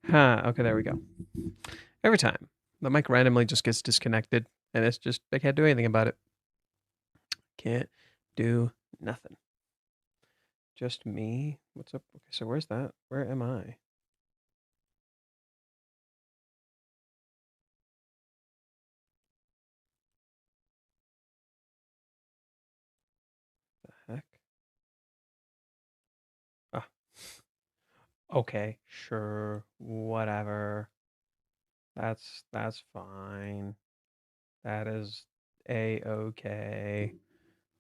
Huh, okay, there we go. Every time. The mic randomly just gets disconnected, and it's just, I can't do anything about it. Can't do nothing. Just me? What's up? Okay, so where's that? Where am I? The heck? Ah. Okay, sure, whatever. That's fine. That is a-okay.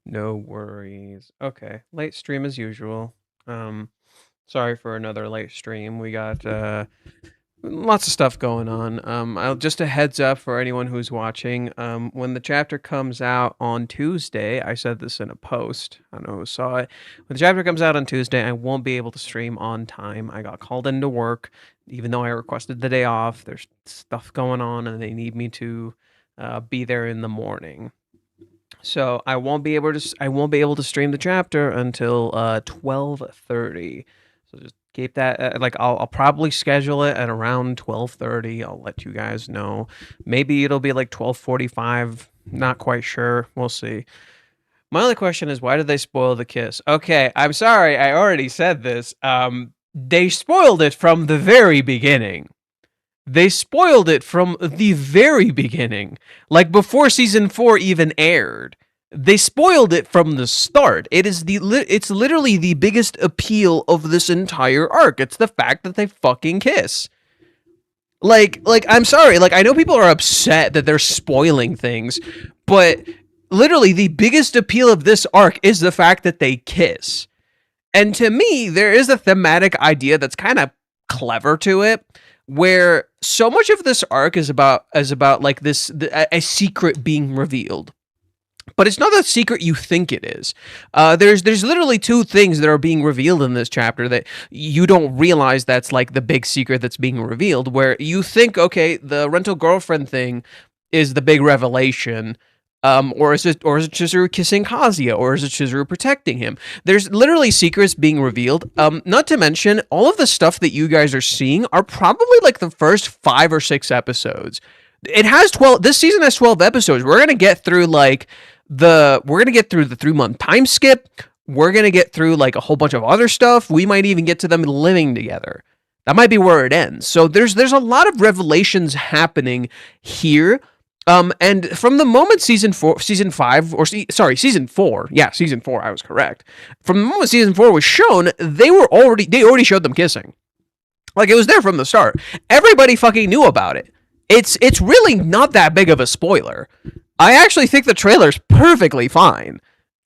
No worries. Okay, late stream as usual. Sorry for another late stream. We got lots of stuff going on. Just a heads up for anyone who's watching. When the chapter comes out on Tuesday, I said this in a post. I don't know who saw it. When the chapter comes out on Tuesday, I won't be able to stream on time. I got called into work, even though I requested the day off. There's stuff going on, and they need me to be there in the morning. So I won't be able to stream the chapter until 12:30. So just keep that I'll probably schedule it at around 12:30. I'll let you guys know. Maybe it'll be like 12:45. Not quite sure. We'll see. My only question is, why did they spoil the kiss? Okay, I'm sorry. I already said this. They spoiled it from the very beginning. They spoiled it from the very beginning. Like before season 4 even aired. They spoiled it from the start. It's literally the biggest appeal of this entire arc. It's the fact that they fucking kiss. Like I'm sorry. Like I know people are upset that they're spoiling things, but literally the biggest appeal of this arc is the fact that they kiss. And to me, there is a thematic idea that's kind of clever to it, where so much of this arc is about like a secret being revealed. But it's not the secret you think it is. There's literally two things that are being revealed in this chapter that you don't realize that's like the big secret that's being revealed, where you think, okay, the rental girlfriend thing is the big revelation, or is it Chizuru kissing Kazuya, or is it Chizuru protecting him? There's literally secrets being revealed. Not to mention, all of the stuff that you guys are seeing are probably like the first 5 or 6 episodes. It has 12. This season has 12 episodes. We're gonna get through the 3-month time skip. We're gonna get through like a whole bunch of other stuff. We might even get to them living together. That might be where it ends. So there's a lot of revelations happening here. And from the moment season 4, yeah, season 4, I was correct. From the moment season 4 was shown, they already showed them kissing. Like, it was there from the start. Everybody fucking knew about it. It's really not that big of a spoiler. I actually think the trailer's perfectly fine.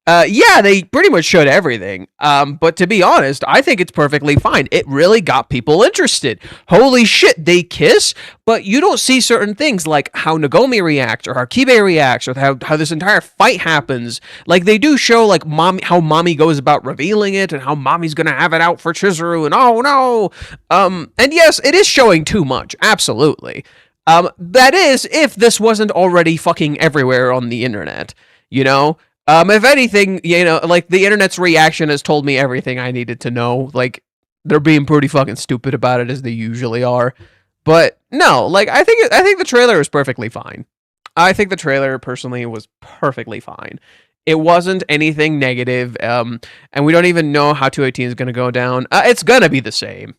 Yeah, they pretty much showed everything. But to be honest, I think it's perfectly fine. It really got people interested. Holy shit, they kiss, but you don't see certain things like how Nagomi reacts or how Kibe reacts or how this entire fight happens. Like, they do show like how mommy goes about revealing it and how mommy's gonna have it out for Chizuru and oh no. And yes, it is showing too much. Absolutely. That is, if this wasn't already fucking everywhere on the internet, you know? If anything, you know, like, the internet's reaction has told me everything I needed to know. Like, they're being pretty fucking stupid about it, as they usually are. But no, like, I think the trailer is perfectly fine. I think the trailer, personally, was perfectly fine. It wasn't anything negative, and we don't even know how 218 is going to go down. It's going to be the same.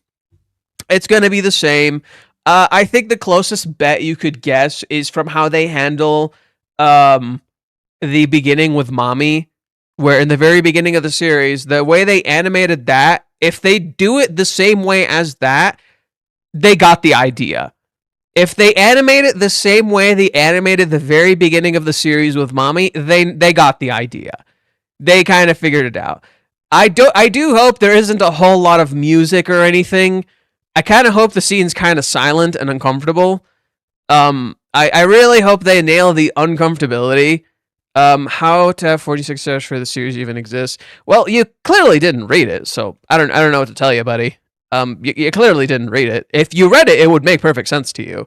It's going to be the same. I think the closest bet you could guess is from how they handle, the beginning with Mommy, where in the very beginning of the series, the way they animated that, if they do it the same way as that, they got the idea. If they animate it the same way they animated the very beginning of the series with Mommy, they got the idea. They kind of figured it out. I do hope there isn't a whole lot of music or anything. I kind of hope the scene's kind of silent and uncomfortable. I really hope they nail the uncomfortability. How to have 46 stars for the series even exists? Well, you clearly didn't read it, so I don't know what to tell you, buddy. You clearly didn't read it. If you read it, it would make perfect sense to you.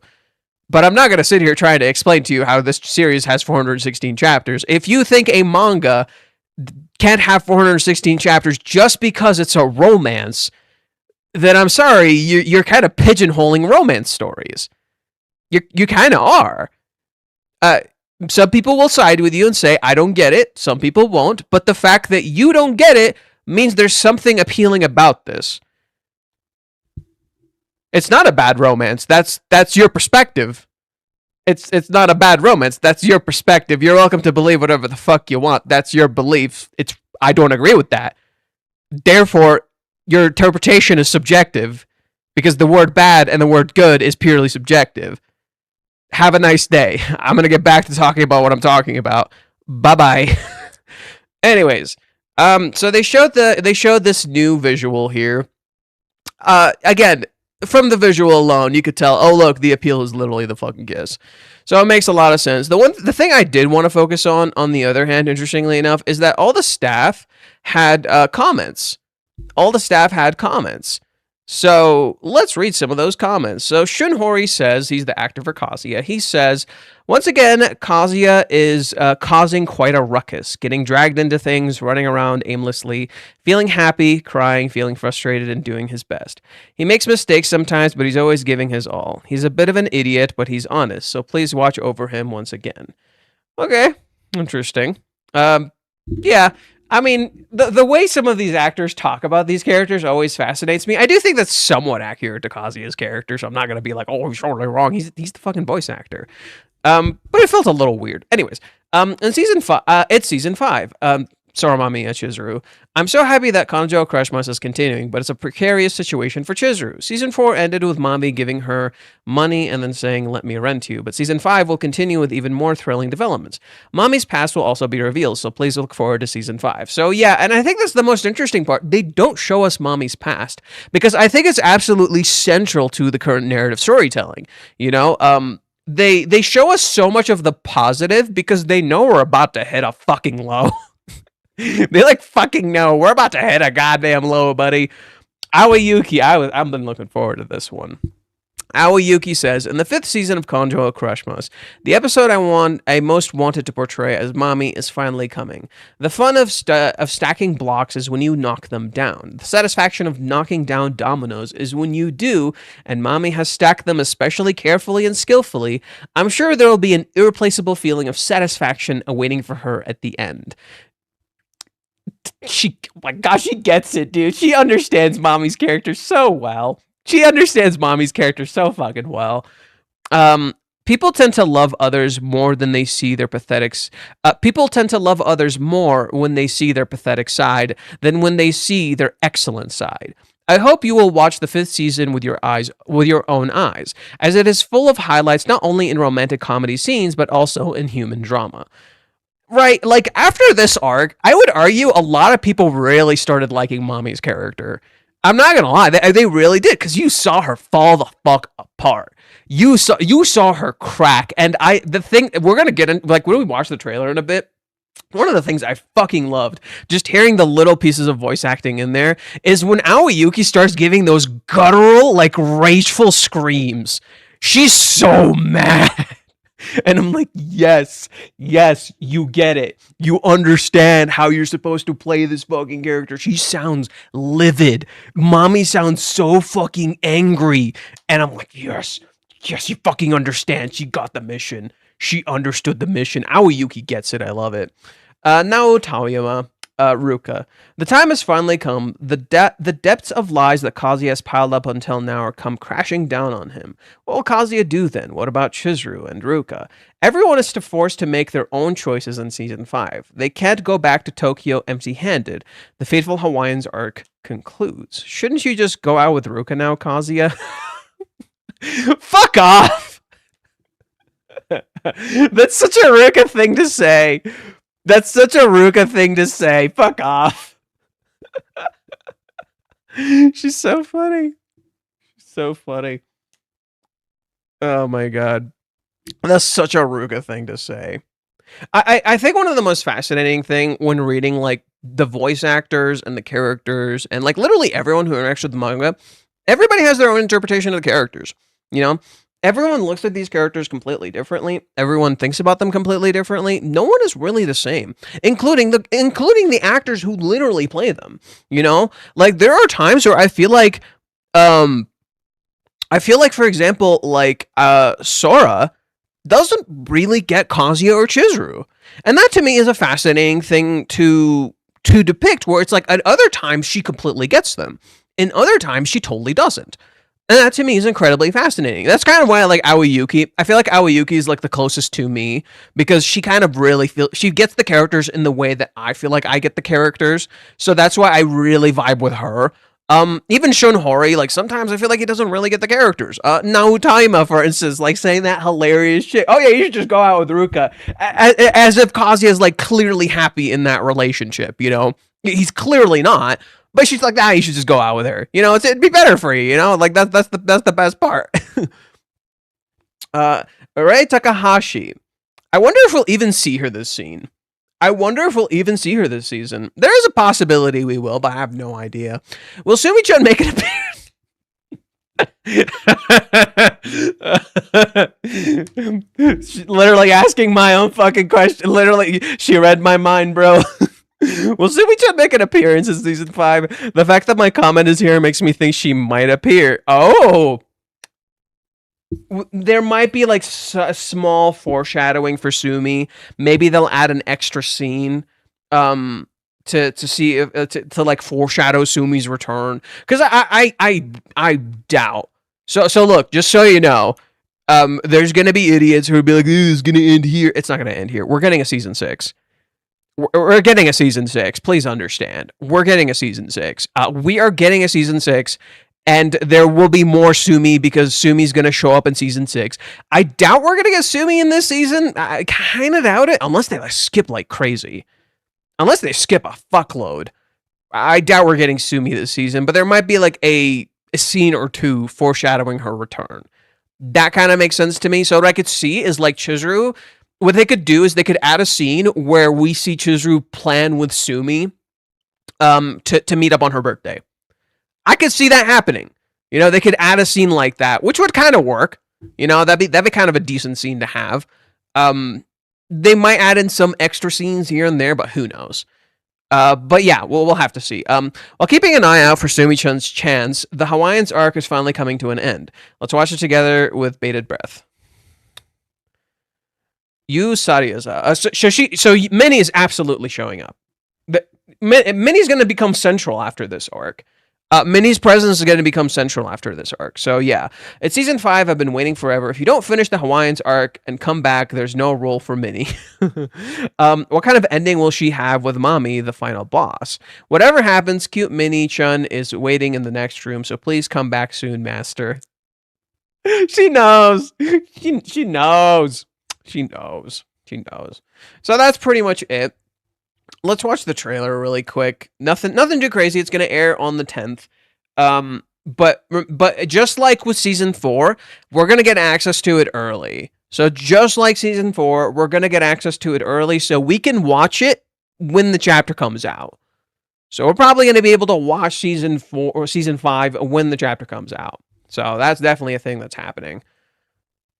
But I'm not going to sit here trying to explain to you how this series has 416 chapters. If you think a manga can't have 416 chapters just because it's a romance, then I'm sorry, you're kind of pigeonholing romance stories. You kind of are. Some people will side with you and say, I don't get it. Some people won't. But the fact that you don't get it means there's something appealing about this. It's not a bad romance. That's your perspective. It's not a bad romance. That's your perspective. You're welcome to believe whatever the fuck you want. That's your belief. I don't agree with that. Therefore, your interpretation is subjective because the word bad and the word good is purely subjective. Have a nice day. I'm going to get back to talking about what I'm talking about. Bye-bye. Anyways, so they showed this new visual here. Again, from the visual alone, you could tell, oh look, the appeal is literally the fucking kiss. So it makes a lot of sense. The thing I did want to focus on the other hand, interestingly enough, is that all the staff had comments. All the staff had comments. So let's read some of those comments. So Shunhori says, he's the actor for Kazuya, he says, once again, Kazuya is causing quite a ruckus, getting dragged into things, running around aimlessly, feeling happy, crying, feeling frustrated, and doing his best. He makes mistakes sometimes, but he's always giving his all. He's a bit of an idiot, but he's honest, so please watch over him once again. Okay, interesting. Yeah. I mean, the way some of these actors talk about these characters always fascinates me. I do think that's somewhat accurate to Kazuya's character, so I'm not going to be like, oh, he's totally wrong. He's the fucking voice actor. But it felt a little weird. Anyways, in season 5, it's season 5. Soromami and Chizuru. I'm so happy that Kanojo Okarishimasu is continuing, but it's a precarious situation for Chizuru. Season 4 ended with Mami giving her money and then saying, let me rent you. But season 5 will continue with even more thrilling developments. Mami's past will also be revealed, so please look forward to season 5. So yeah, and I think that's the most interesting part. They don't show us Mami's past, because I think it's absolutely central to the current narrative storytelling. You know, they show us so much of the positive because they know we're about to hit a fucking low. They like fucking know we're about to hit a goddamn low, buddy. Aoyuki, I've been looking forward to this one. Aoyuki says, in the 5th season of Kanojo Okarishimasu, the episode I most wanted to portray as Mami is finally coming. The fun of stacking blocks is when you knock them down. The satisfaction of knocking down dominoes is when you do, and Mami has stacked them especially carefully and skillfully. I'm sure there will be an irreplaceable feeling of satisfaction awaiting for her at the end. Oh my gosh, she gets it, dude. She understands Mami's character so well. She understands Mami's character so fucking well. People tend to love others more than they see their pathetic. People tend to love others more when they see their pathetic side than when they see their excellent side. I hope you will watch the 5th season with your own eyes, as it is full of highlights not only in romantic comedy scenes but also in human drama. Right, like after this arc, I would argue a lot of people really started liking Mami's character. I'm not gonna lie, they really did, because you saw her fall the fuck apart. You saw her crack, and the thing we're gonna get in, like when we watch the trailer in a bit, one of the things I fucking loved, just hearing the little pieces of voice acting in there, is when Aoyuki starts giving those guttural, like rageful screams. She's so mad. And I'm like, yes, you get it. You understand how you're supposed to play this fucking character. She sounds livid. Mami sounds so fucking angry. And I'm like, yes, you fucking understand. She got the mission. She understood the mission. Aoyuki gets it. I love it. Now Taoyama. Ruka. The time has finally come. The depths of lies that Kazuya has piled up until now are come crashing down on him. What will Kazuya do then? What about Chizuru and Ruka? Everyone is forced to make their own choices in Season 5. They can't go back to Tokyo empty-handed. The Fateful Hawaiians arc concludes. Shouldn't you just go out with Ruka now, Kazuya? Fuck off! That's such a Ruka thing to say. That's such a Ruka thing to say. Fuck off. She's so funny. She's so funny. Oh my god. That's such a Ruka thing to say. I think one of the most fascinating thing when reading like the voice actors and the characters and like literally everyone who interacts with the manga, everybody has their own interpretation of the characters. You know? Everyone looks at these characters completely differently. Everyone thinks about them completely differently. No one is really the same, including the actors who literally play them. You know, like there are times where I feel like I feel like, for example, like Sora doesn't really get Kazuya or Chizuru, and that to me is a fascinating thing to depict. Where it's like at other times she completely gets them, in other times she totally doesn't. And that to me is incredibly fascinating. That's kind of why I like Aoyuki. I feel like Aoyuki is like the closest to me because she kind of really she gets the characters in the way that I feel like I get the characters. So that's why I really vibe with her. Even Shunhori, like sometimes I feel like he doesn't really get the characters. Naotaima, for instance, like saying that hilarious shit. Oh yeah, you should just go out with Ruka, as if Kazuya is like clearly happy in that relationship. You know, he's clearly not. But she's like, you should just go out with her. You know, it'd be better for you. You know, like that's the best part. Ray Takahashi. I wonder if we'll even see her this scene. I wonder if we'll even see her this season. There is a possibility we will, but I have no idea. Will Sumi-chan make an appearance? Literally asking my own fucking question. Literally, she read my mind, bro. Will Sumi-chan make an appearance in season 5? The fact that my comment is here makes me think she might appear. Oh! There might be like a small foreshadowing for Sumi. Maybe they'll add an extra scene to see if to like foreshadow Sumi's return, because I doubt. So look, just so you know, there's gonna be idiots who will be like, it's gonna end here. It's not gonna end here. We're getting a season 6. We're getting a season 6. Please understand. We're getting a season 6. We are getting a season 6, and there will be more Sumi because Sumi's going to show up in season 6. I doubt we're going to get Sumi in this season. I kind of doubt it, unless they like skip like crazy. Unless they skip a fuckload. I doubt we're getting Sumi this season, but there might be like a scene or two foreshadowing her return. That kind of makes sense to me. So what I could see is like Chizuru. What they could do is they could add a scene where we see Chizuru plan with Sumi to meet up on her birthday. I could see that happening. You know, they could add a scene like that, which would kind of work. You know, that'd be kind of a decent scene to have. They might add in some extra scenes here and there, but who knows? But yeah, we'll have to see. While keeping an eye out for Sumi-chan's chance, the Hawaiians arc is finally coming to an end. Let's watch it together with bated breath. Yu Sariaza. So Minnie is absolutely showing up. Minnie's going to become central after this arc. Minnie's presence is going to become central after this arc. So yeah, it's season 5. I've been waiting forever. If you don't finish the Hawaiians arc and come back, there's no role for Minnie. What kind of ending will she have with Mommy, the final boss? Whatever happens, cute Minnie-chan is waiting in the next room. So please come back soon, Master. She knows. She knows. She knows. She knows. So that's pretty much it. Let's watch the trailer really quick. Nothing too crazy. It's gonna air on the 10th. But just like with season 4, we're gonna get access to it early. So just like season 4, we're gonna get access to it early so we can watch it when the chapter comes out. So we're probably gonna be able to watch season 4 or season 5 when the chapter comes out. So that's definitely a thing that's happening.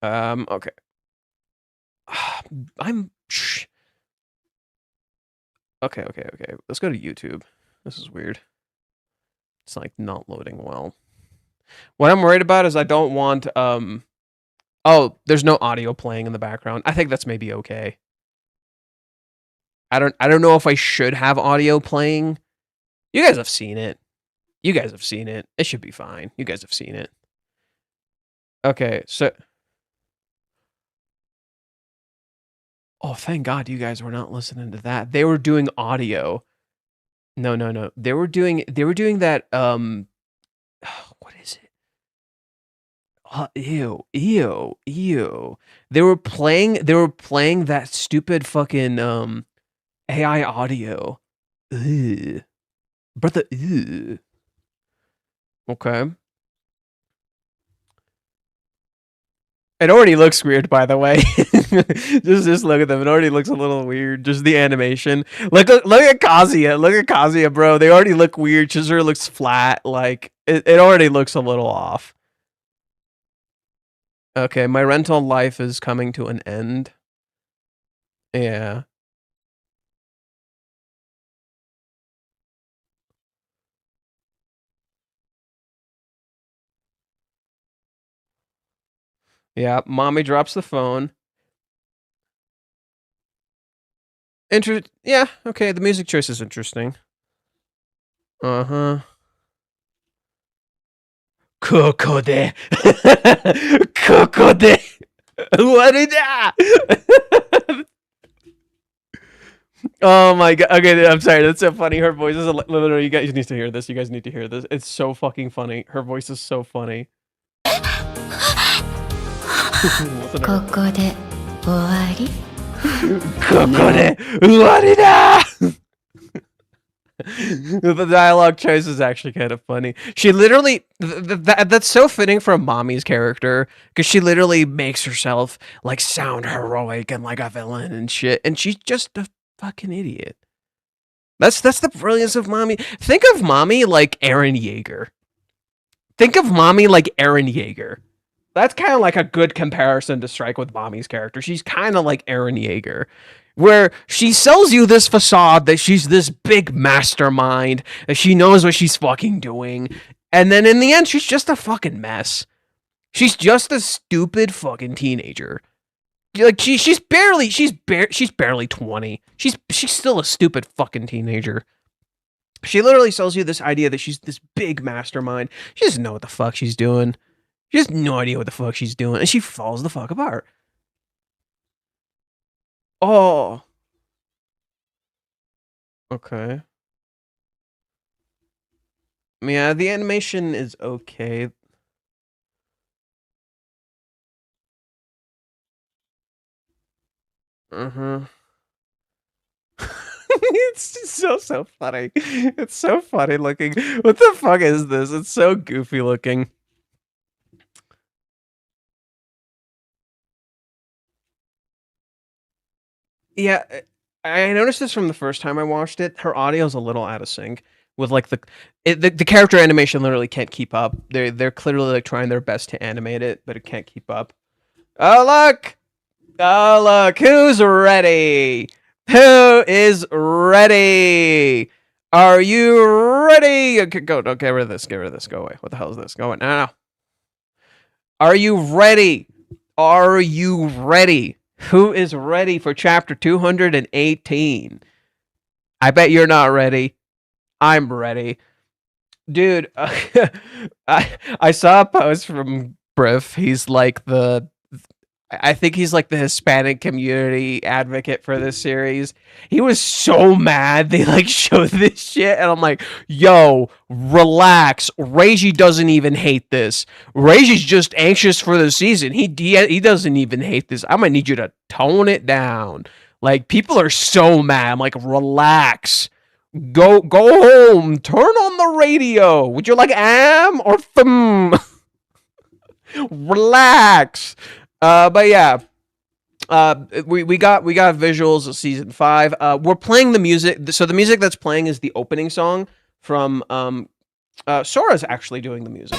Okay. Okay. Let's go to YouTube. This is weird. It's like not loading well. What I'm worried about is I don't want oh, there's no audio playing in the background. I think that's maybe okay. I don't know if I should have audio playing. You guys have seen it. It should be fine. You guys have seen it. Okay, so oh, thank God you guys were not listening to that. They were doing audio. No. They were doing that what is it? Ew. They were playing that stupid fucking AI audio. Ugh. Brother, ugh. Okay. It already looks weird, by the way. just look at them. It already looks a little weird. Just the animation. Look at Kazuya. Look at Kazuya, bro. They already look weird. Chizuru looks flat. Like it already looks a little off. Okay, my rental life is coming to an end. Yeah. Yeah, mommy drops the phone. Yeah, okay, the music choice is interesting. Uh-huh. ここでここで終わりだOh my god. Okay, I'm sorry. That's so funny. Her voice is literally. You guys need to hear this. You guys need to hear this. It's so fucking funny. Her voice is so funny. ここで終わりここで終わりだ The dialogue choice is actually kind of funny. She literally that's so fitting for mommy's character because she literally makes herself like sound heroic and like a villain and shit, and she's just a fucking idiot. That's the brilliance of mommy. Think of mommy like Eren Yeager. Think of mommy like Eren Yeager. That's kind of like a good comparison to strike with mommy's character. She's kind of like Eren Yeager, where she sells you this facade that she's this big mastermind, that she knows what she's fucking doing, and then in the end, she's just a fucking mess. She's just a stupid fucking teenager. Like she's barely 20. She's still a stupid fucking teenager. She literally sells you this idea that she's this big mastermind. She doesn't know what the fuck she's doing. She has no idea what the fuck she's doing, and she falls the fuck apart. Oh. Okay. Yeah, the animation is okay. It's just so funny. It's so funny looking. What the fuck is this? It's so goofy looking. Yeah, I noticed this from the first time I watched it. Her audio's a little out of sync with like the character animation literally can't keep up. They're clearly like trying their best to animate it, but it can't keep up. Oh look! Oh look! Who's ready? Who is ready? Are you ready? Okay, go! Don't get rid of this. Get rid of this. Go away. What the hell is this? Go away. No. Are you ready? Are you ready? Who is ready for chapter 218? I bet you're not ready. I'm ready. Dude, I saw a post from Briff. He's like I think he's like the Hispanic community advocate for this series. He was so mad they like showed this shit, and I'm like, yo, relax. Reiji doesn't even hate this. Reiji's just anxious for the season. He doesn't even hate this. I'm gonna need you to tone it down. Like, people are so mad. I'm like, relax. Go home. Turn on the radio. Would you like am or thum? Relax. But yeah, we got visuals of season 5. We're playing the music. So the music that's playing is the opening song from Sora's actually doing the music.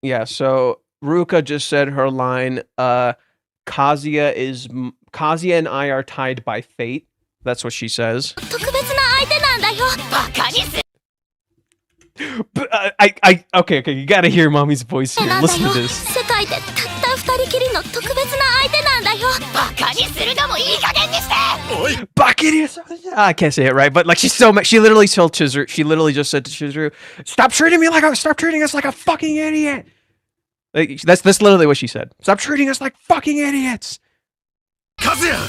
Yeah. So Ruka just said her line. Kazuya and I are tied by fate. That's what she says. But okay, you gotta hear mommy's voice here. Listen to this. I can't say it right, but like she's so mad. She literally told Chizuru. She literally just said to Chizuru, stop treating us like a fucking idiot." Like, that's literally what she said. Stop treating us like fucking idiots. Kazuya,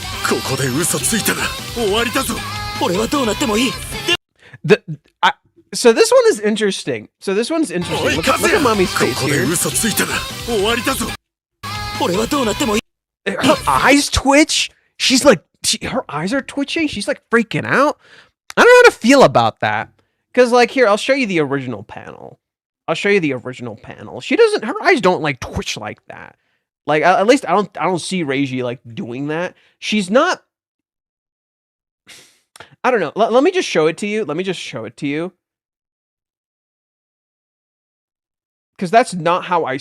so this one is interesting. Look at mommy's face here. Her eyes twitch. She's like, her eyes are twitching. She's like freaking out. I don't know how to feel about that. Because like here, I'll show you the original panel. She doesn't. Her eyes don't like twitch like that. Like at least I don't see Reiji like doing that. She's not. I don't know. Let me just show it to you. Because that's not how I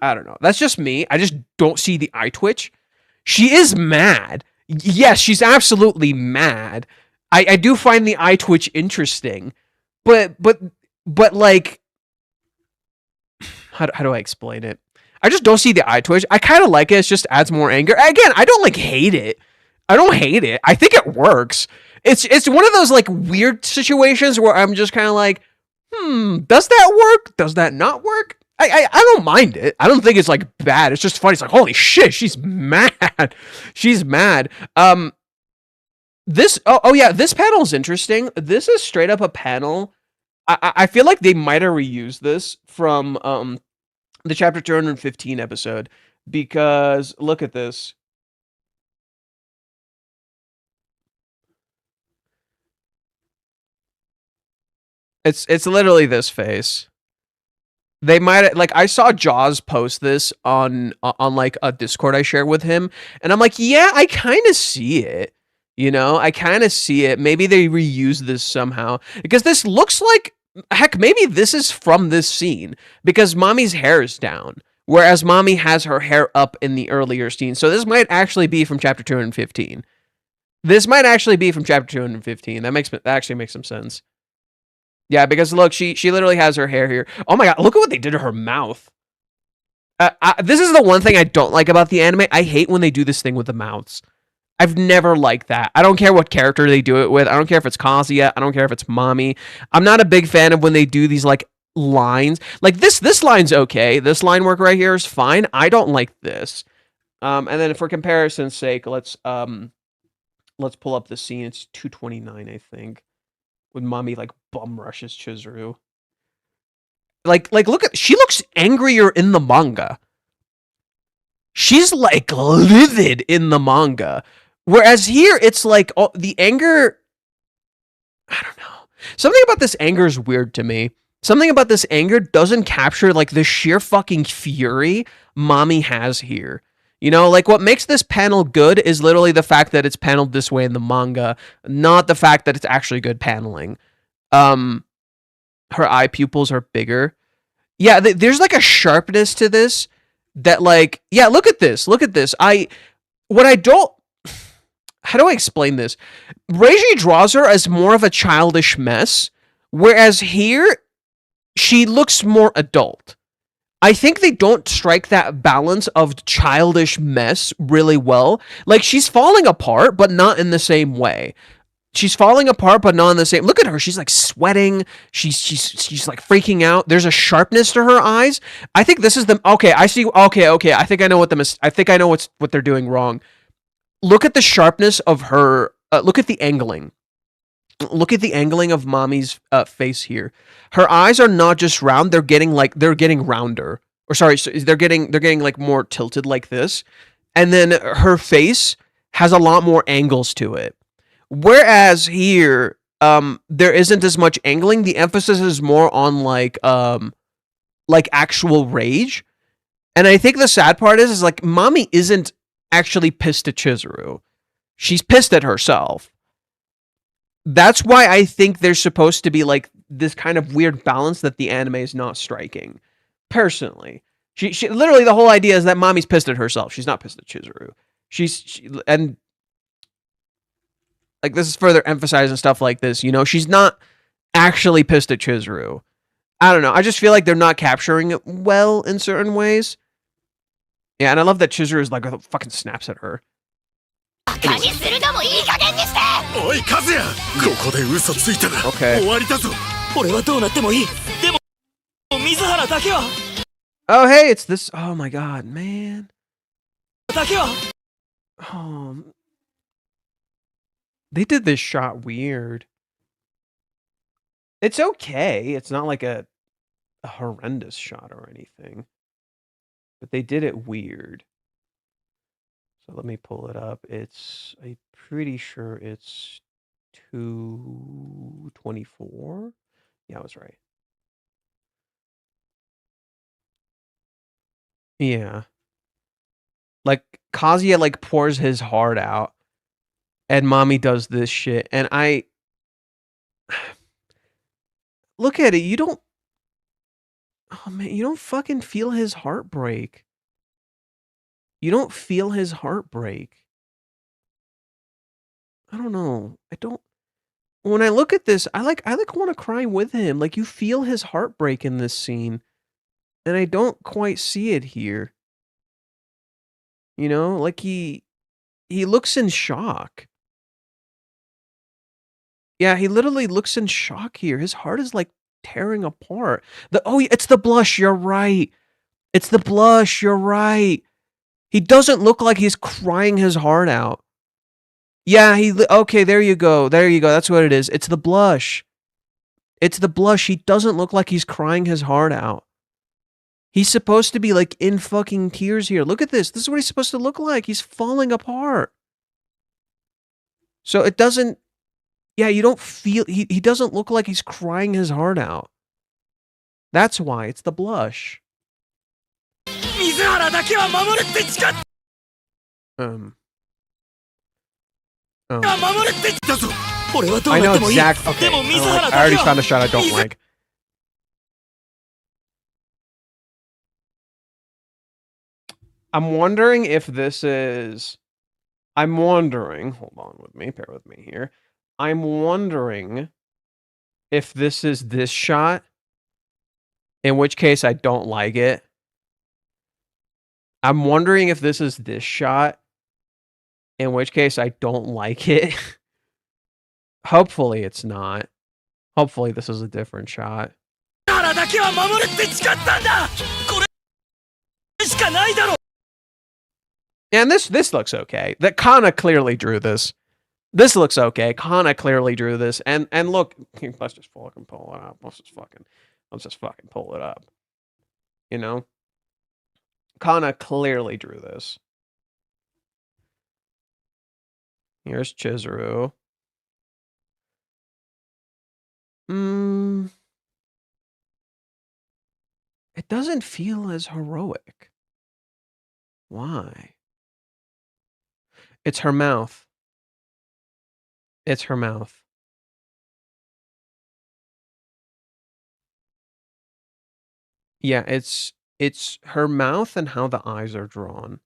don't know. That's just me. I just don't see the eye twitch. She is mad. Yes, she's absolutely mad. I do find the eye twitch interesting. But like how do I explain it? I just don't see the eye twitch. I kind of like it. It just adds more anger. Again, I don't like hate it. I don't hate it. I think it works. It's one of those like weird situations where I'm just kind of like, does that work? Does that not work? I don't mind it. I don't think it's like bad. It's just funny. It's like, holy shit, she's mad. She's mad. This yeah, this panel is interesting. This is straight up a panel. I feel like they might have reused this from the chapter 215 episode, because look at this. It's literally this face. They might like, I saw Jaws post this on like a Discord I shared with him, and I'm like, yeah, I kind of see it. You know, I kind of see it. Maybe they reuse this somehow, because this looks like, heck, maybe this is from this scene, because Mommy's hair is down, whereas Mommy has her hair up in the earlier scene. So this might actually be from chapter 215. This might actually be from chapter 215. That actually makes some sense. Yeah, because look, she literally has her hair here. Oh my god, look at what they did to her mouth. This is the one thing I don't like about the anime. I hate when they do this thing with the mouths. I've never liked that. I don't care what character they do it with. I don't care if it's Kazuya. I don't care if it's Mommy. I'm not a big fan of when they do these like lines. Like this line's okay. This line work right here is fine. I don't like this. And then for comparison's sake, let's pull up the scene. It's 229, I think, when Mommy like bum rushes Chizuru. Like look at, she looks angrier in the manga. She's like livid in the manga. Whereas here, it's like the anger, I don't know. Something about this anger is weird to me. Something about this anger doesn't capture like the sheer fucking fury Mommy has here. You know, like what makes this panel good is literally the fact that it's paneled this way in the manga, not the fact that it's actually good paneling. Her eye pupils are bigger. Yeah, there's like a sharpness to this that like, yeah, look at this. Look at this. How do I explain this? Reiji draws her as more of a childish mess, whereas here, she looks more adult. I think they don't strike that balance of childish mess really well. Like, she's falling apart, but not in the same way. She's falling apart, but not in the same. Look at her. She's like sweating. She's like freaking out. There's a sharpness to her eyes. I think this is the, okay, I see. Okay. I think I know what what they're doing wrong. Look at the sharpness of her. Look at the angling. Look at the angling of Mommy's face here. Her eyes are not just round; they're getting rounder. Or sorry, they're getting like more tilted like this, and then her face has a lot more angles to it. Whereas here, there isn't as much angling. The emphasis is more on like actual rage. And I think the sad part is like Mommy isn't actually pissed at Chizuru. She's pissed at herself. That's why I think there's supposed to be like this kind of weird balance that the anime is not striking. Personally, she literally, the whole idea is that Mommy's pissed at herself. She's not pissed at Chizuru. And like this is further emphasizing stuff like this. You know, she's not actually pissed at Chizuru. I don't know. I just feel like they're not capturing it well in certain ways. Yeah, and I love that Chizuru is like fucking snaps at her. Anyway. Okay. Oh, hey, it's this. Oh my god, man. Oh, they did this shot weird. It's okay. It's not like a horrendous shot or anything. But they did it weird. So let me pull it up. I'm pretty sure it's 224. Yeah, I was right. Yeah. Like, Kazuya, like, pours his heart out. And Mommy does this shit. And I... Look at it. You don't... Oh, man. You don't fucking feel his heartbreak. You don't feel his heartbreak. I don't know. I don't... When I look at this, I want to cry with him. Like, you feel his heartbreak in this scene. And I don't quite see it here. You know, like he looks in shock. Yeah, he literally looks in shock here. His heart is like tearing apart. It's the blush. You're right. It's the blush. You're right. He doesn't look like he's crying his heart out. Yeah, okay, there you go. There you go. That's what it is. It's the blush. It's the blush. He doesn't look like he's crying his heart out. He's supposed to be like in fucking tears here. Look at this. This is what he's supposed to look like. He's falling apart. So it doesn't, yeah, you don't feel, he doesn't look like he's crying his heart out. That's why it's the blush. I know exactly. Okay, I already found a shot I don't like. I'm wondering if this is... I'm wondering... Hold on with me. Bear with me here. I'm wondering if this is this shot, in which case I don't like it. I'm wondering if this is this shot, in which case I don't like it. Hopefully it's not. Hopefully this is a different shot. And this looks okay. That Kana clearly drew this. This looks okay. Kana clearly drew this. And look, let's just fucking pull it up. Let's just fucking pull it up. You know? Kana clearly drew this. Here's Chizuru. It doesn't feel as heroic. Why? It's her mouth. It's her mouth. Yeah, it's her mouth and how the eyes are drawn.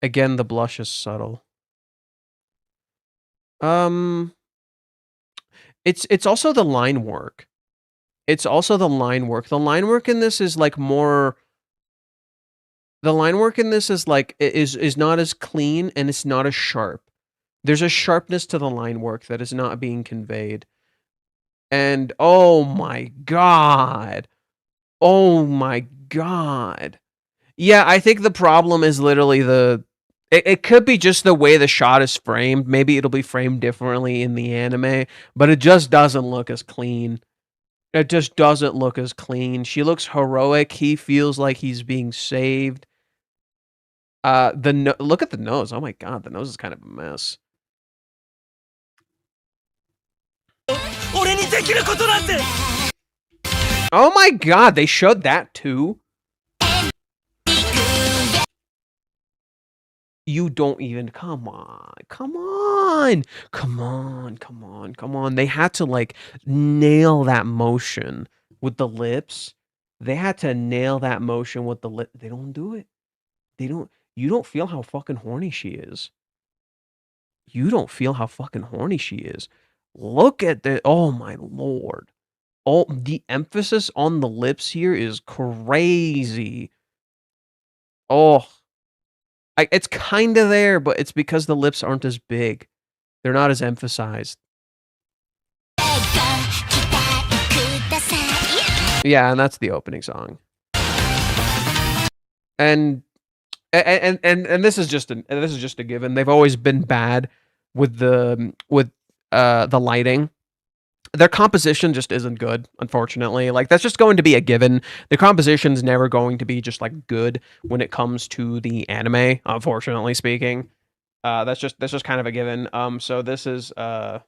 Again, the blush is subtle. It's also the line work. It's also the line work. The line work in this is like more... The line work in this is like is not as clean and it's not as sharp. There's a sharpness to the line work that is not being conveyed. And oh my god. Oh my god. Yeah, I think the problem is literally it could be just the way the shot is framed. Maybe it'll be framed differently in the anime, but it just doesn't look as clean. It just doesn't look as clean. She looks heroic. He feels like he's being saved. Look at the nose. Oh my god, the nose is kind of a mess. Oh my god, they showed that too? You don't even... Come on. Come on. Come on. Come on. Come on. They had to, like, nail that motion with the lips. They had to nail that motion with the lip. They don't do it. They don't... You don't feel how fucking horny she is. You don't feel how fucking horny she is. Look at the... Oh, my lord. Oh, the emphasis on the lips here is crazy. Oh... it's kind of there, but it's because the lips aren't as big. They're not as emphasized. Yeah, and that's the opening song. And this is just a given. They've always been bad with the lighting. Their composition just isn't good, unfortunately. Like, that's just going to be a given. The composition's never going to be just, like, good when it comes to the anime, unfortunately speaking. That's just kind of a given. So this is, where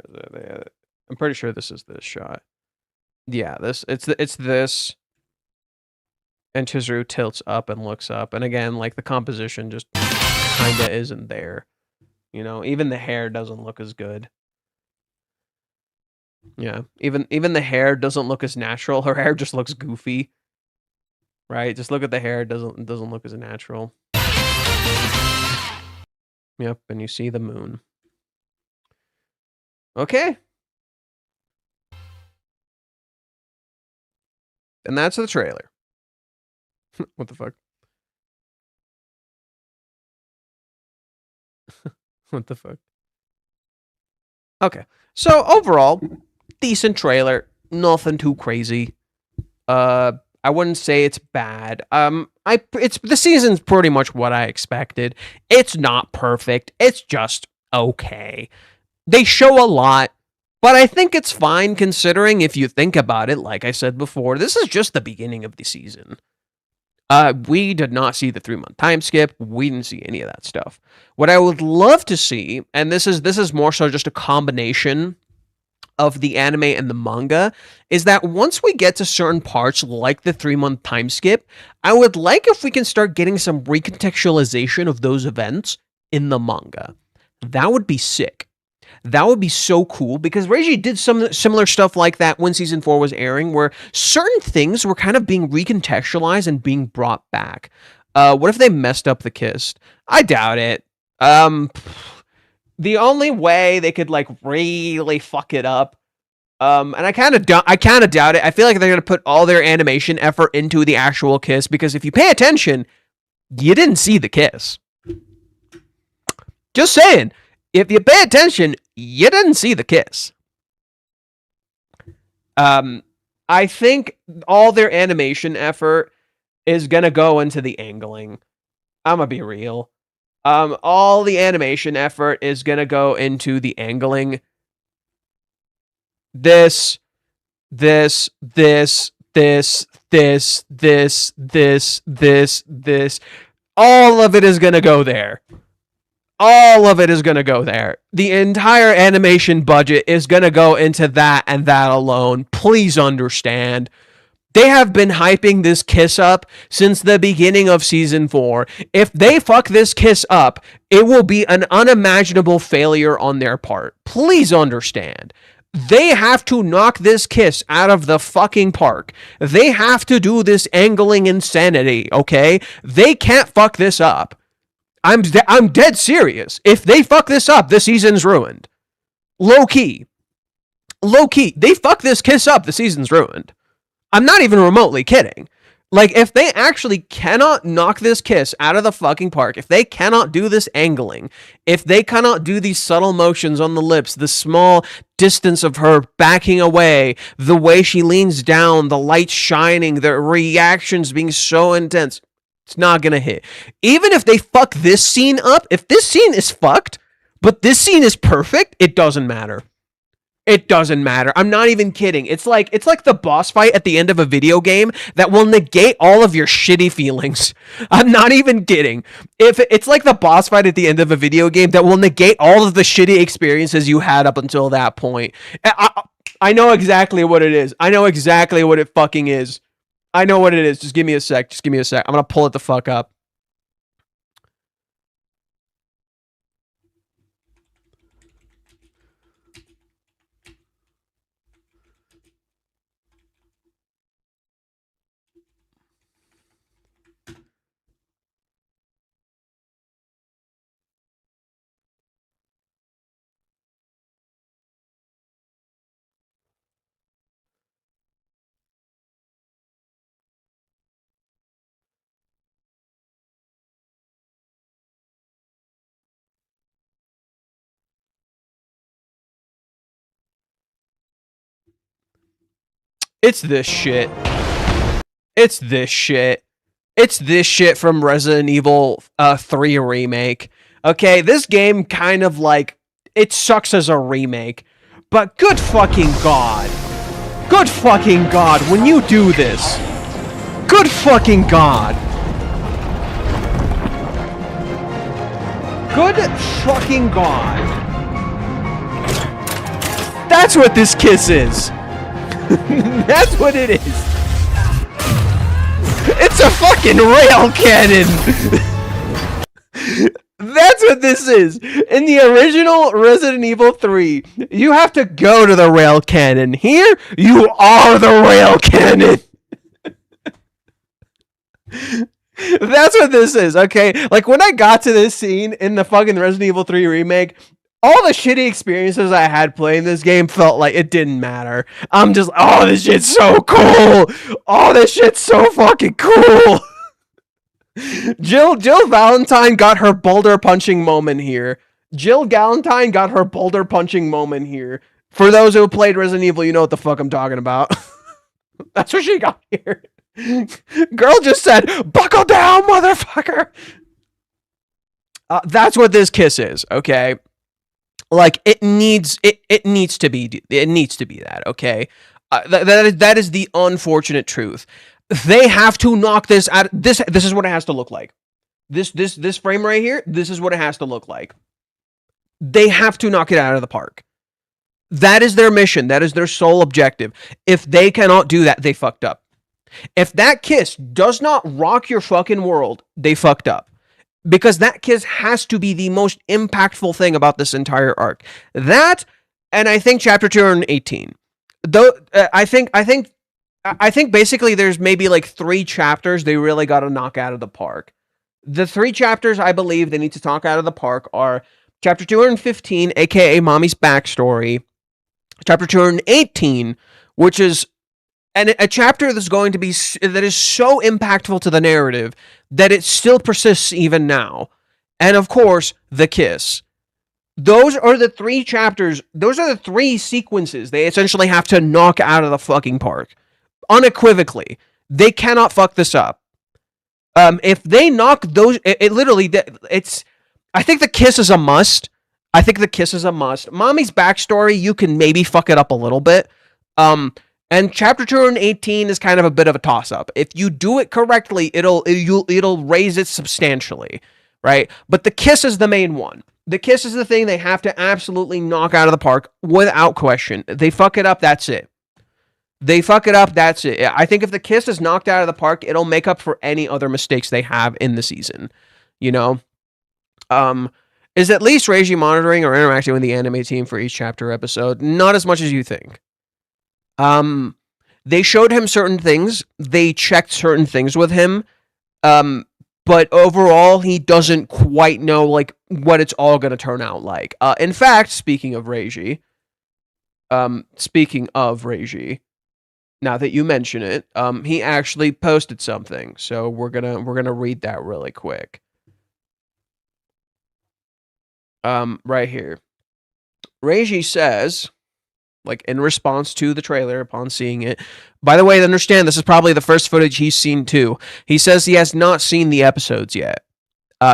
is it? I'm pretty sure this is this shot. Yeah, it's this. And Chizuru tilts up and looks up. And again, like, the composition just kinda isn't there. You know, even the hair doesn't look as good. Yeah, even the hair doesn't look as natural. Her hair just looks goofy. Right? Just look at the hair. It doesn't look as natural. Yep, and you see the moon. Okay. And that's the trailer. What the fuck? What the fuck? Okay. So overall, decent trailer. Nothing too crazy. I wouldn't say it's bad. It's the season's pretty much what I expected. It's not perfect. It's just okay. They show a lot, but I think it's fine considering if you think about it, like I said before, this is just the beginning of the season. We did not see the 3-month time skip. We didn't see any of that stuff. What I would love to see, and this is more so just a combination of the anime and the manga, is that once we get to certain parts like the 3-month time skip, I would like if we can start getting some recontextualization of those events in the manga. That would be sick. That would be so cool, because Reiji did some similar stuff like that when season 4 was airing, where certain things were kind of being recontextualized and being brought back. What if they messed up the kiss? I doubt it. The only way they could like really fuck it up, and I kind of doubt it. I feel like they're gonna put all their animation effort into the actual kiss, because if you pay attention, you didn't see the kiss. Just saying. If you pay attention, you didn't see the kiss. I think all their animation effort is gonna go into the angling. I'm gonna be real. All the animation effort is gonna go into the angling. This. All of it is gonna go there. All of it is going to go there. The entire animation budget is going to go into that and that alone. Please understand. They have been hyping this kiss up since the beginning of season 4. If they fuck this kiss up, it will be an unimaginable failure on their part. Please understand. They have to knock this kiss out of the fucking park. They have to do this angling insanity, okay? They can't fuck this up. I'm dead serious. If they fuck this up, the season's ruined. Low key. They fuck this kiss up, the season's ruined. I'm not even remotely kidding. Like, if they actually cannot knock this kiss out of the fucking park, if they cannot do this angling, if they cannot do these subtle motions on the lips, the small distance of her backing away, the way she leans down, the light shining, the reactions being so intense, it's not gonna hit. Even if they fuck this scene up, if this scene is fucked, but this scene is perfect, it doesn't matter. It doesn't matter. I'm not even kidding. It's like the boss fight at the end of a video game that will negate all of your shitty feelings. I'm not even kidding. If it's like the boss fight at the end of a video game that will negate all of the shitty experiences you had up until that point. I know exactly what it is. I know exactly what it fucking is. I know what it is. Just give me a sec. I'm gonna pull it the fuck up. It's this shit. It's this shit. It's this shit from Resident Evil 3 remake. Okay, this game kind of like, it sucks as a remake, but good fucking god. Good fucking god, when you do this. Good fucking god. Good fucking god. That's what this kiss is. That's what it is. It's a fucking rail cannon. That's what this is. In the original Resident Evil 3, you have to go to the rail cannon. Here, you are the rail cannon. That's what this is, okay? Like, when I got to this scene in the fucking Resident Evil 3 remake, all the shitty experiences I had playing this game felt like it didn't matter. I'm just, oh, this shit's so cool. Oh, this shit's so fucking cool. Jill Valentine got her boulder punching moment here. Jill Galentine got her boulder punching moment here. For those who played Resident Evil, you know what the fuck I'm talking about. That's what she got here. Girl just said, buckle down, motherfucker. That's what this kiss is, okay? Like, it needs to be that, okay? That is the unfortunate truth. They have to knock this out. This is what it has to look like. This frame right here, this is what it has to look like. They have to knock it out of the park. That is their mission. That is their sole objective. If they cannot do that, they fucked up. If that kiss does not rock your fucking world, they fucked up. Because that kiss has to be the most impactful thing about this entire arc. That, and I think chapter 218. Though I think basically there's maybe like 3 chapters they really got to knock out of the park. The 3 chapters I believe they need to knock out of the park are chapter 215, aka Mommy's backstory, chapter 218, which is a chapter that's going to be that is so impactful to the narrative that it still persists even now, and of course the kiss. Those are the 3 chapters. Those are the 3 sequences they essentially have to knock out of the fucking park. Unequivocally, they cannot fuck this up. If they knock those, it literally, it's. I think the kiss is a must. Mommy's backstory, you can maybe fuck it up a little bit. And chapter 218 is kind of a bit of a toss-up. If you do it correctly, it'll raise it substantially, right? But the kiss is the main one. The kiss is the thing they have to absolutely knock out of the park without question. They fuck it up, that's it. I think if the kiss is knocked out of the park, it'll make up for any other mistakes they have in the season. You know? Is at least Reiji monitoring or interacting with the anime team for each chapter episode? Not as much as you think. They showed him certain things. They checked certain things with him. But overall, he doesn't quite know like what it's all going to turn out like. In fact, speaking of Reiji, now that you mention it, he actually posted something. So we're gonna read that really quick. Right here. Reiji says, like in response to the trailer upon seeing it. By the way, understand this is probably the first footage he's seen too. He says he has not seen the episodes yet.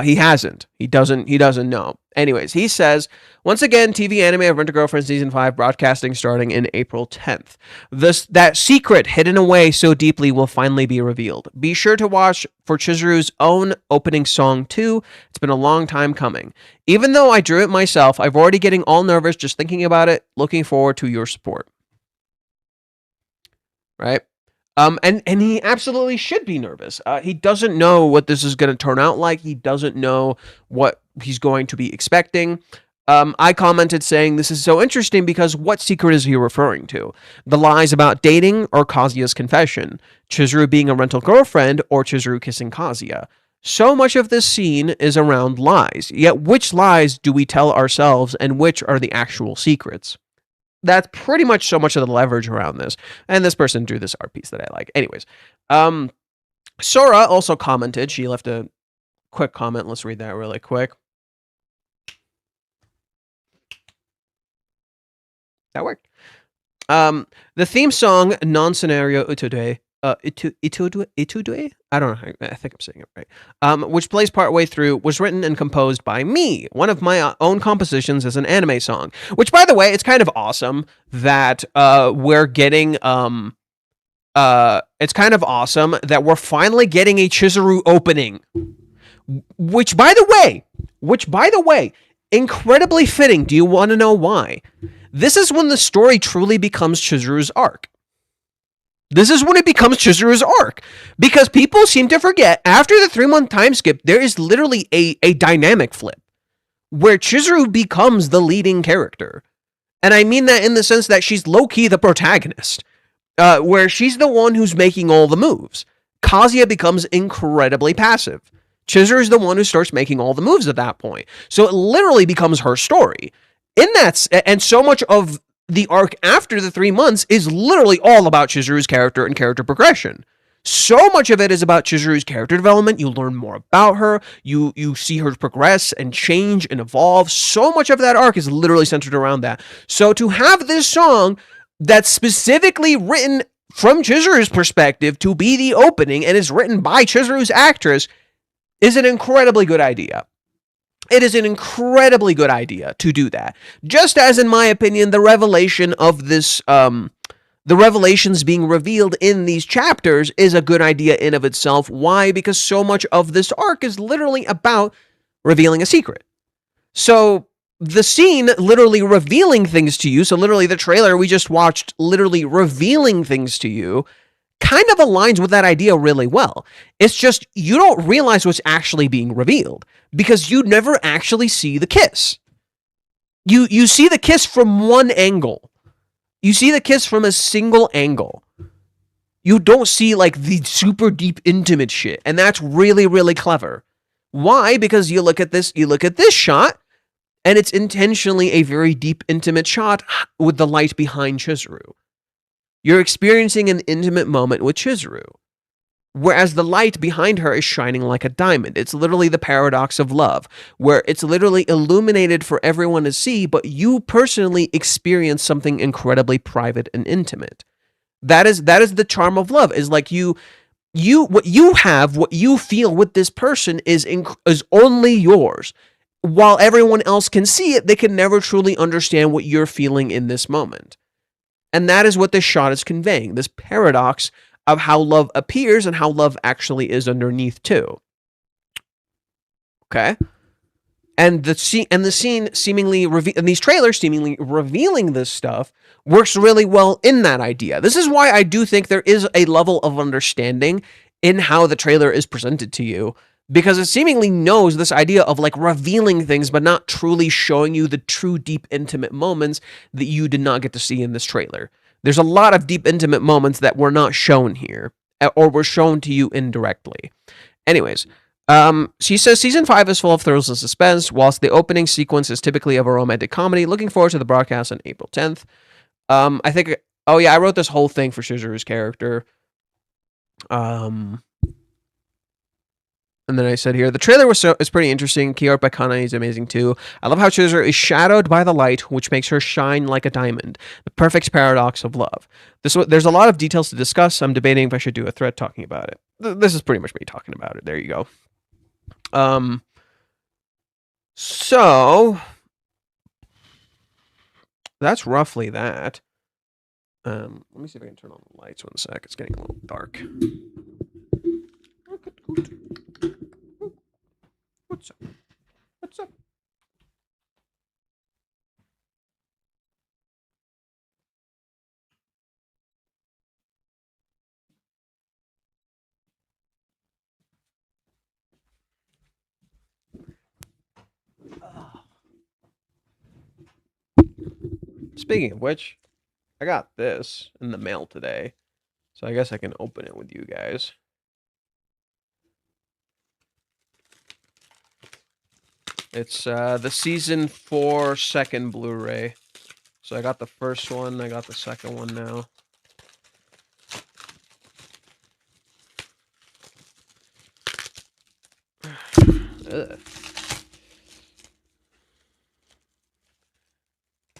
He hasn't. He doesn't know. Anyways, he says, once again, TV anime of Rent-A-Girlfriend Season 5 broadcasting starting in April 10th. That secret hidden away so deeply will finally be revealed. Be sure to watch for Chizuru's own opening song too. It's been a long time coming. Even though I drew it myself, I'm already getting all nervous just thinking about it. Looking forward to your support. Right? And he absolutely should be nervous. He doesn't know what this is going to turn out like. He doesn't know what he's going to be expecting. I commented saying this is so interesting because what secret is he referring to? The lies about dating or Kazuya's confession? Chizuru being a rental girlfriend or Chizuru kissing Kazuya? So much of this scene is around lies. Yet which lies do we tell ourselves and which are the actual secrets? That's pretty much so much of the leverage around this. And this person drew this art piece that I like. Anyways, Sora also commented. She left a quick comment. Let's read that really quick. That worked. The theme song Non-Scenario Utude, Itude? I don't know. I think I'm saying it right. Which plays partway through, was written and composed by me. One of my own compositions as an anime song. Which, by the way, it's kind of awesome that we're getting. It's kind of awesome that we're finally getting a Chizuru opening. Which, by the way, incredibly fitting. Do you want to know why? This is when the story truly becomes Chizuru's arc. This is when it becomes Chizuru's arc. Because people seem to forget, after the 3-month time skip, there is literally a dynamic flip. Where Chizuru becomes the leading character. And I mean that in the sense that she's low-key the protagonist. Where she's the one who's making all the moves. Kazuya becomes incredibly passive. Chizuru is the one who starts making all the moves at that point. So it literally becomes her story. and so much of the arc after the 3 months is literally all about Chizuru's character and character progression. So much of it is about Chizuru's character development. You learn more about her. You see her progress and change and evolve. So much of that arc is literally centered around that. So to have this song that's specifically written from Chizuru's perspective to be the opening and is written by Chizuru's actress is an incredibly good idea. It is an incredibly good idea to do that. Just as, in my opinion, the revelation of this, the revelations being revealed in these chapters is a good idea in of itself. Why? Because so much of this arc is literally about revealing a secret. So the scene literally revealing things to you, so literally the trailer we just watched literally revealing things to you, kind of aligns with that idea really well. It's just you don't realize what's actually being revealed because you never actually see the kiss. You see the kiss from one angle. You see the kiss from a single angle. You don't see like the super deep intimate shit, and that's really, really clever. Why? Because you look at this shot, and it's intentionally a very deep intimate shot with the light behind Chizuru. You're experiencing an intimate moment with Chizuru, whereas the light behind her is shining like a diamond. It's literally the paradox of love, where it's literally illuminated for everyone to see, but you personally experience something incredibly private and intimate. That is the charm of love. Is like what you feel with this person is only yours. While everyone else can see it, they can never truly understand what you're feeling in this moment. And that is what this shot is conveying, this paradox of how love appears and how love actually is underneath too. Okay? And the scene seemingly and these trailers seemingly revealing this stuff works really well in that idea. This is why I do think there is a level of understanding in how the trailer is presented to you, because it seemingly knows this idea of like revealing things but not truly showing you the true deep intimate moments that you did not get to see in this trailer. There's a lot of deep intimate moments that were not shown here or were shown to you indirectly. Anyways, she says season 5 is full of thrills and suspense, whilst the opening sequence is typically of a romantic comedy. Looking forward to the broadcast on April 10th. I think, oh yeah, I wrote this whole thing for Shizuru's character. And then I said here, the trailer is pretty interesting. Key art by Kanai is amazing too. I love how Chizuru is shadowed by the light, which makes her shine like a diamond. The perfect paradox of love. There's a lot of details to discuss. I'm debating if I should do a thread talking about it. This is pretty much me talking about it. There you go. So that's roughly that. Let me see if I can turn on the lights 1 sec. It's getting a little dark. What's up? What's up? Speaking of which, I got this in the mail today, so I guess I can open it with you guys. It's the season 4 second Blu-ray. So I got the first one, I got the second one now. Ugh.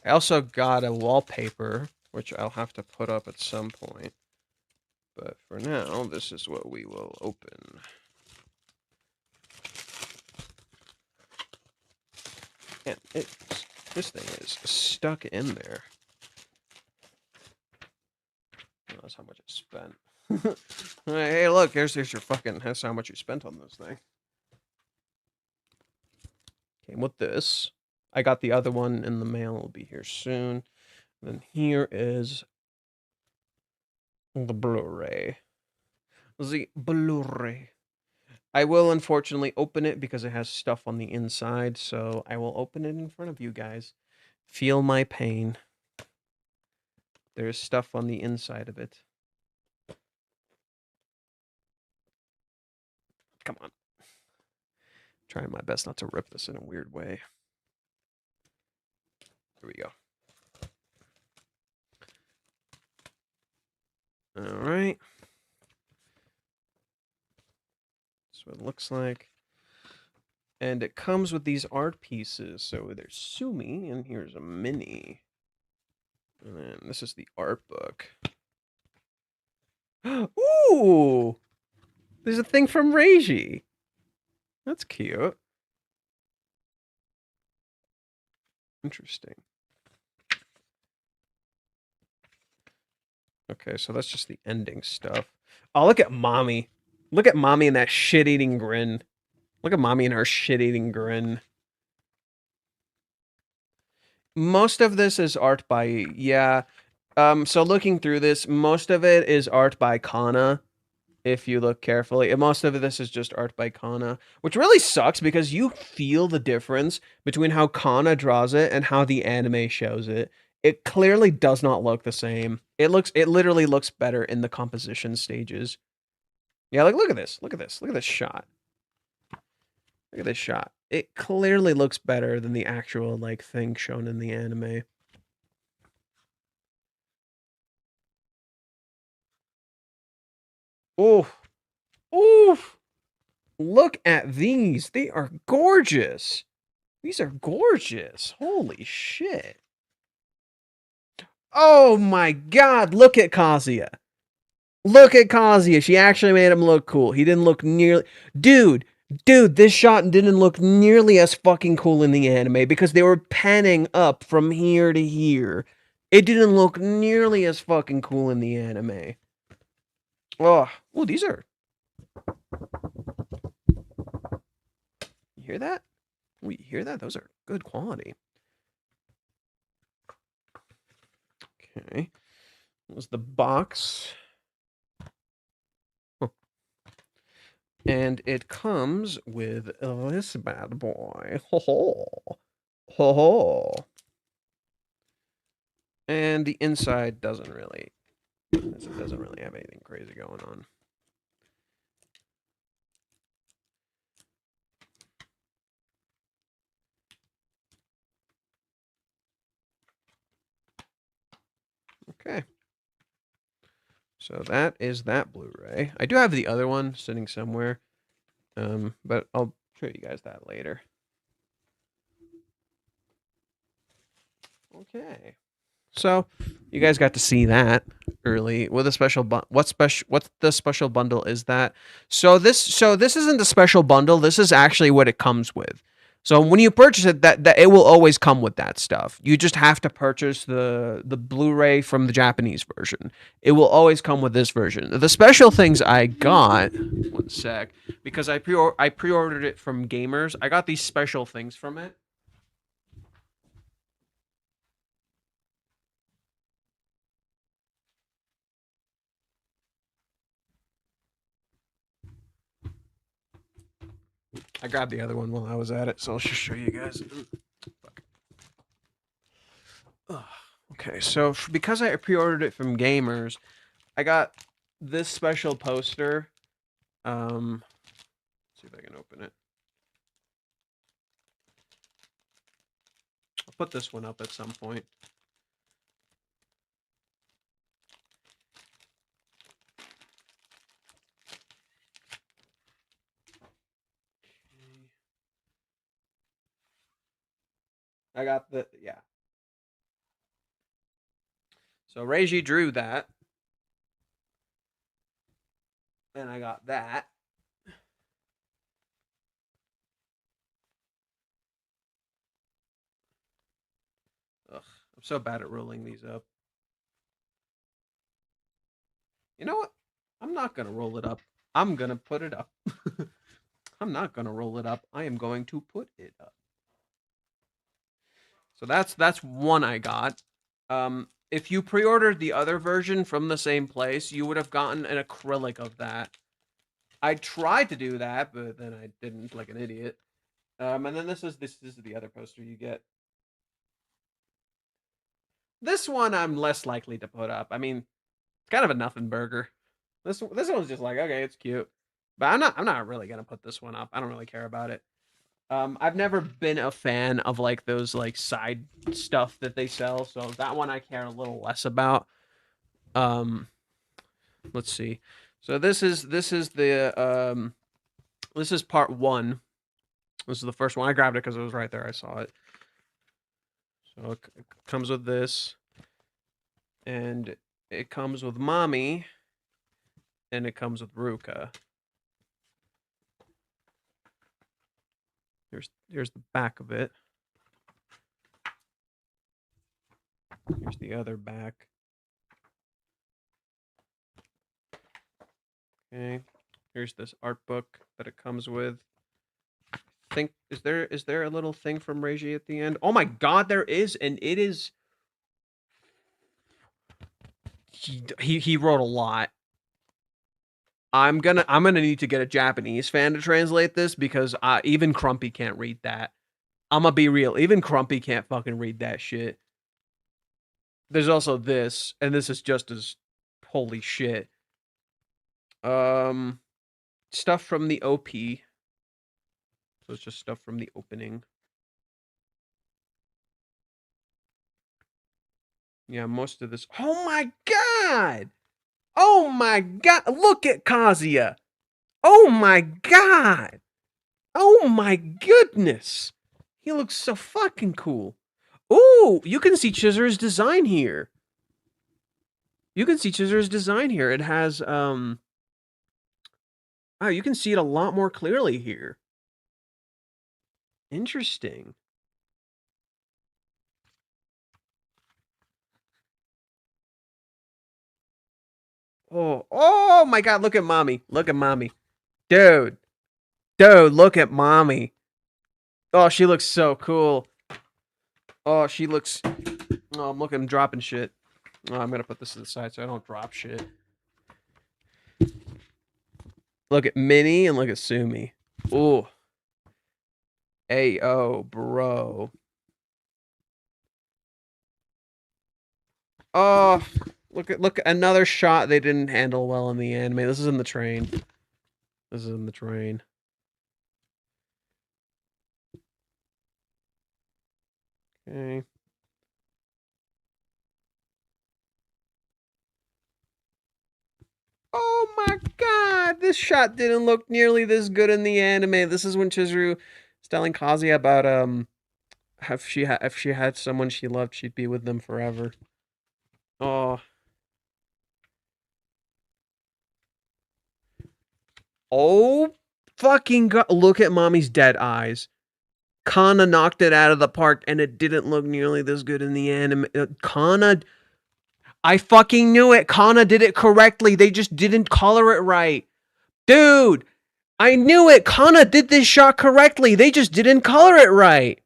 I also got a wallpaper, which I'll have to put up at some point. But for now, this is what we will open. And this thing is stuck in there. That's how much I spent. Hey, look, here's your fucking, that's how much you spent on this thing. Came with this. I got the other one in the mail. It'll be here soon. And then here is the Blu-ray. The Blu-ray. I will unfortunately open it because it has stuff on the inside, so I will open it in front of you guys. Feel my pain. There's stuff on the inside of it. Come on. Trying my best not to rip this in a weird way. There we go. All right. That's what it looks like. And it comes with these art pieces. So there's Sumi, and here's a mini. And then this is the art book. Ooh! There's a thing from Reiji. That's cute. Interesting. Okay, so that's just the ending stuff. Oh, look at Mommy. Look at Mommy and that shit-eating grin. Look at Mommy and her shit-eating grin. Most of this is art by, yeah. So looking through this, most of it is art by Kana, if you look carefully. And most of this is just art by Kana, which really sucks because you feel the difference between how Kana draws it and how the anime shows it. It clearly does not look the same. It literally looks better in the composition stages. Yeah, like look at this. Look at this. Look at this shot. Look at this shot. It clearly looks better than the actual like thing shown in the anime. Oh, oof. Look at these. They are gorgeous. These are gorgeous. Holy shit. Oh my god, look at Kazuya. Look at Kazuya. She actually made him look cool. He didn't look nearly... Dude, this shot didn't look nearly as fucking cool in the anime because they were panning up from here to here. It didn't look nearly as fucking cool in the anime. Oh, these are... You hear that? Oh, you hear that? Those are good quality. Okay. That was the box. Huh. And it comes with this bad boy. Ho ho. Ho ho. And the inside doesn't really have anything crazy going on. Okay. So that is that Blu-ray. I do have the other one sitting somewhere, but I'll show you guys that later. Okay. So you guys got to see that early with a special what the special bundle is that? So this isn't the special bundle. This is actually what it comes with. So when you purchase it, that it will always come with that stuff. You just have to purchase the Blu-ray from the Japanese version. It will always come with this version. The special things I got, one sec, because I pre-ordered it from Gamers. I got these special things from it. I grabbed the other one while I was at it, so I'll just show you guys. Okay, so because I pre-ordered it from Gamers, I got this special poster. Let's see if I can open it. I'll put this one up at some point. I got the, yeah. So Reiji drew that. And I got that. Ugh, I'm so bad at rolling these up. You know what? I'm not going to roll it up. I'm going to put it up. I'm not going to roll it up. I am going to put it up. So that's one I got. If you pre-ordered the other version from the same place, you would have gotten an acrylic of that. I tried to do that, but then I didn't, like an idiot. And then this is the other poster you get. This one I'm less likely to put up. I mean, it's kind of a nothing burger. This one's just like, okay, it's cute. But I'm not really gonna put this one up. I don't really care about it. I've never been a fan of like those like side stuff that they sell, so that one I care a little less about. Um, let's see. So this is part one. This is the first one. I grabbed it because it was right there. I saw it. So it comes with this, and it comes with Mommy, and it comes with Ruka. Here's the back of it. Here's the other back. Okay. Here's this art book that it comes with. Think is there a little thing from Reiji at the end? Oh my god, there is, and it is he wrote a lot. I'm gonna need to get a Japanese fan to translate this because even Crumpy can't read that. I'm gonna be real, even Crumpy can't fucking read that shit. There's also this, and this is just as holy shit. Stuff from the OP. So it's just stuff from the opening. Yeah, most of this. Oh my god! Oh my god! Look at Kazuya! Oh my god! Oh my goodness! He looks so fucking cool. Ooh, you can see Chizur's design here. You can see Chizur's design here. It has, oh, you can see it a lot more clearly here. Interesting. Oh my god, look at Mommy. Look at Mommy. Dude, look at Mommy. Oh, she looks so cool. Oh, she looks... Oh, I'm dropping shit. Oh, I'm gonna put this to the side so I don't drop shit. Look at Minnie and look at Sumi. Ooh. Ayo, bro. Oh, look at another shot they didn't handle well in the anime. This is in the train. This is in the train. Okay. Oh my god, this shot didn't look nearly this good in the anime. This is when Chizuru is telling Kazuya about if she had someone she loved, she'd be with them forever. Oh. Oh fucking god, look at Mommy's dead eyes. Kana knocked it out of the park and it didn't look nearly this good in the anime. Kana, I fucking knew it. Kana did it correctly. They just didn't color it right. Dude, I knew it. Kana did this shot correctly. They just didn't color it right.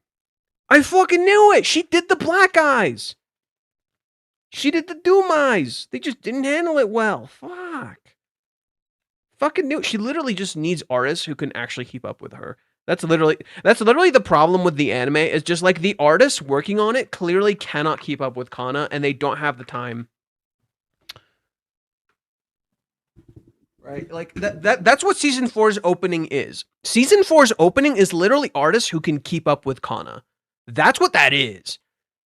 I fucking knew it. She did the black eyes. She did the doom eyes. They just didn't handle it well. Fuck. Fucking knew it. She literally just needs artists who can actually keep up with her. That's literally the problem with the anime, is just like the artists working on it clearly cannot keep up with Kana and they don't have the time. Right? Like that's what season 4's opening is. Season 4's opening is literally artists who can keep up with Kana. That's what that is.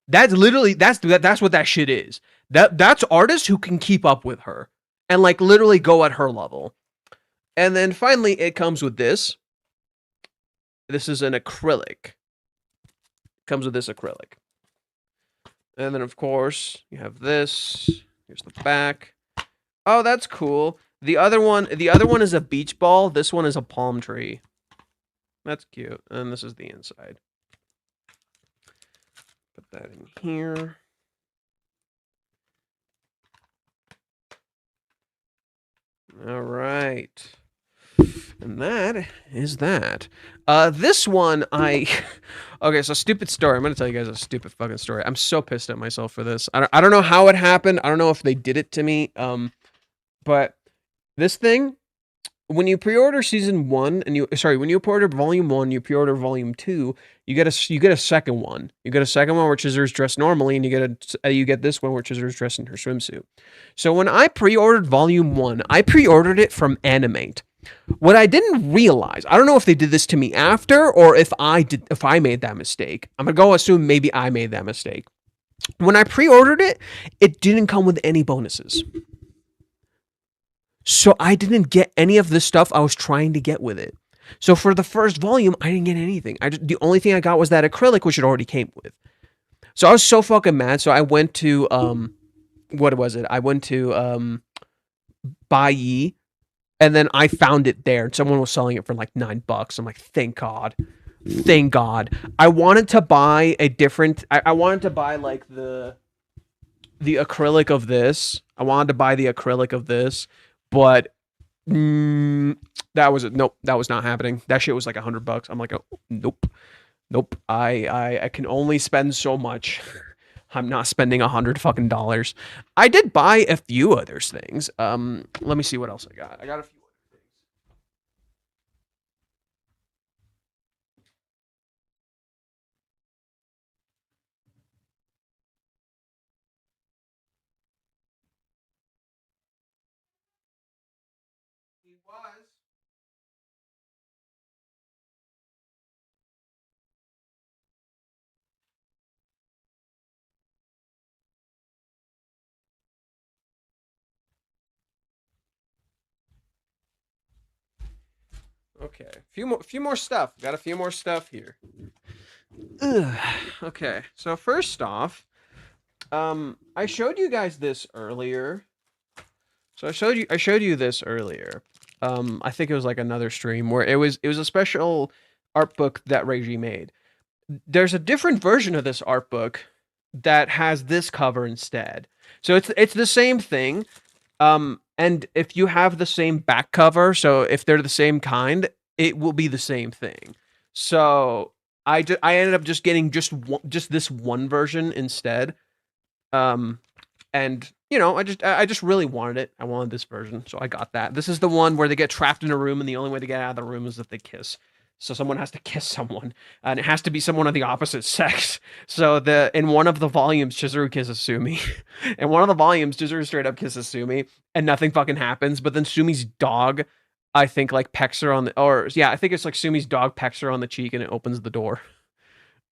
That's literally that's what that shit is. That's artists who can keep up with her and like literally go at her level. And then finally it comes with this. This is an acrylic. Comes with this acrylic. And then of course, you have this. Here's the back. Oh, that's cool. The other one is a beach ball. This one is a palm tree. That's cute. And this is the inside. Put that in here. All right. And that is that. This one, okay, so stupid story. I'm going to tell you guys a stupid fucking story. I'm so pissed at myself for this. I don't know how it happened. I don't know if they did it to me. But this thing, when you pre-order season 1 and when you pre-order volume 1, you pre-order volume 2, you get a second one. You get a second one where Chizuru's dressed normally, and you get this one where Chizuru's dressed in her swimsuit. So when I pre-ordered volume 1, I pre-ordered it from Animate. What I didn't realize, I don't know if they did this to me after or if I made that mistake. I'm gonna go assume maybe I made that mistake. When I pre-ordered it, it didn't come with any bonuses. So I didn't get any of the stuff I was trying to get with it. So for the first volume, I didn't get anything. The only thing I got was that acrylic, which it already came with. So I was so fucking mad. So I went to what was it? I went to Buyee, and then I found it there, and someone was selling it for like $9. I'm like, thank God. Thank God. I wanted to buy a different I wanted to buy like the acrylic of this. I wanted to buy the acrylic of this, but that was nope, that was not happening. That shit was like $100. I'm like, oh, nope. Nope. I can only spend so much. I'm not spending $100 fucking dollars. I did buy a few other things. Let me see what else I got. I got a few other things. He was. Okay. Few more stuff. Got a few more stuff here. Ugh. Okay. So first off, I showed you guys this earlier. So I showed you this earlier. I think it was like another stream where it was a special art book that Reiji made. There's a different version of this art book that has this cover instead. So it's the same thing. And if you have the same back cover, so if they're the same kind, it will be the same thing. So I ended up just getting just this one version instead. And you know, I just really wanted it. I wanted this version, so I got that. This is the one where they get trapped in a room, and the only way to get out of the room is if they kiss. So someone has to kiss someone, and it has to be someone of the opposite sex. So in one of the volumes, Chizuru kisses Sumi. In one of the volumes, Chizuru straight up kisses Sumi, and nothing fucking happens. But then Sumi's dog, I think, like pecks her on the, or yeah, I think it's like Sumi's dog pecks her on the cheek, and it opens the door.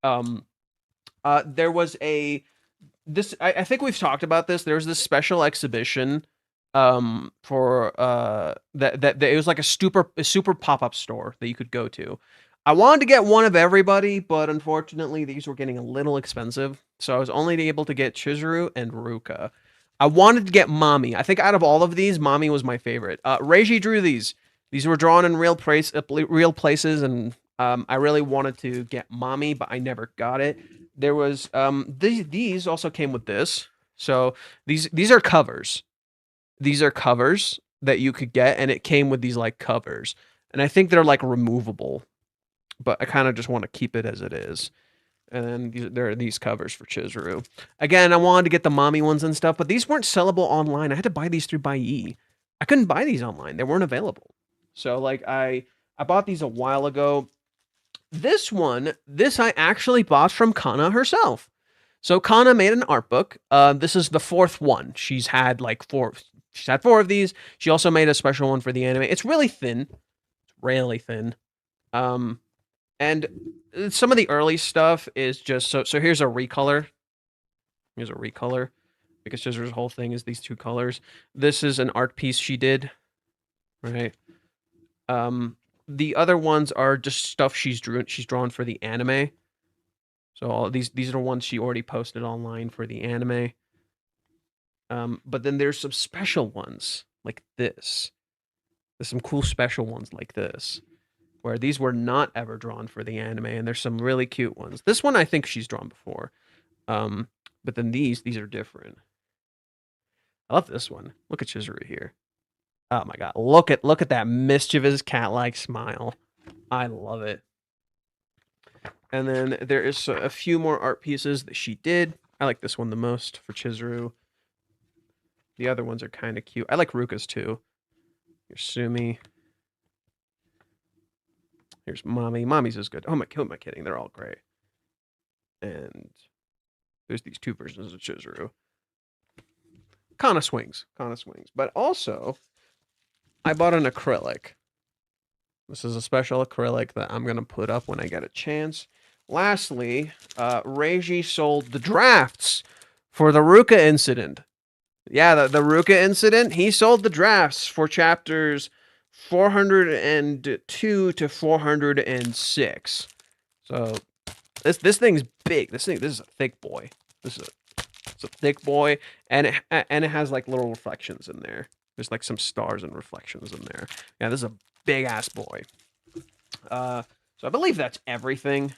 There was I think we've talked about this. There was this special exhibition for that it was like a super pop-up store that you could go to. I wanted to get one of everybody, but unfortunately these were getting a little expensive, so I was only able to get Chizuru and Ruka. I wanted to get Mami. I think out of all of these, Mami was my favorite. Reiji drew these. These were drawn in real places, and I really wanted to get Mami, but I never got it. There was these also came with this. So these are covers. These are covers that you could get, and it came with these like covers. And I think they're like removable, but I kind of just want to keep it as it is. And then there are these covers for Chizuru. Again, I wanted to get the Mami ones and stuff, but these weren't sellable online. I had to buy these through Buyee. I couldn't buy these online. They weren't available. So like I bought these a while ago. This I actually bought from Kana herself. So Kana made an art book. This is the fourth one. She's had four of these. She also made a special one for the anime. It's really thin. It's really thin. And some of the early stuff is just so here's a recolor. Here's a recolor. Because Chizuru's whole thing is these two colors. This is an art piece she did. Right. The other ones are just stuff she's drawn for the anime. So all these are the ones she already posted online for the anime. But then there's some special ones like this. There's some cool special ones like this, where these were not ever drawn for the anime, and there's some really cute ones. This one I think she's drawn before. But then these are different. I love this one. Look at Chizuru here. Oh my god, look at that mischievous cat-like smile. I love it. And then there is a few more art pieces that she did. I like this one the most for Chizuru. The other ones are kind of cute. I like Ruka's too. Here's Sumi. Here's Mami. Mami's is good. Who am I kidding? They're all great. And there's these two versions of Chizuru. Kana swings. But also, I bought an acrylic. This is a special acrylic that I'm gonna put up when I get a chance. Lastly, Reiji sold the drafts for the Ruka incident. Yeah, the Ruka incident, he sold the drafts for chapters 402 to 406. So this thing's big. This is a thick boy. It's a thick boy, and it has like little reflections in there. There's like some stars and reflections in there. Yeah, this is a big ass boy. So I believe that's everything.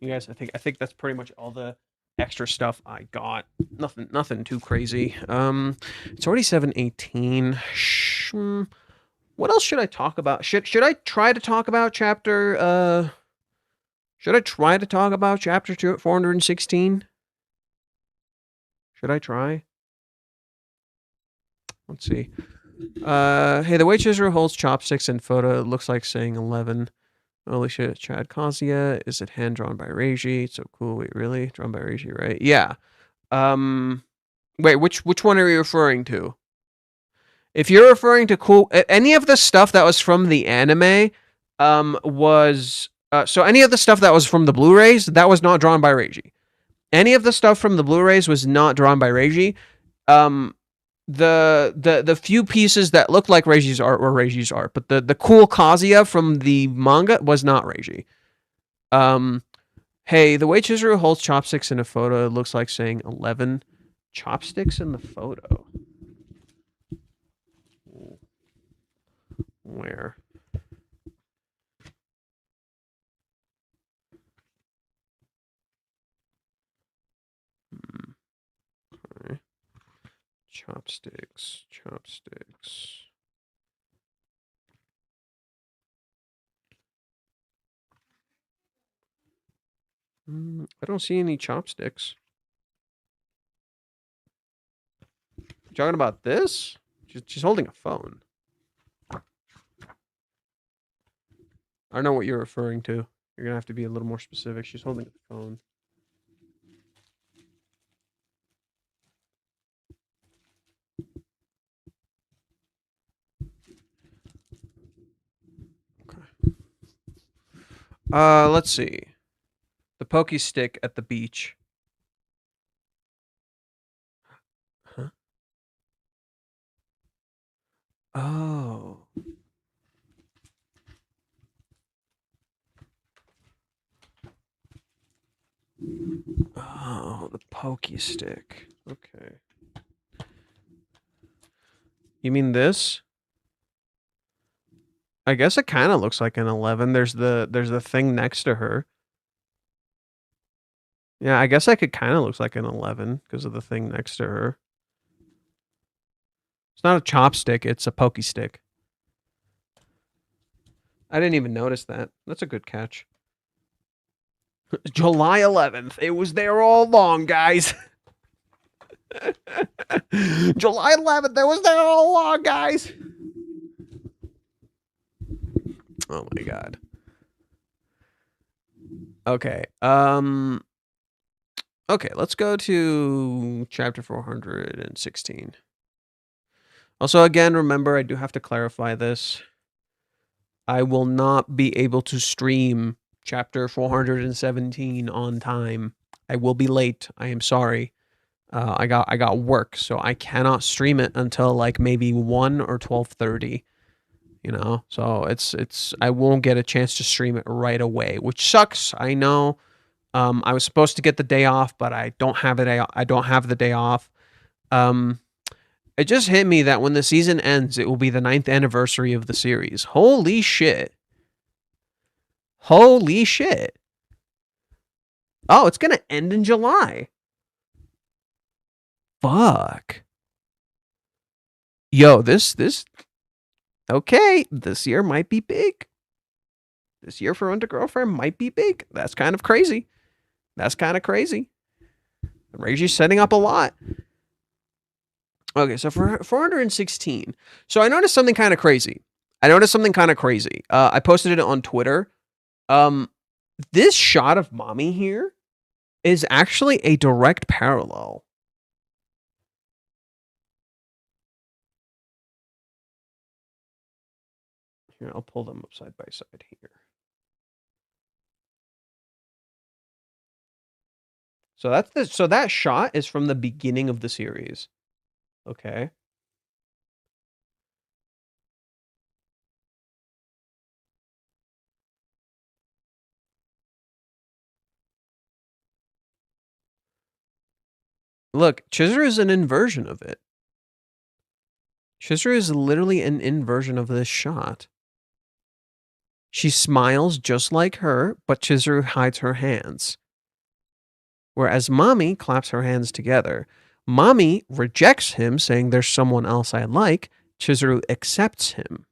You guys, I think that's pretty much all the extra stuff I got. Nothing too crazy. It's already 7:18. What else should I talk about? Should I try to talk about chapter should I try to talk about chapter 416? Should I try? Let's see. Hey, the witch Israel holds chopsticks in photo. It looks like saying 11. Holy shit, Chad Kazuya. Is it hand drawn by Reiji? It's so cool. Wait, really? Drawn by Reiji, right? Yeah. Wait, which one are you referring to? If you're referring to any of the stuff that was from the anime, was so any of the stuff that was from the Blu-rays, that was not drawn by Reiji. Any of the stuff from the Blu-rays was not drawn by Reiji. The few pieces that looked like Reiji's art were Reiji's art, but the cool Kazuya from the manga was not Reiji. Hey, the way Chizuru holds chopsticks in a photo, it looks like saying 11 chopsticks in the photo. Where? Okay. Chopsticks. I don't see any chopsticks. You talking about this? She's holding a phone. I don't know what you're referring to. You're gonna have to be a little more specific. She's holding a phone. Okay. Let's see. The pokey stick at the beach. Huh? Oh. Oh, the pokey stick. Okay. You mean this? I guess it kind of looks like an 11. There's the thing next to her. Yeah, I guess it kind of looks like an 11 because of the thing next to her. It's not a chopstick, it's a pokey stick. I didn't even notice that. That's a good catch. July 11th. It was there all along, guys. July 11th. It was there all along, guys. Oh my god. Okay. Okay, let's go to chapter 416. Also, again, remember, I do have to clarify this. I will not be able to stream chapter 417 on time. I will be late. I am sorry. I got work, so I cannot stream it until like maybe 1 or 12:30. You know, so it's I won't get a chance to stream it right away, which sucks. I know. I was supposed to get the day off, but I don't have it. I don't have the day off. It just hit me that when the season ends, it will be the 9th anniversary of the series. Holy shit. Holy shit. Oh, it's gonna end in July. Fuck. Yo, this okay, this year might be big. This year for Under Girlfriend might be big. That's kind of crazy. That's kind of crazy. Reiji's setting up a lot. Okay, so for 416. So I noticed something kind of crazy. I posted it on Twitter. This shot of mommy here is actually a direct parallel. Here, I'll pull them up side by side here. So that shot is from the beginning of the series. Okay. Look, Chizuru is an inversion of it. Chizuru is literally an inversion of this shot. She smiles just like her, but Chizuru hides her hands. Whereas Mommy claps her hands together. Mommy rejects him, saying there's someone else I like. Chizuru accepts him.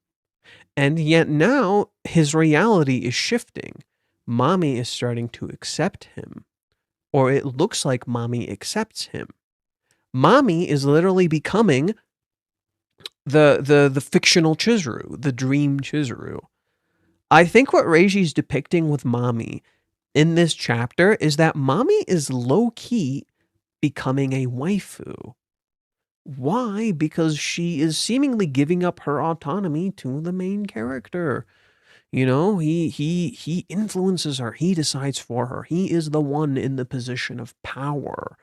And yet now his reality is shifting. Mommy is starting to accept him. Or it looks like Mommy accepts him. Mommy is literally becoming the fictional Chizuru, the dream Chizuru. I think what Reiji's depicting with Mommy in this chapter is that Mommy is low-key becoming a waifu. Why? Because she is seemingly giving up her autonomy to the main character. You know, he influences her. He decides for her. He is the one in the position of power.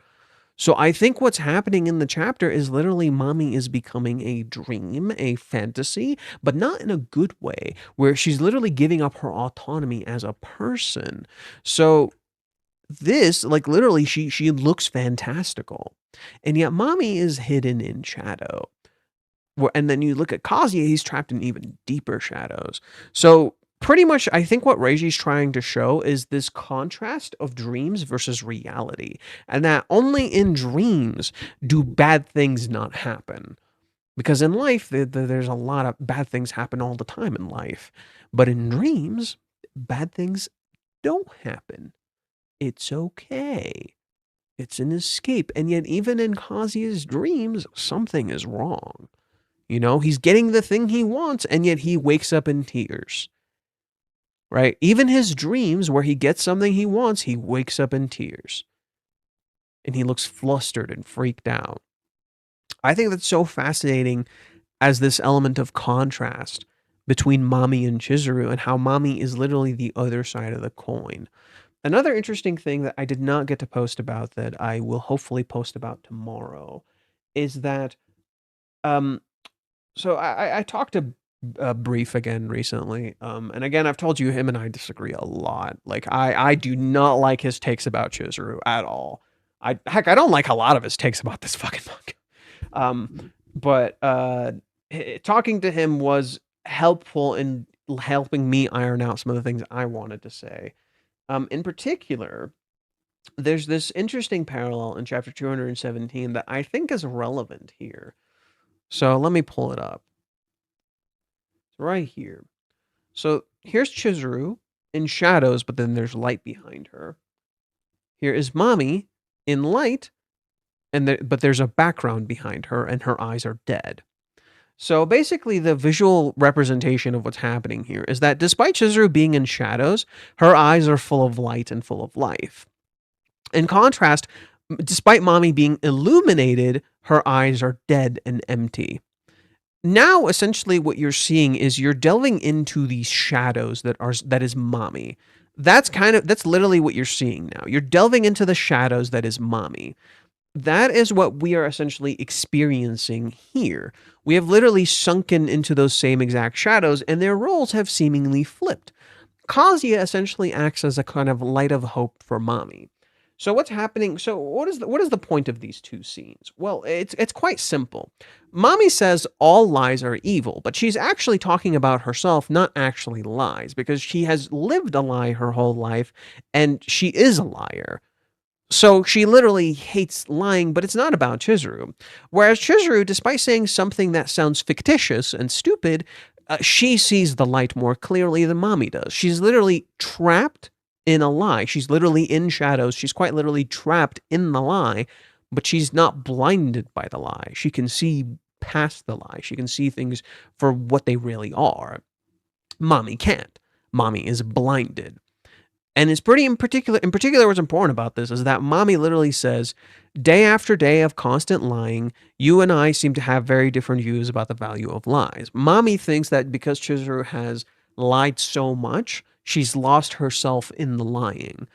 So I think what's happening in the chapter is literally Mommy is becoming a dream, a fantasy, but not in a good way, where she's literally giving up her autonomy as a person. So this, like literally, she looks fantastical. And yet Mommy is hidden in shadow. And then you look at Kazuya, he's trapped in even deeper shadows. So pretty much, I think what Reiji's trying to show is this contrast of dreams versus reality. And that only in dreams do bad things not happen. Because in life, there's a lot of bad things happen all the time in life. But in dreams, bad things don't happen. It's okay. It's an escape. And yet, even in Kazuya's dreams, something is wrong. You know, he's getting the thing he wants, and yet he wakes up in tears. Right? Even his dreams, where he gets something he wants, he wakes up in tears. And he looks flustered and freaked out. I think that's so fascinating as this element of contrast between Mommy and Chizuru, and how Mommy is literally the other side of the coin. Another interesting thing that I did not get to post about that I will hopefully post about tomorrow is that, so I talked to Brief again recently, and again, I've told you him and I disagree a lot. Like, I do not like his takes about Chizuru at all. I don't like a lot of his takes about this fucking manga. But talking to him was helpful in helping me iron out some of the things I wanted to say. In particular, there's this interesting parallel in chapter 217 that I think is relevant here. So let me pull it up. It's right here. So here's Chizuru in shadows, but then there's light behind her. Here is Mommy in light, but there's a background behind her, and her eyes are dead. So basically, the visual representation of what's happening here is that despite Chizuru being in shadows, her eyes are full of light and full of life. In contrast, despite Mommy being illuminated, her eyes are dead and empty. Now, essentially, what you're seeing is you're delving into these shadows that is Mommy. That's literally what you're seeing now. You're delving into the shadows that is Mommy. That is what we are essentially experiencing here. We have literally sunken into those same exact shadows, and their roles have seemingly flipped. Kazuya essentially acts as a kind of light of hope for Mommy. So what's happening? So what is the point of these two scenes? Well, it's quite simple. Mommy says all lies are evil, but she's actually talking about herself, not actually lies, because she has lived a lie her whole life, and she is a liar. So she literally hates lying, but it's not about Chizuru. Whereas Chizuru, despite saying something that sounds fictitious and stupid, she sees the light more clearly than Mommy does. She's literally trapped in a lie. She's literally in shadows. She's quite literally trapped in the lie, but she's not blinded by the lie. She can see past the lie. She can see things for what they really are. Mommy can't. Mommy is blinded. And it's pretty in particular what's important about this is that mommy literally says, day after day of constant lying, you and I seem to have very different views about the value of lies. Mommy thinks that because Chizuru has lied so much, she's lost herself in the lying.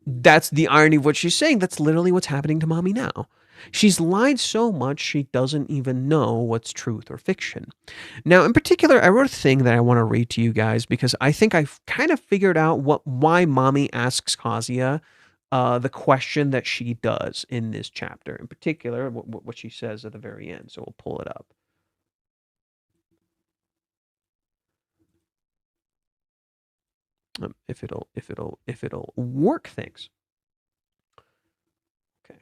That's the irony of what she's saying. That's literally what's happening to mommy now. She's lied so much she doesn't even know what's truth or fiction. Now, in particular, I wrote a thing that I want to read to you guys because I think I've kind of figured out why mommy asks Kazuya the question that she does in this chapter. In particular, what she says at the very end. So we'll pull it up. If it'll work things. Okay.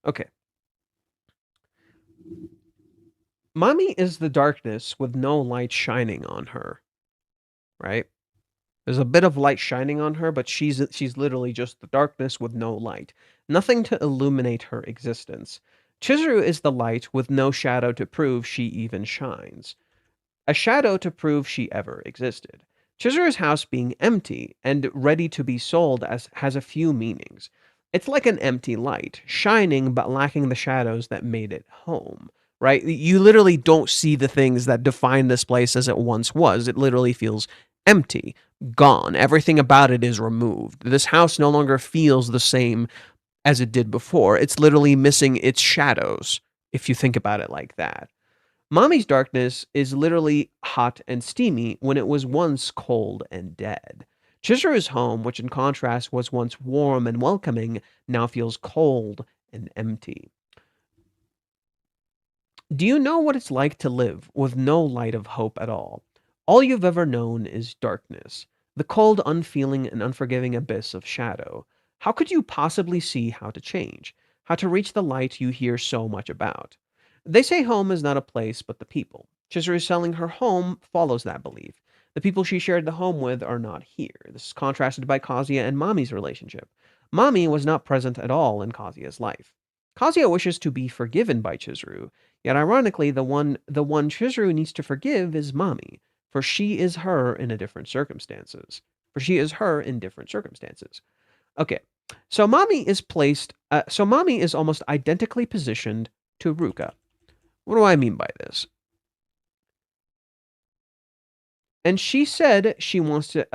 Okay. Mommy is the darkness with no light shining on her, right? There's a bit of light shining on her, but she's literally just the darkness with no light. Nothing to illuminate her existence. Chizuru is the light with no shadow to prove she even shines. A shadow to prove she ever existed. Chizuru's house being empty and ready to be sold has a few meanings. It's like an empty light, shining but lacking the shadows that made it home, right? You literally don't see the things that define this place as it once was. It literally feels empty, gone. Everything about it is removed. This house no longer feels the same as it did before. It's literally missing its shadows, if you think about it like that. Mommy's darkness is literally hot and steamy when it was once cold and dead. Chizuru's home, which in contrast was once warm and welcoming, now feels cold and empty. Do you know what it's like to live with no light of hope at all? All you've ever known is darkness, the cold, unfeeling, and unforgiving abyss of shadow. How could you possibly see how to change, how to reach the light you hear so much about? They say home is not a place, but the people. Chizuru selling her home follows that belief. The people she shared the home with are not here. This is contrasted by Kazuya and Mami's relationship. Mami was not present at all in Kazuya's life. Kazuya wishes to be forgiven by Chizuru, yet ironically, the one Chizuru needs to forgive is Mami, for she is her in a different circumstances. For she is her in different circumstances. Okay, so Mami is placed. So Mami is almost identically positioned to Ruka. What do I mean by this? And she said she wants to.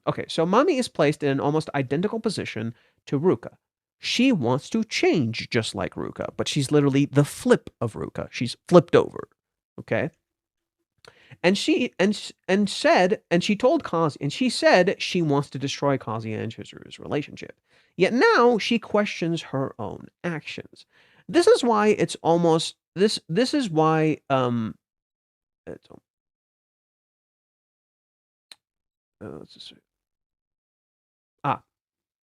Okay, so Mami is placed in an almost identical position to Ruka. She wants to change just like Ruka, but she's literally the flip of Ruka. She's flipped over. Okay. And she told Kazuya, and she said she wants to destroy Kazuya and Chizuru's relationship. Yet now she questions her own actions. This is why it's almost this is why it's, let's just, ah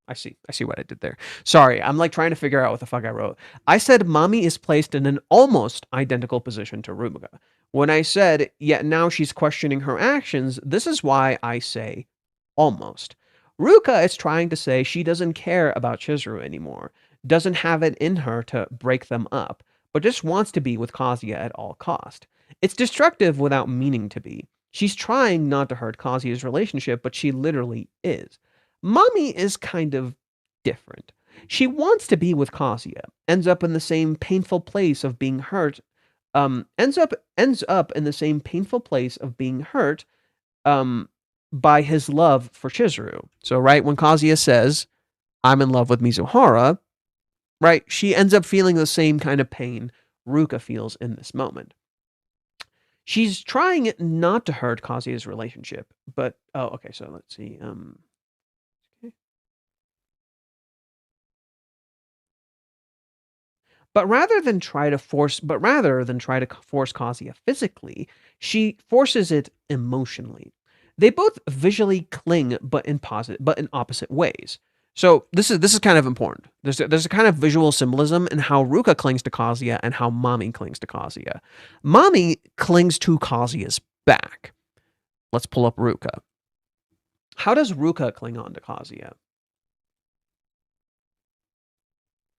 I see what I did there. Sorry, I'm like trying to figure out what the fuck I wrote. I said Mami is placed in an almost identical position to Ruka. When I said, yet now she's questioning her actions, this is why I say almost. Ruka is trying to say she doesn't care about Chizuru anymore, doesn't have it in her to break them up, but just wants to be with Kazuya at all cost. It's destructive without meaning to be. She's trying not to hurt Kazuya's relationship, but she literally is. Mommy is kind of different. She wants to be with Kazuya, ends up in the same painful place of being hurt, ends up in the same painful place of being hurt, by his love for Chizuru. So right when Kazuya says, "I'm in love with Mizuhara," right, she ends up feeling the same kind of pain Ruka feels in this moment. She's trying not to hurt Kazuya's relationship, but okay, so let's see. But rather than try to force Kazuya physically, she forces it emotionally. They both visually cling, but in opposite ways. So this is kind of important. There's a kind of visual symbolism in how Ruka clings to Kazuya and how Mami clings to Kazuya. Mami clings to Kazuya's back. Let's pull up Ruka. How does Ruka cling on to Kazuya?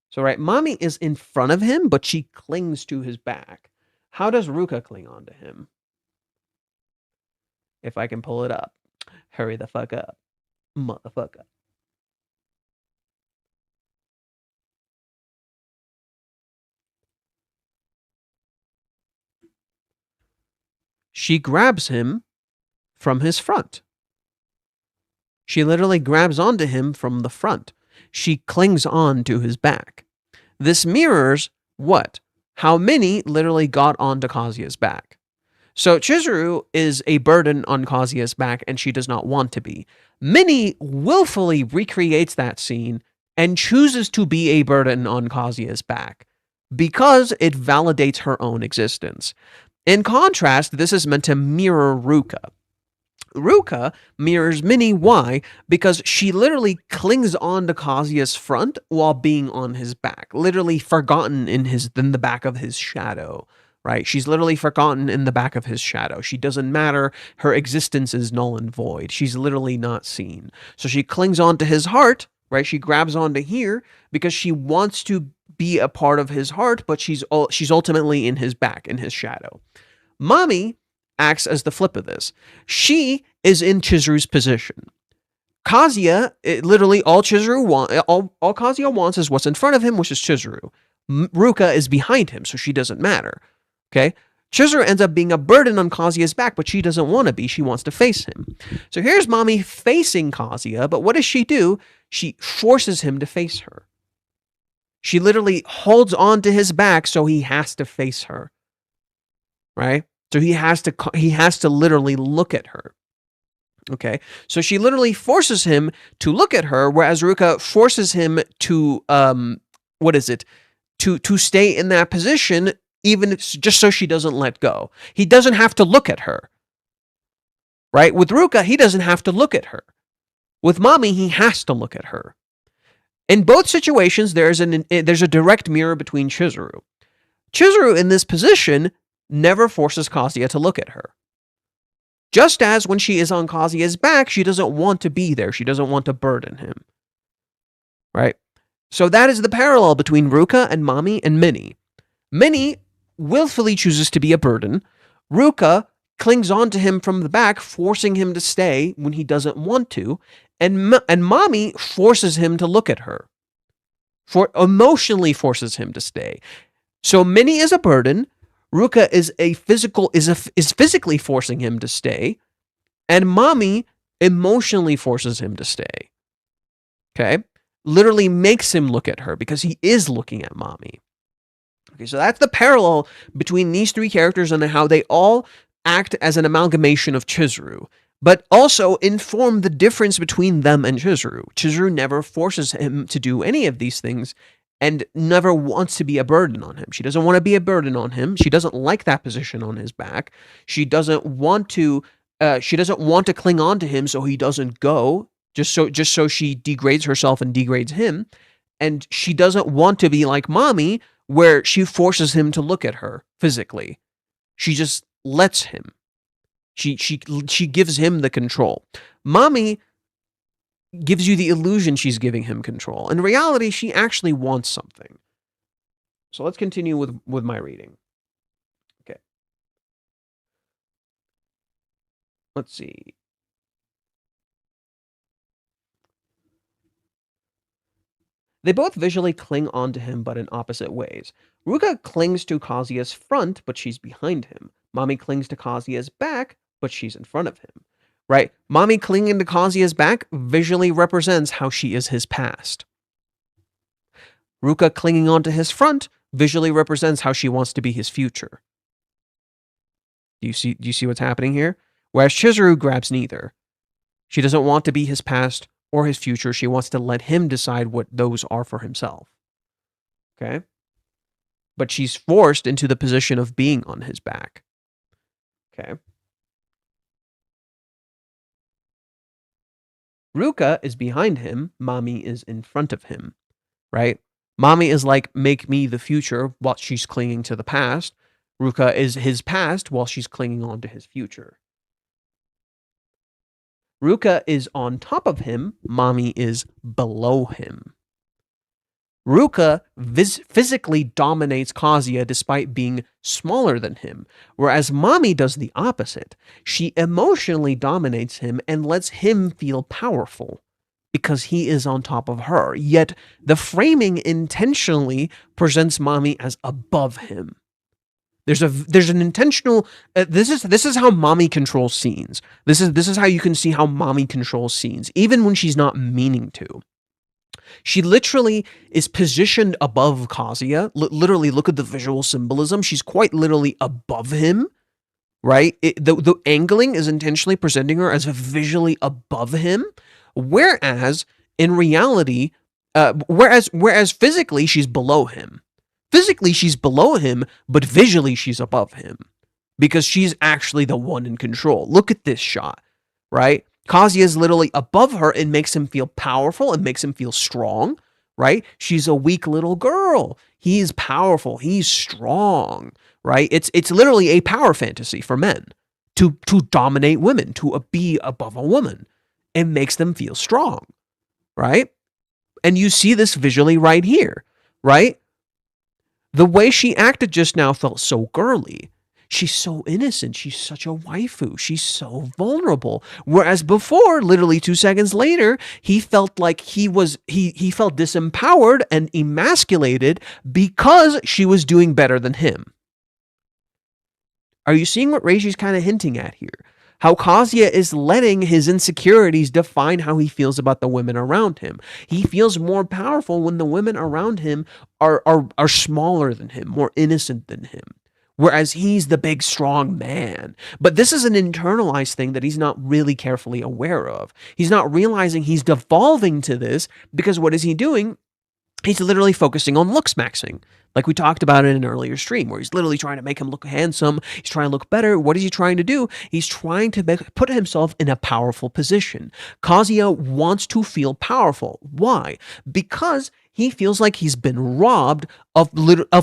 So, right, Mami is in front of him, but she clings to his back. How does Ruka cling on to him? If I can pull it up. Hurry the fuck up, motherfucker. She grabs him from his front. She literally grabs onto him from the front. She clings on to his back. This mirrors what? How Minnie literally got onto Kazuya's back. So Chizuru is a burden on Kazuya's back, and she does not want to be. Minnie willfully recreates that scene and chooses to be a burden on Kazuya's back because it validates her own existence. In contrast, this is meant to mirror Ruka. Ruka mirrors Minnie. Why? Because she literally clings on to Kazuya's front while being on his back, literally forgotten in the back of his shadow. Right? She's literally forgotten in the back of his shadow. She doesn't matter. Her existence is null and void. She's literally not seen. So she clings on to his heart, right? She grabs onto here because she wants to be a part of his heart, but she's ultimately in his back, in his shadow. Mami acts as the flip of this. She is in Chizuru's position. Kazuya, literally all Kazuya wants is what's in front of him, which is Chizuru. Ruka is behind him, so she doesn't matter. Okay? Chizuru ends up being a burden on Kazuya's back, but she doesn't want to be. She wants to face him. So here's Mami facing Kazuya, but what does she do? She forces him to face her. She literally holds on to his back so he has to face her. Right? So he has to literally look at her. Okay? So she literally forces him to look at her, whereas Ruka forces him to to stay in that position, even just so she doesn't let go. He doesn't have to look at her. Right? With Ruka, he doesn't have to look at her. With Mami, he has to look at her. In both situations, there's a direct mirror between Chizuru. Chizuru, in this position, never forces Kazuya to look at her. Just as when she is on Kazuya's back, she doesn't want to be there. She doesn't want to burden him. Right? So that is the parallel between Ruka and Mami and Minnie. Minnie willfully chooses to be a burden. Ruka clings on to him from the back, forcing him to stay when he doesn't want to. And Mami forces him to look at her. Emotionally forces him to stay. So Minnie is a burden. Ruka is physically forcing him to stay. And Mami emotionally forces him to stay. Okay? Literally makes him look at her because he is looking at Mami. Okay, so that's the parallel between these three characters and how they all act as an amalgamation of Chizuru, but also inform the difference between them and Chizuru. Chizuru never forces him to do any of these things and never wants to be a burden on him. She doesn't want to be a burden on him. She doesn't like that position on his back. She doesn't want to cling on to him so he doesn't go, just so she degrades herself and degrades him. And she doesn't want to be like Mami, where she forces him to look at her physically. She just lets him. She gives him the control. Mami gives you the illusion she's giving him control. In reality, she actually wants something. So let's continue with my reading. Okay. Let's see. They both visually cling onto him, but in opposite ways. Ruka clings to Kazuya's front, but she's behind him. Mami clings to Kazuya's back, but she's in front of him. Right? Mami clinging to Kazuya's back visually represents how she is his past. Ruka clinging onto his front visually represents how she wants to be his future. Do you see what's happening here? Whereas Chizuru grabs neither. She doesn't want to be his past or his future. She wants to let him decide what those are for himself. Okay? But she's forced into the position of being on his back. Okay? Ruka is behind him, Mami is in front of him, right? Mami is like, make me the future while she's clinging to the past. Ruka is his past while she's clinging on to his future. Ruka is on top of him, Mami is below him. Ruka physically dominates Kazuya despite being smaller than him, whereas Mami does the opposite. She emotionally dominates him and lets him feel powerful because he is on top of her. Yet the framing intentionally presents Mami as above him. There's an intentional. This is how Mami controls scenes. This is how you can see how Mami controls scenes, even when she's not meaning to. She literally is positioned above Kazuya. Literally, look at the visual symbolism. She's quite literally above him, right? The angling is intentionally presenting her as visually above him, whereas in reality, whereas physically she's below him. Physically she's below him, but visually she's above him because she's actually the one in control. Look at this shot, right? Kazuya is literally above her and makes him feel powerful and makes him feel strong, right? She's a weak little girl. He's powerful. He's strong, right? It's literally a power fantasy for men to dominate women, to be above a woman. It makes them feel strong, right? And you see this visually right here, right? The way she acted just now felt so girly. She's so innocent. She's such a waifu. She's so vulnerable. Whereas before, literally 2 seconds later, he felt like he felt disempowered and emasculated because she was doing better than him. Are you seeing what Reiji's kind of hinting at here? How Kazuya is letting his insecurities define how he feels about the women around him. He feels more powerful when the women around him are smaller than him, more innocent than him. Whereas he's the big, strong man. But this is an internalized thing that he's not really carefully aware of. He's not realizing he's devolving to this because what is he doing? He's literally focusing on looks maxing. Like we talked about in an earlier stream, where he's literally trying to make him look handsome. He's trying to look better. What is he trying to do? He's trying to put himself in a powerful position. Kazuya wants to feel powerful. Why? Because he feels like he's been robbed of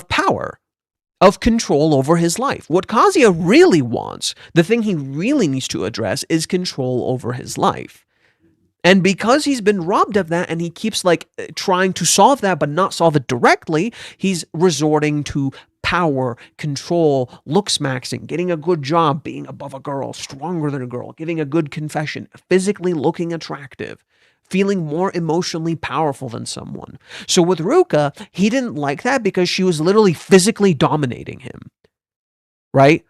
power, of control over his life. What Kazuya really wants, the thing he really needs to address, is control over his life. And because he's been robbed of that and he keeps like trying to solve that but not solve it directly, he's resorting to power, control, looks maxing, getting a good job, being above a girl, stronger than a girl, giving a good confession, physically looking attractive, feeling more emotionally powerful than someone. So with Ruka, he didn't like that because she was literally physically dominating him, right?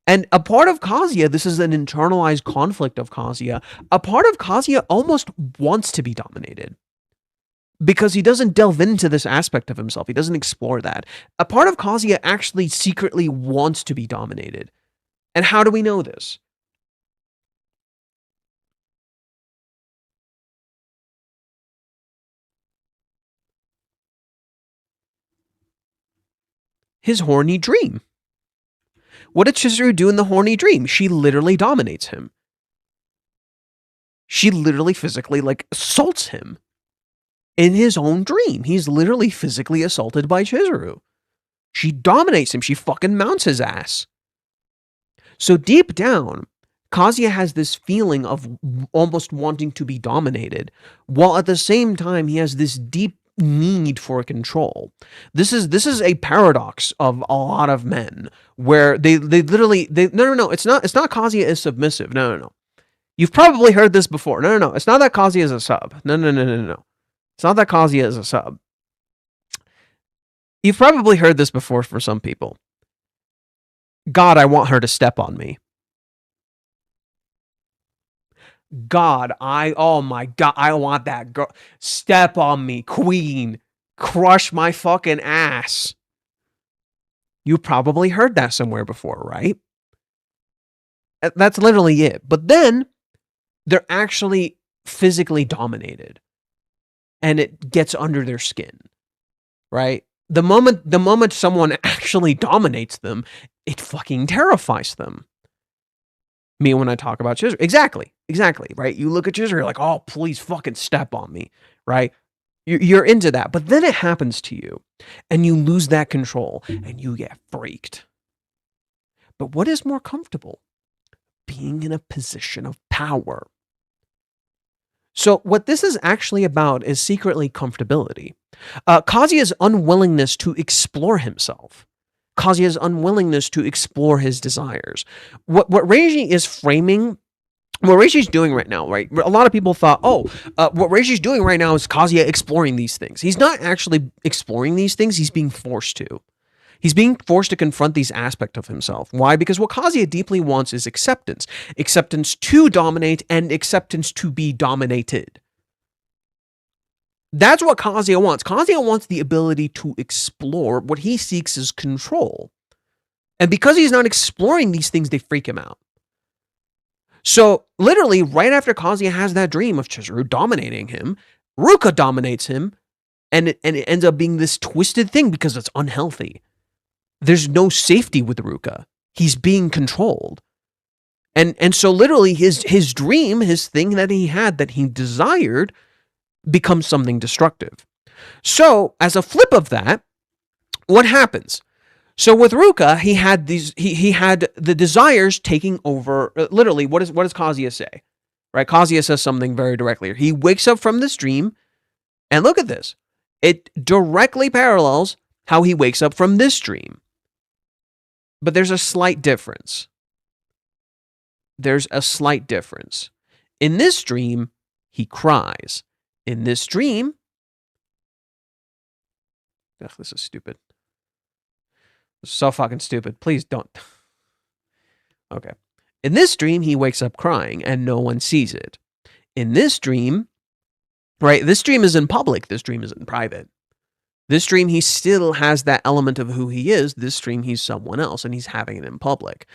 And a part of Kazuya, this is an internalized conflict of Kazuya, a part of Kazuya almost wants to be dominated because he doesn't delve into this aspect of himself. He doesn't explore that. A part of Kazuya actually secretly wants to be dominated. And how do we know this? His horny dream. What did Chizuru do in the horny dream? She literally dominates him. She literally physically assaults him. In his own dream, he's literally physically assaulted by Chizuru. She dominates him. She fucking mounts his ass. So deep down, Kazuya has this feeling of almost wanting to be dominated, while at the same time he has this deep need for control. This is a paradox of a lot of men where they literally no, it's not Kazuya is submissive. No. You've probably heard this before. No. It's not that Kazuya is a sub. No. It's not that Kazuya is a sub. You've probably heard this before for some people. God, I want her to step on me. God, oh my God, I want that girl. Step on me, queen. Crush my fucking ass. You probably heard that somewhere before, right? That's literally it. But then they're actually physically dominated. And it gets under their skin, right? The moment someone actually dominates them, it fucking terrifies them. Me when I talk about Chizuru. Exactly. Exactly, right? You look at Chizuru, you're like, oh, please fucking step on me, right? You're into that. But then it happens to you, and you lose that control, and you get freaked. But what is more comfortable? Being in a position of power. So what this is actually about is secretly comfortability. Kazuya's unwillingness to explore himself. Kazuya's unwillingness to explore his desires. What Reiji is framing, what Reiji's doing right now, right? A lot of people thought, what Reiji's doing right now is Kazuya exploring these things. He's not actually exploring these things. He's being forced to. He's being forced to confront these aspects of himself. Why? Because what Kazuya deeply wants is acceptance. Acceptance to dominate and acceptance to be dominated. That's what Kazuya wants. Kazuya wants the ability to explore. What he seeks is control. And because he's not exploring these things, they freak him out. So, literally, right after Kazuya has that dream of Chizuru dominating him, Ruka dominates him, and it ends up being this twisted thing because it's unhealthy. There's no safety with Ruka. He's being controlled. And so literally his dream, his thing that he had that he desired becomes something destructive. So as a flip of that, what happens? So with Ruka, he had the desires taking over. Literally, what does Kazuya say? Right? Kazuya says something very directly. He wakes up from this dream, and look at this. It directly parallels how he wakes up from this dream. But there's a slight difference. There's a slight difference. In this dream, he cries. In this dream, ugh, this is stupid. This is so fucking stupid. Please don't. Okay. In this dream, he wakes up crying and no one sees it. In this dream, right, this dream is in public. This dream is in private. This dream, he still has that element of who he is. This dream, he's someone else, and he's having it in public.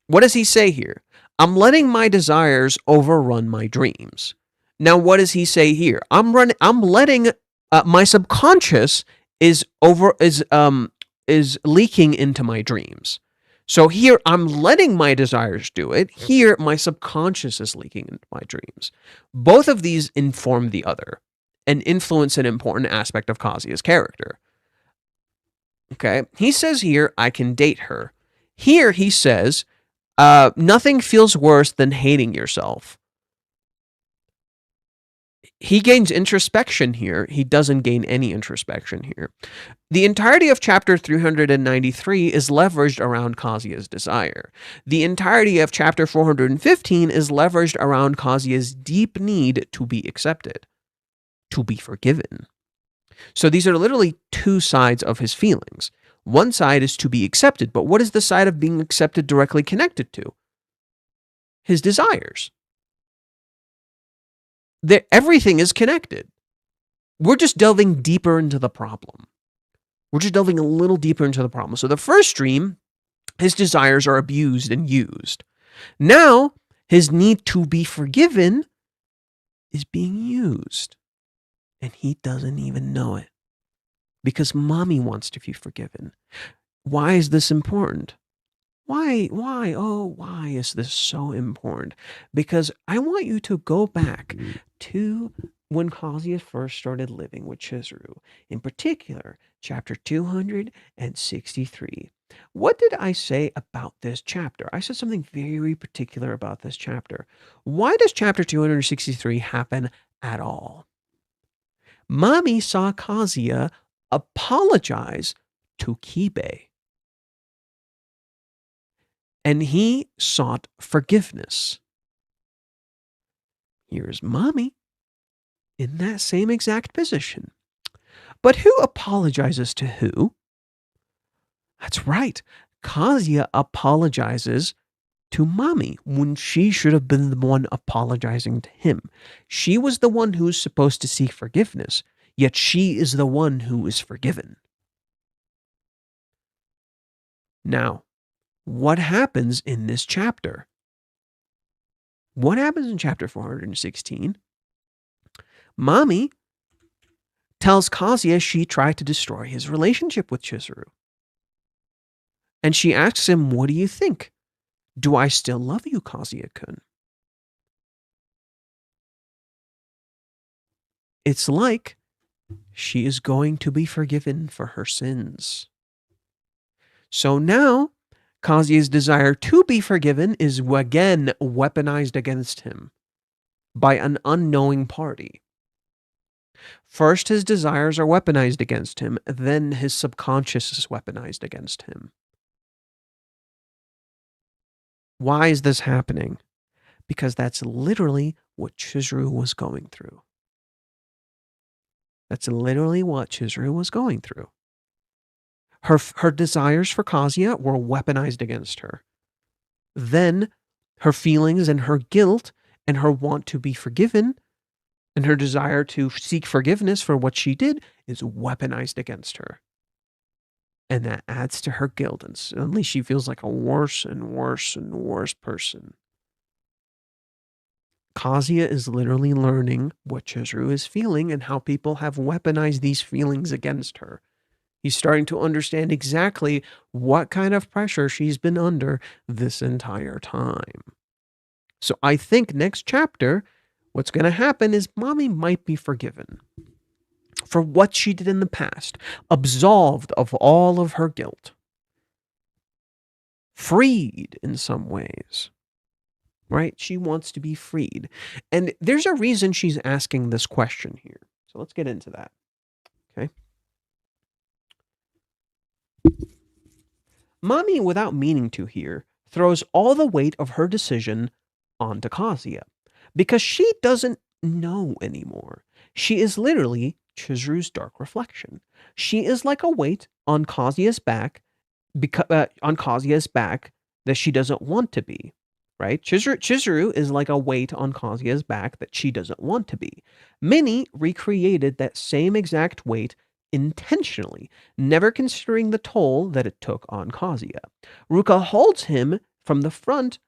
What does he say here? I'm letting my desires overrun my dreams. Now, what does he say here? I'm letting my subconscious is leaking into my dreams. So here, I'm letting my desires do it. Here, my subconscious is leaking into my dreams. Both of these inform the other and influence an important aspect of Kazuya's character. Okay, he says here, I can date her. Here he says, nothing feels worse than hating yourself. He gains introspection here. He doesn't gain any introspection here. The entirety of chapter 393 is leveraged around Kazuya's desire. The entirety of chapter 415 is leveraged around Kazuya's deep need to be accepted, to be forgiven. So these are literally two sides of his feelings. One side is to be accepted, but what is the side of being accepted directly connected to? His desires. Everything is connected. We're just delving deeper into the problem. We're just delving a little deeper into the problem. So the first dream, his desires are abused and used. Now, his need to be forgiven is being used. And he doesn't even know it. Because mommy wants to be forgiven. Why is this important? Why is this so important? Because I want you to go back to when Kazuya first started living with Chizuru. In particular, chapter 263. What did I say about this chapter? I said something very particular about this chapter. Why does chapter 263 happen at all? Mommy saw Kazuya apologize to Kibe. And he sought forgiveness. Here's mommy in that same exact position. But who apologizes to who? That's right. Kazuya apologizes to mommy when she should have been the one apologizing to him. She was the one who was supposed to seek forgiveness, yet she is the one who is forgiven. Now, what happens in this chapter? What happens in chapter 416? Mommy tells Kazuya she tried to destroy his relationship with Chizuru. And she asks him, what do you think? Do I still love you, Kazuya-kun? It's like she is going to be forgiven for her sins. So now, Kazuya's desire to be forgiven is again weaponized against him by an unknowing party. First, his desires are weaponized against him, then his subconscious is weaponized against him. Why is this happening? Because that's literally what Chizuru was going through. That's literally what Chizuru was going through. Her desires for Kazuya were weaponized against her. Then her feelings and her guilt and her want to be forgiven and her desire to seek forgiveness for what she did is weaponized against her. And that adds to her guilt, and suddenly she feels like a worse and worse and worse person. Kazuya is literally learning what Chizuru is feeling and how people have weaponized these feelings against her. He's starting to understand exactly what kind of pressure she's been under this entire time. So I think next chapter, what's going to happen is Mommy might be forgiven for what she did in the past, absolved of all of her guilt, freed in some ways, right? She wants to be freed. And there's a reason she's asking this question here. So let's get into that. Okay. Mommy, without meaning to here, throws all the weight of her decision onto Kazuya because she doesn't know anymore. She is literally Chizuru's dark reflection. She is like a weight on Kazuya's back, that she doesn't want to be. Right? Chizuru is like a weight on Kazuya's back that she doesn't want to be. Minnie recreated that same exact weight intentionally, never considering the toll that it took on Kazuya. Ruka holds him from the front,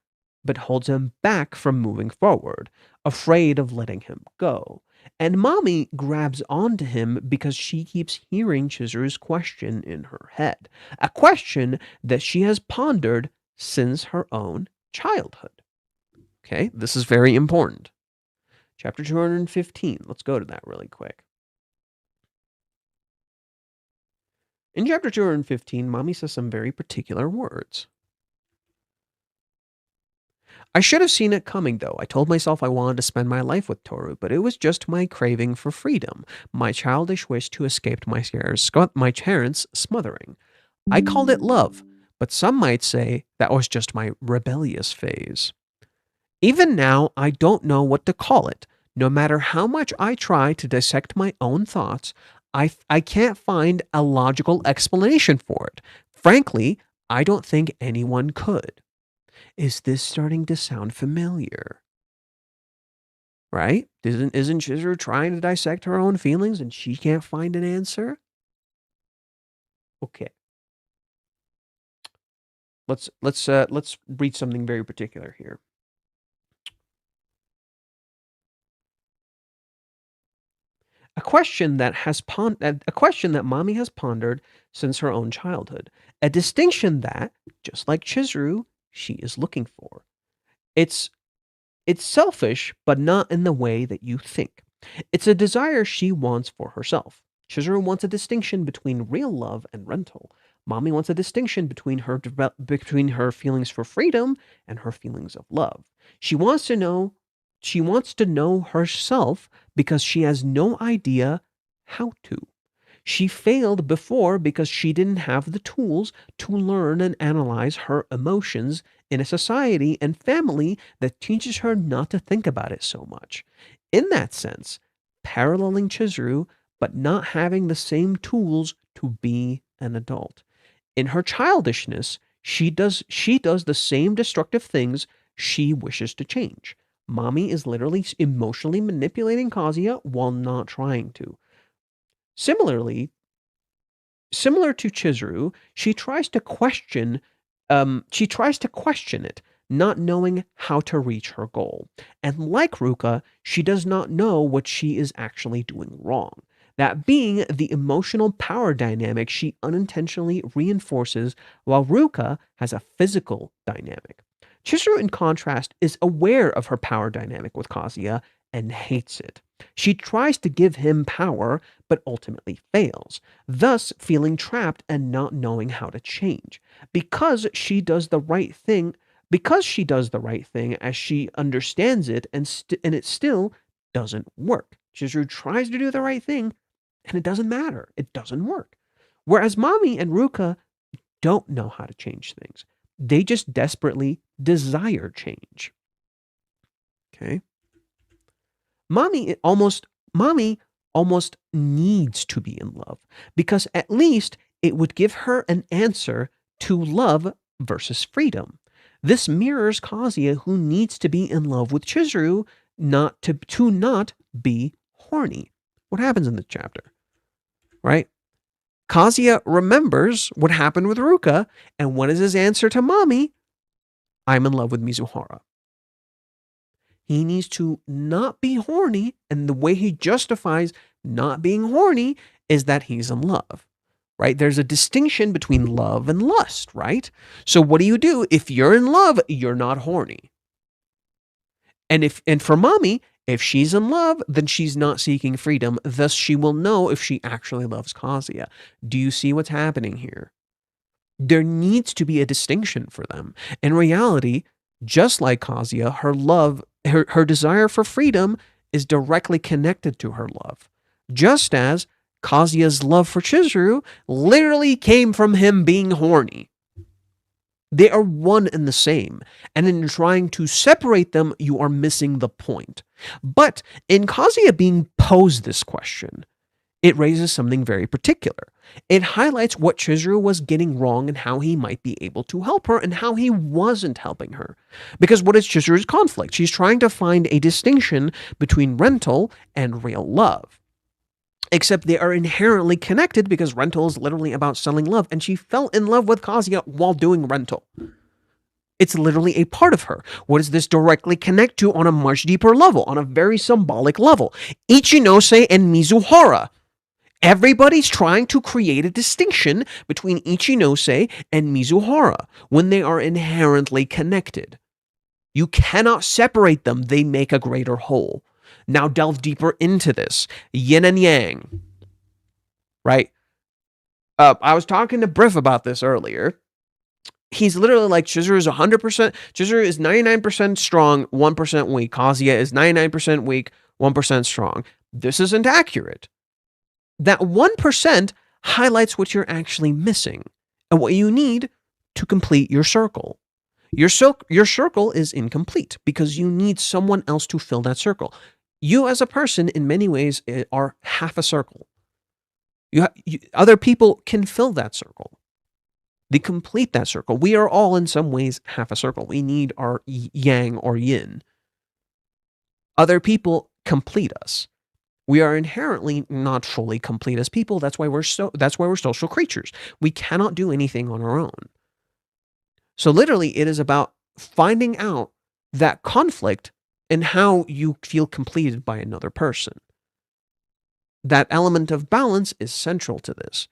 but holds him back from moving forward, afraid of letting him go. And Mommy grabs onto him because she keeps hearing Chizuru's question in her head, a question that she has pondered since her own childhood. Okay, this is very important. Chapter 215. Let's go to that really quick. In chapter 215, Mommy says some very particular words. I should have seen it coming, though. I told myself I wanted to spend my life with Toru, but it was just my craving for freedom, my childish wish to escape my parents' smothering. I called it love, but some might say that was just my rebellious phase. Even now, I don't know what to call it. No matter how much I try to dissect my own thoughts, I can't find a logical explanation for it. Frankly, I don't think anyone could. Is this starting to sound familiar? Right? Isn't Chizuru trying to dissect her own feelings and she can't find an answer? Okay. Let's read something very particular here. A question that Mommy has pondered since her own childhood. A distinction that, just like Chizuru, she is looking for. It's selfish, but not in the way that you think. It's a desire she wants for herself. Chizuru wants a distinction between real love and rental. Mommy wants a distinction between her feelings for freedom and her feelings of love. She wants to know herself because she has no idea how to. She failed before because she didn't have the tools to learn and analyze her emotions in a society and family that teaches her not to think about it so much. In that sense, paralleling Chizuru, but not having the same tools to be an adult. In her childishness, she does the same destructive things she wishes to change. Mommy is literally emotionally manipulating Kazuya while not trying to. Similar to Chizuru, she tries to question it, not knowing how to reach her goal. And like Ruka, she does not know what she is actually doing wrong. That being the emotional power dynamic she unintentionally reinforces, while Ruka has a physical dynamic. Chizuru, in contrast, is aware of her power dynamic with Kazuya and hates it. She tries to give him power, but ultimately fails, thus feeling trapped and not knowing how to change. Because she does the right thing, as she understands it, and it still doesn't work. Chizuru tries to do the right thing, and it doesn't matter. It doesn't work. Whereas Mami and Ruka don't know how to change things. They just desperately desire change. Okay? Mami almost needs to be in love, because at least it would give her an answer to love versus freedom. This mirrors Kazuya, who needs to be in love with Chizuru not be horny. What happens in this chapter? Right? Kazuya remembers what happened with Ruka, and what is his answer to Mami? I'm in love with Mizuhara. He needs to not be horny, and the way he justifies not being horny is that he's in love, right? There's a distinction between love and lust, right? So what do? If you're in love, you're not horny. And for Mami, if she's in love, then she's not seeking freedom. Thus, she will know if she actually loves Kazuya. Do you see what's happening here? There needs to be a distinction for them. In reality, just like Kazuya, her desire for freedom is directly connected to her love. Just as Kazuya's love for Chizuru literally came from him being horny. They are one and the same, and in trying to separate them, you are missing the point. But in Kazuya being posed this question, it raises something very particular. It highlights what Chizuru was getting wrong and how he might be able to help her and how he wasn't helping her. Because what is Chizuru's conflict? She's trying to find a distinction between rental and real love. Except they are inherently connected, because rental is literally about selling love, and she fell in love with Kazuya while doing rental. It's literally a part of her. What does this directly connect to on a much deeper level, on a very symbolic level? Ichinose and Mizuhara. Everybody's trying to create a distinction between Ichinose and Mizuhara when they are inherently connected. You cannot separate them. They make a greater whole. Now delve deeper into this. Yin and yang. Right? I was talking to Briff about this earlier. He's literally like, Chizuru is 100%, Chizuru is 99% strong, 1% weak. Kazuya is 99% weak, 1% strong. This isn't accurate. That 1% highlights what you're actually missing and what you need to complete your circle. Your circle is incomplete because you need someone else to fill that circle. You as a person, in many ways, are half a circle. Other people can fill that circle. They complete that circle. We are all, in some ways, half a circle. We need our yang or yin. Other people complete us. We are inherently not fully complete as people. That's why we're social creatures. We cannot do anything on our own. So literally, it is about finding out that conflict and how you feel completed by another person. That element of balance is central to this.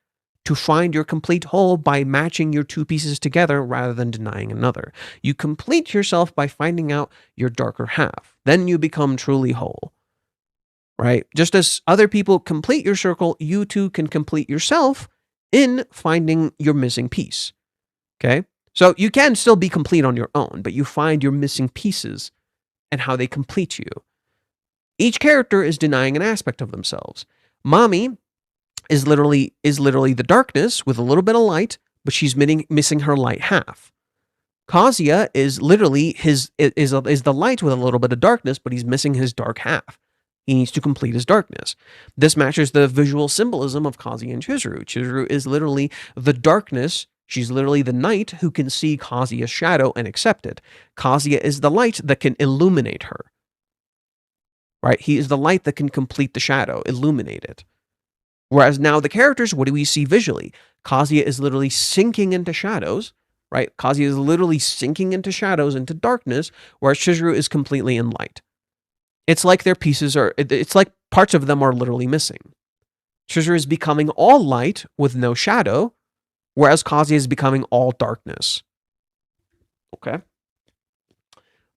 To find your complete whole by matching your two pieces together rather than denying another. You complete yourself by finding out your darker half. Then you become truly whole. Right? Just as other people complete your circle, you too can complete yourself in finding your missing piece. Okay? So you can still be complete on your own, but you find your missing pieces and how they complete you. Each character is denying an aspect of themselves. Mami is literally the darkness with a little bit of light, but she's missing her light half. Kazuya is literally is the light with a little bit of darkness, but he's missing his dark half. He needs to complete his darkness. This matches the visual symbolism of Kazuya and Chizuru. Chizuru is literally the darkness. She's literally the night who can see Kazuya's shadow and accept it. Kazuya is the light that can illuminate her. Right? He is the light that can complete the shadow, illuminate it. Whereas now the characters, what do we see visually? Kazuya is literally sinking into shadows, right? Kazuya is literally sinking into shadows, into darkness, whereas Chizuru is completely in light. It's like it's like parts of them are literally missing. Chizuru is becoming all light with no shadow, whereas Kazuya is becoming all darkness. Okay?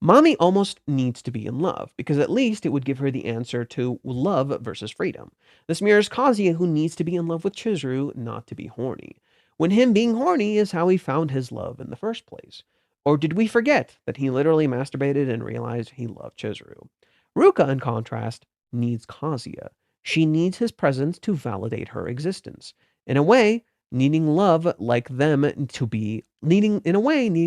Mami almost needs to be in love, because at least it would give her the answer to love versus freedom. This mirrors Kazuya, who needs to be in love with Chizuru, not to be horny. When him being horny is how he found his love in the first place. Or did we forget that he literally masturbated and realized he loved Chizuru? Ruka, in contrast, needs Kazuya. She needs his presence to validate her existence. In a way, needing love like them to be needing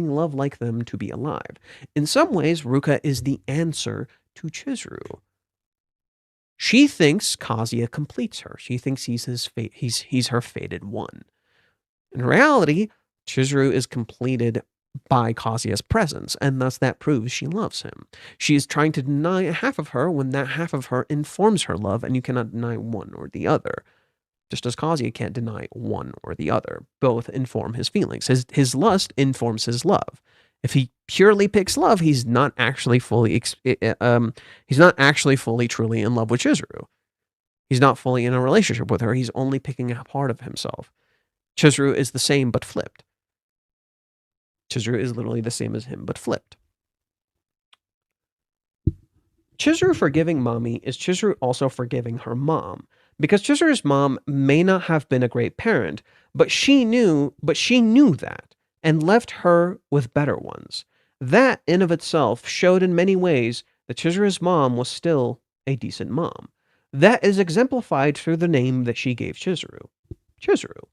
love like them to be alive. In some ways, Ruka is the answer to Chizuru. She thinks Kazuya completes her. She thinks he's her fated one. In reality, Chizuru is completed by Kazuya's presence, and thus that proves she loves him. She is trying to deny half of her when that half of her informs her love, and you cannot deny one or the other. Just as Kazuya can't deny one or the other. Both inform his feelings. His lust informs his love. If he purely picks love, he's not actually fully truly in love with Chizuru. He's not fully in a relationship with her. He's only picking a part of himself. Chizuru is the same but flipped. Chizuru is literally the same as him but flipped. Chizuru forgiving Mami is Chizuru also forgiving her mom. Because Chizuru's mom may not have been a great parent, but she knew that and left her with better ones. That in of itself showed in many ways that Chizuru's mom was still a decent mom. That is exemplified through the name that she gave Chizuru. Chizuru,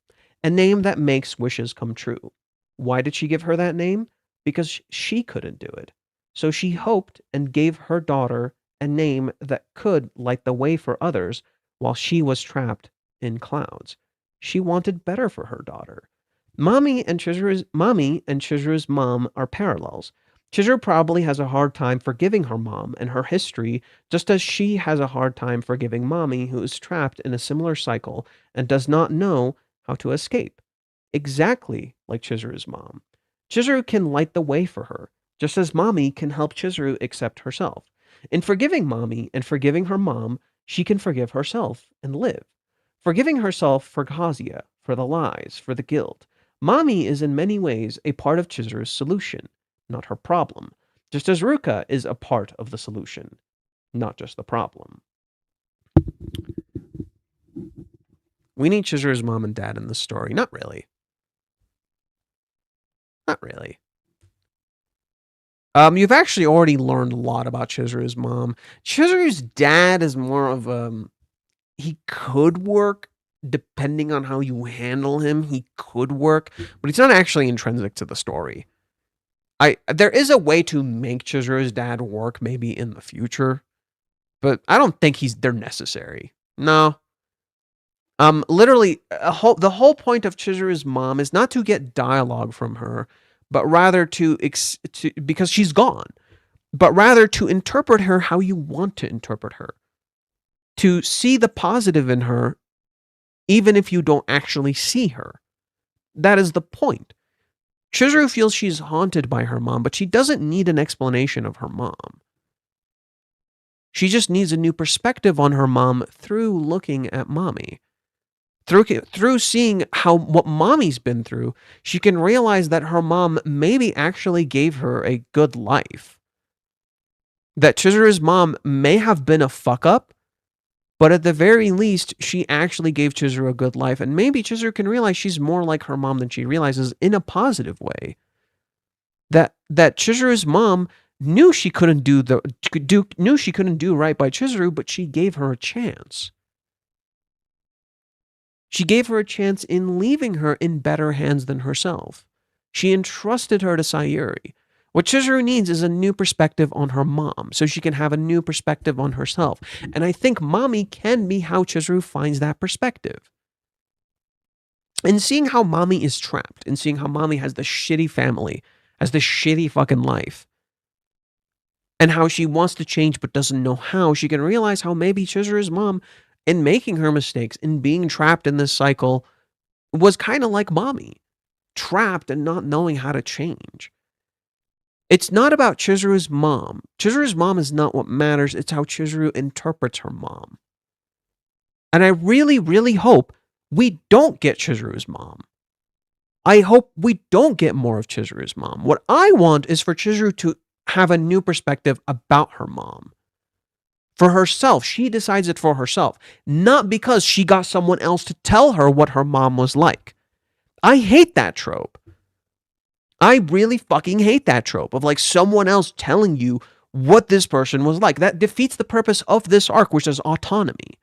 a name that makes wishes come true. Why did she give her that name? Because she couldn't do it. So she hoped and gave her daughter a name that could light the way for others while she was trapped in clouds. She wanted better for her daughter. Mami and Chizuru's mom are parallels. Chizuru probably has a hard time forgiving her mom and her history, just as she has a hard time forgiving Mami, who is trapped in a similar cycle and does not know how to escape. Exactly like Chizuru's mom. Chizuru can light the way for her, just as Mami can help Chizuru accept herself. In forgiving Mami and forgiving her mom, she can forgive herself and live. Forgiving herself for Kazuya, for the lies, for the guilt. Mami is in many ways a part of Chizuru's solution, not her problem, just as Ruka is a part of the solution, not just the problem. We need Chizuru's mom and dad in the story. Not really. Not really. You've actually already learned a lot about Chizuru's mom. Chizuru's dad is more of he could work depending on how you handle him. He could work, but he's not actually intrinsic to the story. There is a way to make Chizuru's dad work maybe in the future, but I don't think they're necessary. No. Literally, the whole point of Chizuru's mom is not to get dialogue from her, but rather to because she's gone, but rather to interpret her how you want to interpret her. To see the positive in her, even if you don't actually see her. That is the point. Chizuru feels she's haunted by her mom, but she doesn't need an explanation of her mom. She just needs a new perspective on her mom through looking at Mami. Through seeing what Mami's been through, she can realize that her mom maybe actually gave her a good life. That Chizuru's mom may have been a fuck up, but at the very least, she actually gave Chizuru a good life, and maybe Chizuru can realize she's more like her mom than she realizes in a positive way. That Chizuru's mom knew she couldn't do right by Chizuru, but she gave her a chance. She gave her a chance in leaving her in better hands than herself. She entrusted her to Sayuri. What Chizuru needs is a new perspective on her mom, so she can have a new perspective on herself. And I think Mami can be how Chizuru finds that perspective. And seeing how Mami is trapped, and seeing how Mami has the shitty family, has the shitty fucking life, and how she wants to change but doesn't know how, she can realize how maybe Chizuru's mom, in making her mistakes, in being trapped in this cycle, was kind of like Mami. Trapped and not knowing how to change. It's not about Chizuru's mom. Chizuru's mom is not what matters. It's how Chizuru interprets her mom. And I really, really hope we don't get Chizuru's mom. I hope we don't get more of Chizuru's mom. What I want is for Chizuru to have a new perspective about her mom. For herself, she decides it for herself, not because she got someone else to tell her what her mom was like. I hate that trope. I really fucking hate that trope of like someone else telling you what this person was like. That defeats the purpose of this arc, which is autonomy.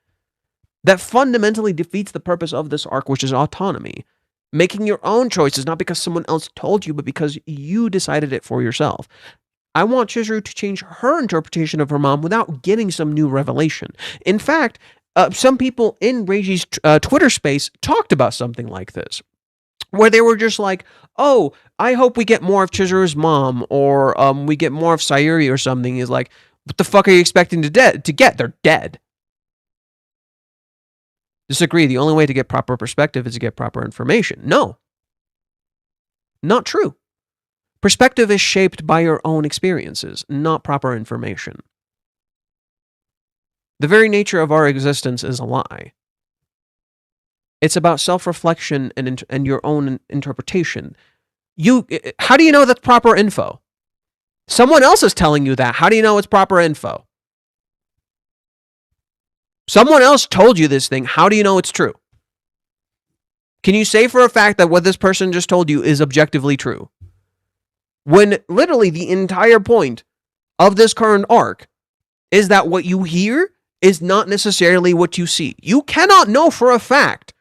That fundamentally defeats the purpose of this arc, which is autonomy. Making your own choices, not because someone else told you, but because you decided it for yourself. I want Chizuru to change her interpretation of her mom without getting some new revelation. In fact, some people in Reiji's Twitter space talked about something like this, where they were just like, oh, I hope we get more of Chizuru's mom, or we get more of Sayuri or something. Is like, what the fuck are you expecting to get? They're dead. Disagree. The only way to get proper perspective is to get proper information. No. Not true. Perspective is shaped by your own experiences, not proper information. The very nature of our existence is a lie. It's about self-reflection and your own interpretation. How do you know that's proper info? Someone else is telling you that. How do you know it's proper info? Someone else told you this thing. How do you know it's true? Can you say for a fact that what this person just told you is objectively true? When literally the entire point of this current arc is that what you hear is not necessarily what you see. You cannot know for a fact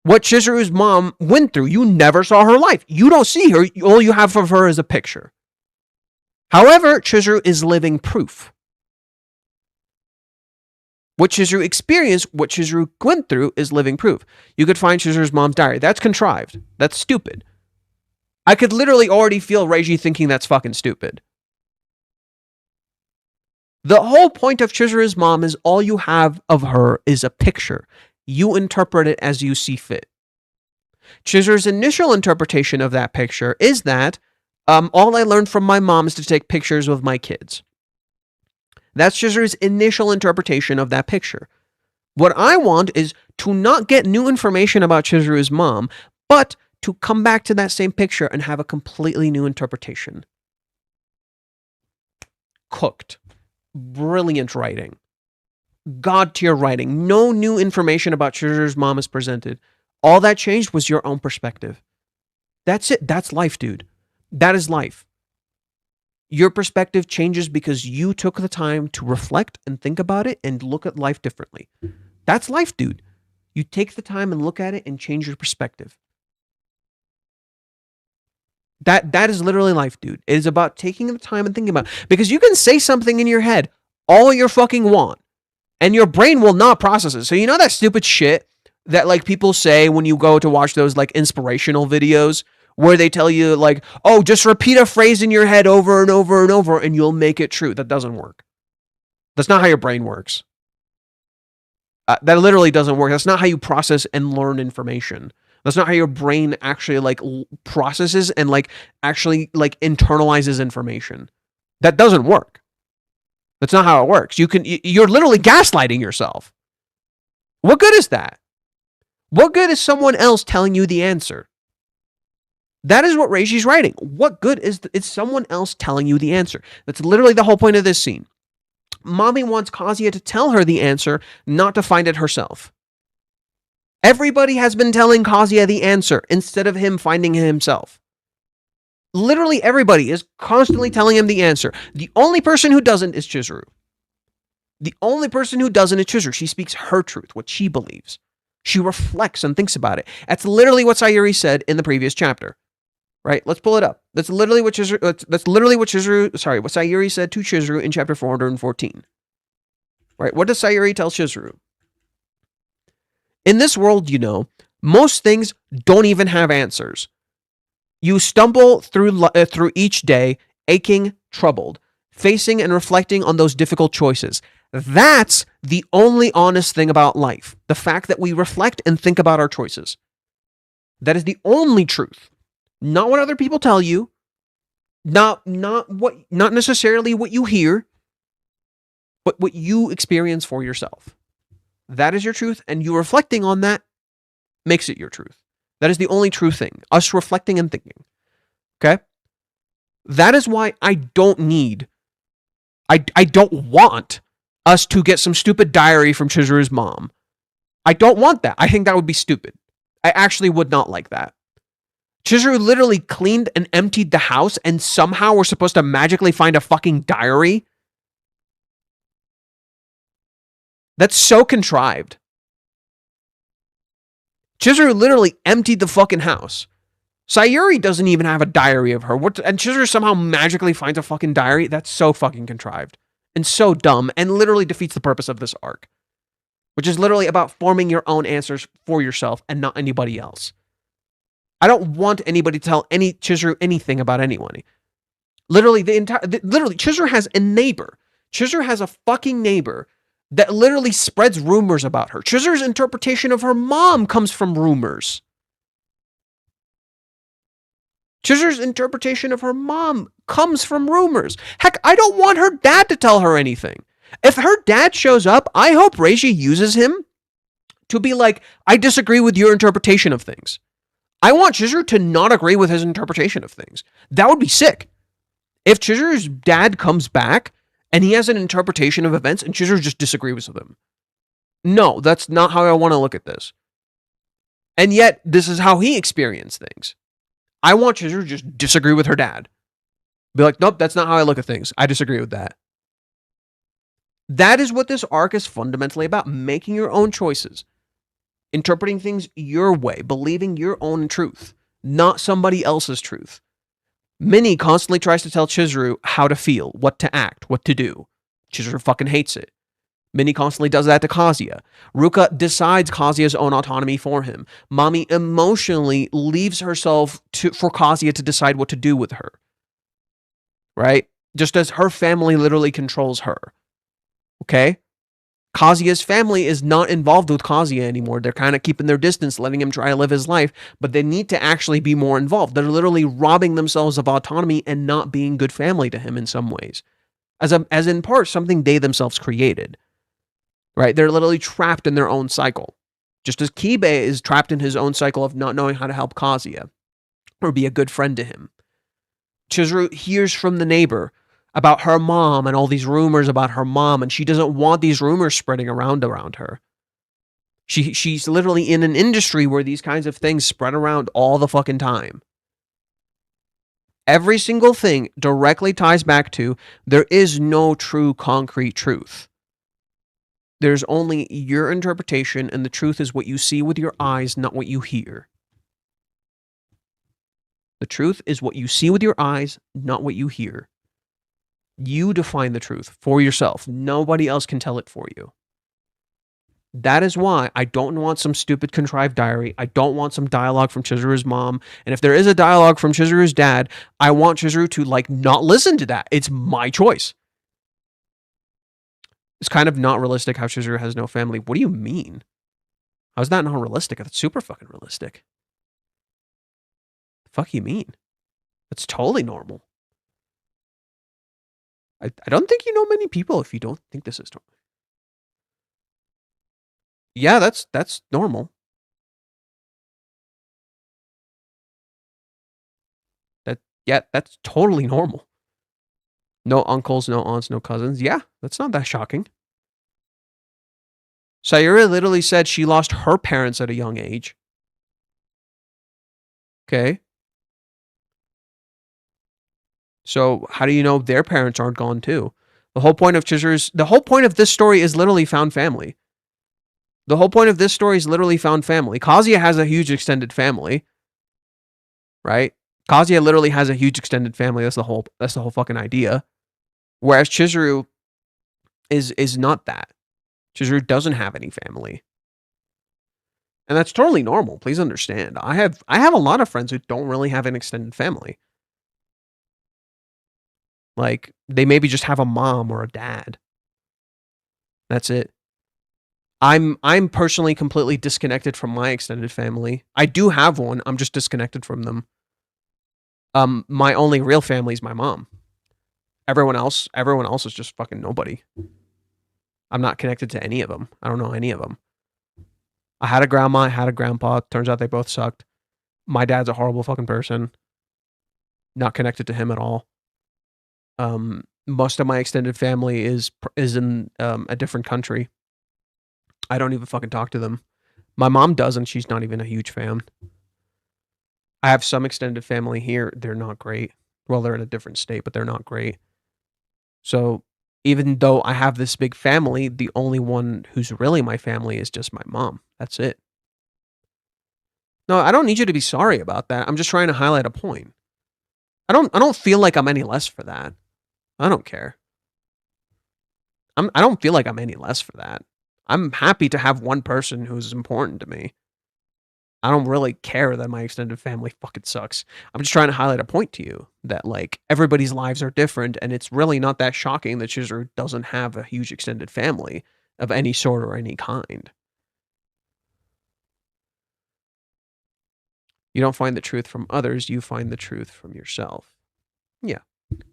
what Chizuru's mom went through. You never saw her life. You don't see her. All you have of her is a picture. However, Chizuru is living proof. What Chizuru experienced, what Chizuru went through is living proof. You could find Chizuru's mom's diary. That's contrived. That's stupid. I could literally already feel Reiji thinking that's fucking stupid. The whole point of Chizuru's mom is all you have of her is a picture. You interpret it as you see fit. Chizuru's initial interpretation of that picture is that all I learned from my mom is to take pictures of my kids. That's Chizuru's initial interpretation of that picture. What I want is to not get new information about Chizuru's mom, but to come back to that same picture and have a completely new interpretation. Cooked. Brilliant writing. God tier writing. No new information about Chizuru's mom is presented. All that changed was your own perspective. That's it. That's life, dude. That is life. Your perspective changes because you took the time to reflect and think about it and look at life differently. That's life, dude. You take the time and look at it and change your perspective. That is literally life, dude. It is about taking the time and thinking about it. Because you can say something in your head all you fucking want, and your brain will not process it. So you know that stupid shit that like people say when you go to watch those like inspirational videos where they tell you like, oh, just repeat a phrase in your head over and over and over and you'll make it true. That doesn't work. That's not how your brain works. That literally doesn't work. That's not how you process and learn information. That's not how your brain actually like processes and like actually like internalizes information. That doesn't work. That's not how it works. You're literally gaslighting yourself. What good is that? What good is someone else telling you the answer? That is what Reiji's writing. What good is it's someone else telling you the answer? That's literally the whole point of this scene. Mommy wants Kazuya to tell her the answer, not to find it herself. Everybody has been telling Kazuya the answer instead of him finding it himself. Literally everybody is constantly telling him the answer. The only person who doesn't is Chizuru. The only person who doesn't is Chizuru. She speaks her truth, what she believes. She reflects and thinks about it. That's literally what Sayuri said in the previous chapter. Right? Let's pull it up. That's literally what Sayuri said to Chizuru in chapter 414. Right? What does Sayuri tell Chizuru? In this world, you know, most things don't even have answers. You stumble through each day, aching, troubled, facing and reflecting on those difficult choices. That's the only honest thing about life. The fact that we reflect and think about our choices. That is the only truth. Not what other people tell you. Not necessarily what you hear, but what you experience for yourself. That is your truth, and you reflecting on that makes it your truth. That is the only true thing. Us reflecting and thinking. Okay? That is why I don't want us to get some stupid diary from Chizuru's mom. I don't want that. I think that would be stupid. I actually would not like that. Chizuru literally cleaned and emptied the house, and somehow we're supposed to magically find a fucking diary? That's so contrived. Chizuru literally emptied the fucking house. Sayuri doesn't even have a diary of her. And Chizuru somehow magically finds a fucking diary? That's so fucking contrived. And so dumb, and literally defeats the purpose of this arc. Which is literally about forming your own answers for yourself and not anybody else. I don't want anybody to tell Chizuru anything about anyone. Literally, Chizuru has a neighbor. Chizuru has a fucking neighbor that literally spreads rumors about her. Chizuru's interpretation of her mom comes from rumors. Chizuru's interpretation of her mom comes from rumors. Heck, I don't want her dad to tell her anything. If her dad shows up, I hope Reiji uses him to be like, I disagree with your interpretation of things. I want Chizuru to not agree with his interpretation of things. That would be sick. If Chizuru's dad comes back and he has an interpretation of events and Chizuru just disagrees with him. No, that's not how I want to look at this. And yet, this is how he experienced things. I want Chizuru to just disagree with her dad. Be like, nope, that's not how I look at things. I disagree with that. That is what this arc is fundamentally about. Making your own choices. Interpreting things your way. Believing your own truth. Not somebody else's truth. Minnie constantly tries to tell Chizuru how to feel, what to act, what to do. Chizuru fucking hates it. Minnie constantly does that to Kazuya. Ruka decides Kazuya's own autonomy for him. Mommy emotionally leaves herself for Kazuya to decide what to do with her. Right? Just as her family literally controls her. Okay? Kazuya's family is not involved with Kazuya anymore. They're kind of keeping their distance, letting him try to live his life, but they need to actually be more involved. They're literally robbing themselves of autonomy and not being good family to him in some ways. As in part, something they themselves created. Right? They're literally trapped in their own cycle. Just as Kibe is trapped in his own cycle of not knowing how to help Kazuya or be a good friend to him. Chizuru hears from the neighbor about her mom and all these rumors about her mom, and she doesn't want these rumors spreading around her. She's literally in an industry where these kinds of things spread around all the fucking time. Every single thing directly ties back to there is no true concrete truth. There's only your interpretation, and the truth is what you see with your eyes, not what you hear. The truth is what you see with your eyes, not what you hear. You define the truth for yourself. Nobody else can tell it for you. That is why I don't want some stupid contrived diary. I don't want some dialogue from Chizuru's mom. And if there is a dialogue from Chizuru's dad, I want Chizuru to not listen to that. It's my choice. It's kind of not realistic how Chizuru has no family. What do you mean? How's that not realistic? That's super fucking realistic. The fuck you mean? That's totally normal. I don't think you know many people if you don't think this is normal. Yeah, that's normal. That's totally normal. No uncles, no aunts, no cousins. Yeah, that's not that shocking. Sayuri literally said she lost her parents at a young age. Okay. So how do you know their parents aren't gone too? The whole point of this story is literally found family. The whole point of this story is literally found family. Kazuya has a huge extended family. Right? Kazuya literally has a huge extended family. That's the whole fucking idea. Whereas Chizuru is not that. Chizuru doesn't have any family. And that's totally normal. Please understand. I have a lot of friends who don't really have an extended family. Like, they maybe just have a mom or a dad. That's it. I'm personally completely disconnected from my extended family. I do have one. I'm just disconnected from them. My only real family is my mom. Everyone else is just fucking nobody. I'm not connected to any of them. I don't know any of them. I had a grandma, I had a grandpa. Turns out they both sucked. My dad's a horrible fucking person. Not connected to him at all. Most of my extended family is in a different country. I don't even fucking talk to them. My mom does, and she's not even a huge fan. I have some extended family here. They're not great. Well, they're in a different state, but they're not great. So even though I have this big family, the only one who's really my family is just my mom. That's it. No, I don't need you to be sorry about that. I'm just trying to highlight a point. I don't feel like I'm any less for that. I don't care. I don't feel like I'm any less for that. I'm happy to have one person who's important to me. I don't really care that my extended family fucking sucks. I'm just trying to highlight a point to you that, like, everybody's lives are different, and it's really not that shocking that Chizuru doesn't have a huge extended family of any sort or any kind. You don't find the truth from others, you find the truth from yourself. Yeah,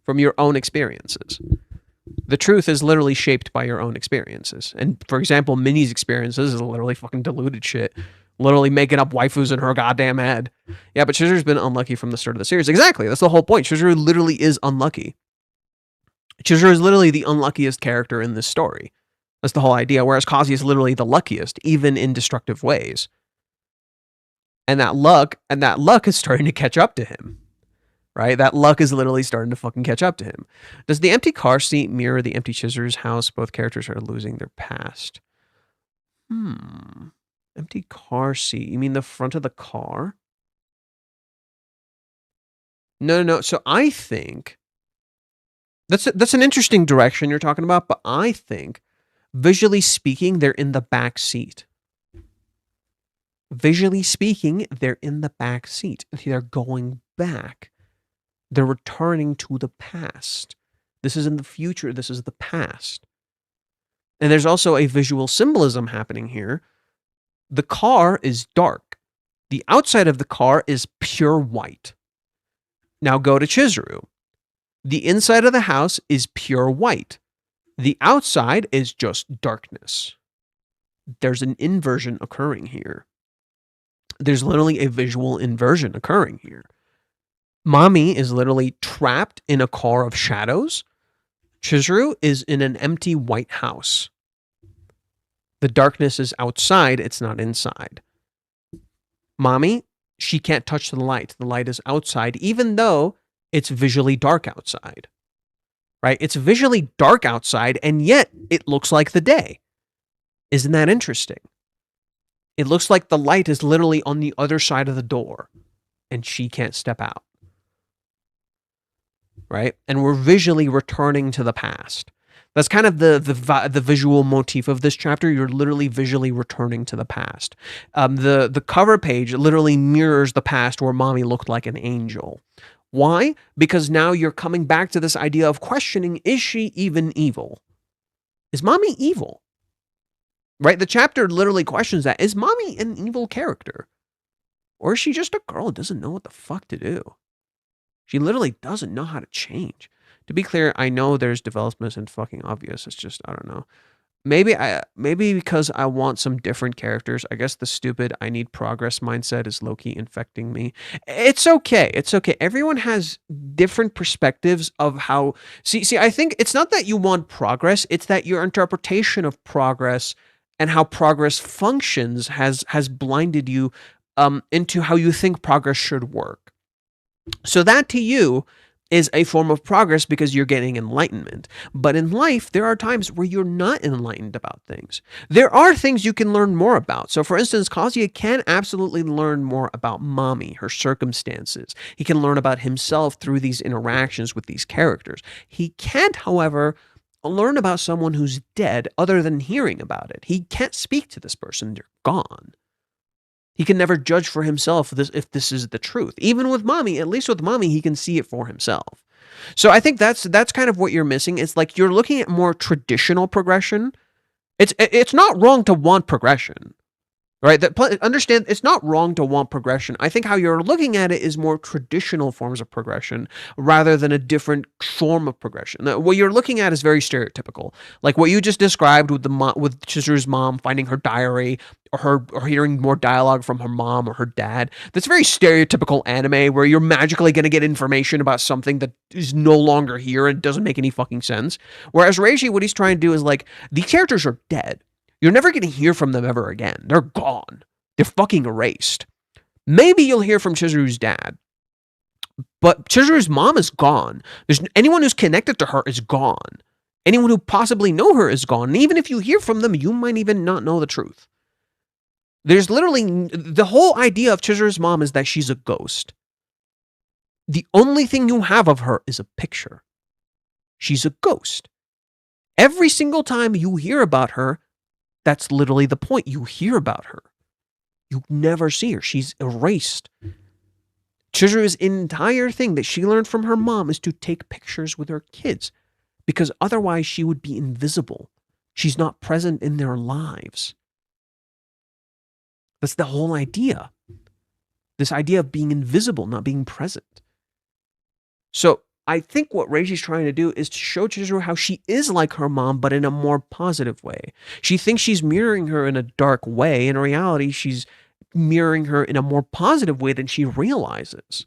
from your own experiences. The truth is literally shaped by your own experiences. And, for example, Minnie's experiences is literally fucking diluted shit. Literally making up waifus in her goddamn head. Yeah, but Chizuru's been unlucky from the start of the series. Exactly, that's the whole point. Chizuru literally is unlucky. Chizuru is literally the unluckiest character in this story. That's the whole idea, whereas Kazi is literally the luckiest, even in destructive ways. And that luck is starting to catch up to him. Right? That luck is literally starting to fucking catch up to him. Does the empty car seat mirror the empty Chizuru's house? Both characters are losing their past. Empty car seat. You mean the front of the car? No. So I think that's an interesting direction you're talking about, but I think, visually speaking, they're in the back seat. Visually speaking, they're in the back seat. They're going back. They're returning to the past. This is in the future. This is the past. And there's also a visual symbolism happening here. The car is dark. The outside of the car is pure white. Now go to Chizuru. The inside of the house is pure white. The outside is just darkness. There's an inversion occurring here. There's literally a visual inversion occurring here. Mommy is literally trapped in a car of shadows. Chizuru is in an empty white house. The darkness is outside, it's not inside. Mommy, she can't touch the light. The light is outside, even though it's visually dark outside. Right? It's visually dark outside, and yet it looks like the day. Isn't that interesting? It looks like the light is literally on the other side of the door, and she can't step out. Right? And we're visually returning to the past. That's kind of the visual motif of this chapter. You're literally visually returning to the past. The cover page literally mirrors the past where Mommy looked like an angel. Why? Because now you're coming back to this idea of questioning, is she even evil? Is Mommy evil? Right? The chapter literally questions that. Is Mommy an evil character? Or is she just a girl who doesn't know what the fuck to do? She literally doesn't know how to change. To be clear, I know there's developments and fucking obvious. It's just, I don't know. Maybe because I want some different characters. I guess the stupid I need progress mindset is low-key infecting me. It's okay. It's okay. Everyone has different perspectives of how... See, I think it's not that you want progress. It's that your interpretation of progress and how progress functions has blinded you into how you think progress should work. So that to you is a form of progress because you're getting enlightenment. But in life, there are times where you're not enlightened about things. There are things you can learn more about. So for instance, Kazuya can absolutely learn more about Mommy, her circumstances. He can learn about himself through these interactions with these characters. He can't, however, learn about someone who's dead other than hearing about it. He can't speak to this person. They're gone. He can never judge for himself if this is the truth. Even with Mommy, at least with Mommy, he can see it for himself. So I think that's kind of what you're missing. It's like you're looking at more traditional progression. It's not wrong to want progression, right? Understand it's not wrong to want progression. I think how you're looking at it is more traditional forms of progression rather than a different form of progression. What you're looking at is very stereotypical, like what you just described with with Chizuru's mom finding her diary, or hearing more dialogue from her mom or her dad. That's very stereotypical anime where you're magically going to get information about something that is no longer here and doesn't make any fucking sense. Whereas Reiji, what he's trying to do is like, these characters are dead. You're never going to hear from them ever again. They're gone. They're fucking erased. Maybe you'll hear from Chizuru's dad, but Chizuru's mom is gone. There's anyone who's connected to her is gone. Anyone who possibly know her is gone. And even if you hear from them, you might even not know the truth. There's literally the whole idea of Chizuru's mom is that she's a ghost. The only thing you have of her is a picture. She's a ghost. Every single time you hear about her, that's literally the point. You hear about her. You never see her. She's erased. Chizuru's entire thing that she learned from her mom is to take pictures with her kids, because otherwise she would be invisible. She's not present in their lives. That's the whole idea. This idea of being invisible, not being present. So I think what Reiji's trying to do is to show Chizuru how she is like her mom, but in a more positive way. She thinks she's mirroring her in a dark way. In reality, she's mirroring her in a more positive way than she realizes.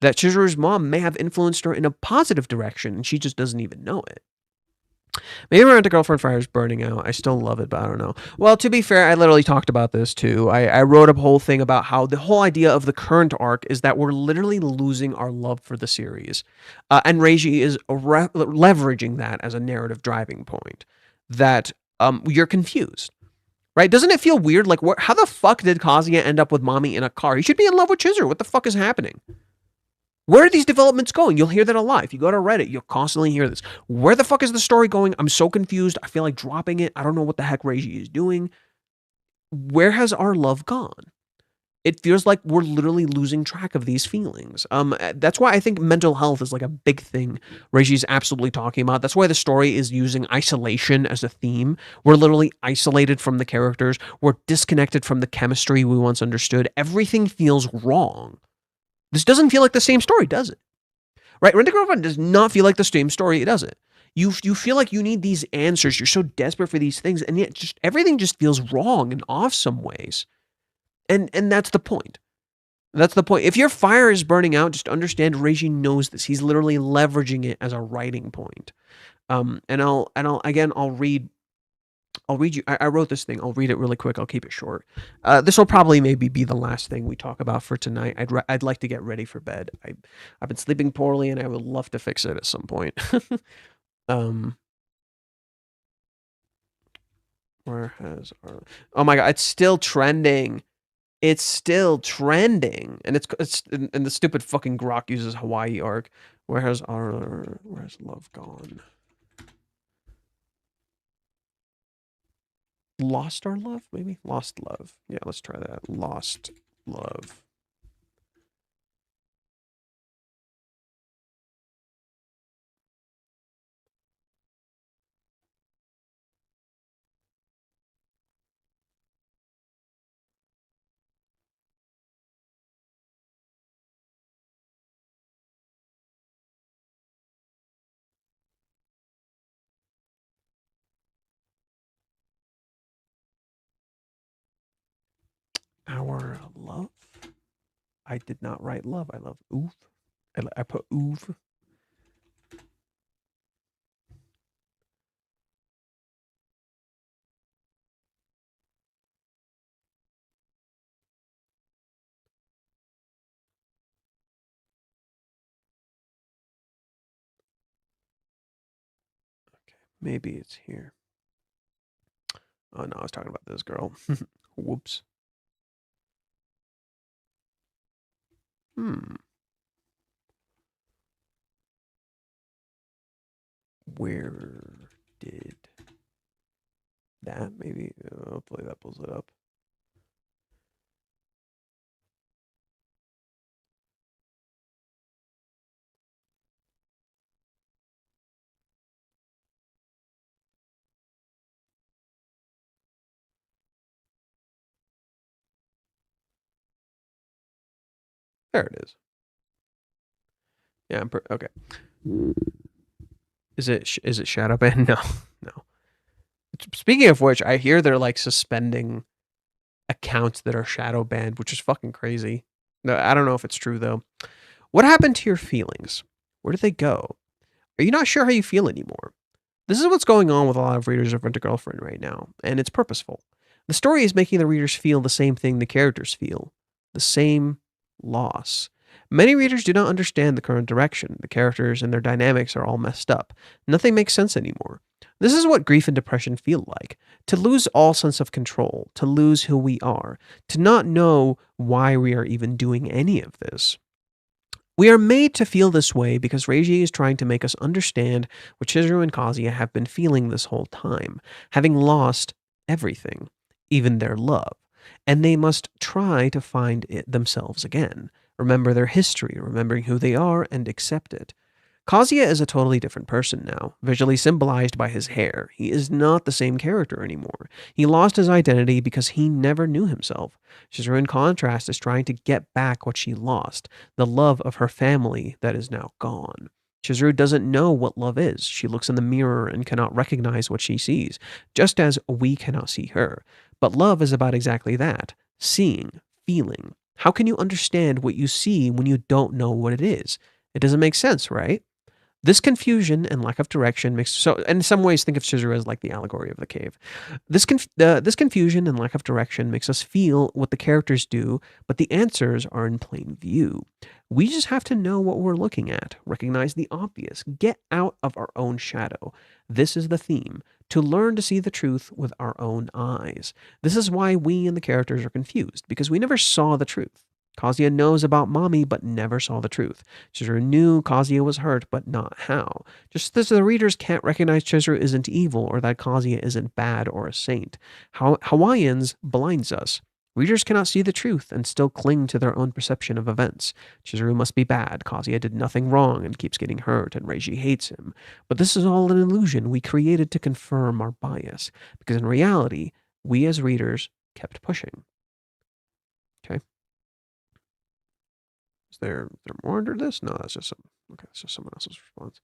That Chizuru's mom may have influenced her in a positive direction, and she just doesn't even know it. Maybe my Rent-A-Girlfriend Fire is burning out. I still love it, but I don't know. Well, to be fair, I literally talked about this too. I wrote a whole thing about how the whole idea of the current arc is that we're literally losing our love for the series. And Reiji is leveraging that as a narrative driving point. That you're confused. Right? Doesn't it feel weird? Like, how the fuck did Kazuya end up with mommy in a car? He should be in love with Chizuru. What the fuck is happening? Where are these developments going? You'll hear that a lot. If you go to Reddit, you'll constantly hear this. Where the fuck is the story going? I'm so confused. I feel like dropping it. I don't know what the heck Reiji is doing. Where has our love gone? It feels like we're literally losing track of these feelings. That's why I think mental health is like a big thing Reiji's absolutely talking about. That's why the story is using isolation as a theme. We're literally isolated from the characters. We're disconnected from the chemistry we once understood. Everything feels wrong. This doesn't feel like the same story, does it? Right? Rent-A-Girlfriend does not feel like the same story, does it? You feel like you need these answers. You're so desperate for these things, and yet just everything just feels wrong and off some ways. And that's the point. That's the point. If your fire is burning out, just understand Reiji knows this. He's literally leveraging it as a writing point. And I'll read you. I wrote this thing. I'll read it really quick. I'll keep it short. This will probably maybe be the last thing we talk about for tonight. I'd like to get ready for bed. I've been sleeping poorly, and I would love to fix it at some point. Where has our? Oh my god! It's still trending. It's still trending, and and the stupid fucking Grok uses Hawaii arc. Where's love gone? Lost our love, maybe? Lost love. Yeah, let's try that. Lost love. Our love? I did not write love. I love oof. I put oof. Okay, maybe it's here. Oh no, I was talking about this girl. Whoops. Where did that maybe? Hopefully that pulls it up. There it is. Yeah, okay. Is it shadow banned? No, no. Speaking of which, I hear they're like suspending accounts that are shadow banned, which is fucking crazy. No, I don't know if it's true though. What happened to your feelings? Where did they go? Are you not sure how you feel anymore? This is what's going on with a lot of readers of Rent a Girlfriend right now, and it's purposeful. The story is making the readers feel the same thing the characters feel, the same loss. Many readers do not understand the current direction. The characters and their dynamics are all messed up. Nothing makes sense anymore. This is what grief and depression feel like. To lose all sense of control, to lose who we are, to not know why we are even doing any of this. We are made to feel this way because Reiji is trying to make us understand what Chizuru and Kazuya have been feeling this whole time, having lost everything, even their love, and they must try to find it themselves again, remember their history, remembering who they are, and accept it. Kazuya is a totally different person now, visually symbolized by his hair. He is not the same character anymore. He lost his identity because he never knew himself. Chizuru, in contrast, is trying to get back what she lost, the love of her family that is now gone. Chizuru doesn't know what love is. She looks in the mirror and cannot recognize what she sees, just as we cannot see her. But love is about exactly that, seeing, feeling. How can you understand what you see when you don't know what it is? It doesn't make sense, right? This confusion and lack of direction makes so. In some ways, think of Chizuru as like the allegory of the cave. This confusion and lack of direction makes us feel what the characters do, but the answers are in plain view. We just have to know what we're looking at, recognize the obvious, get out of our own shadow. This is the theme: to learn to see the truth with our own eyes. This is why we and the characters are confused, because we never saw the truth. Kazuya knows about Mommy, but never saw the truth. Chizuru knew Kazuya was hurt, but not how. Just as the readers can't recognize Chizuru isn't evil or that Kazuya isn't bad or a saint. Hawaiians blinds us. Readers cannot see the truth and still cling to their own perception of events. Chizuru must be bad, Kazuya did nothing wrong and keeps getting hurt, and Reiji hates him. But this is all an illusion we created to confirm our bias, because in reality, we as readers kept pushing. Okay. Is there more under this? No, that's just that's just someone else's response.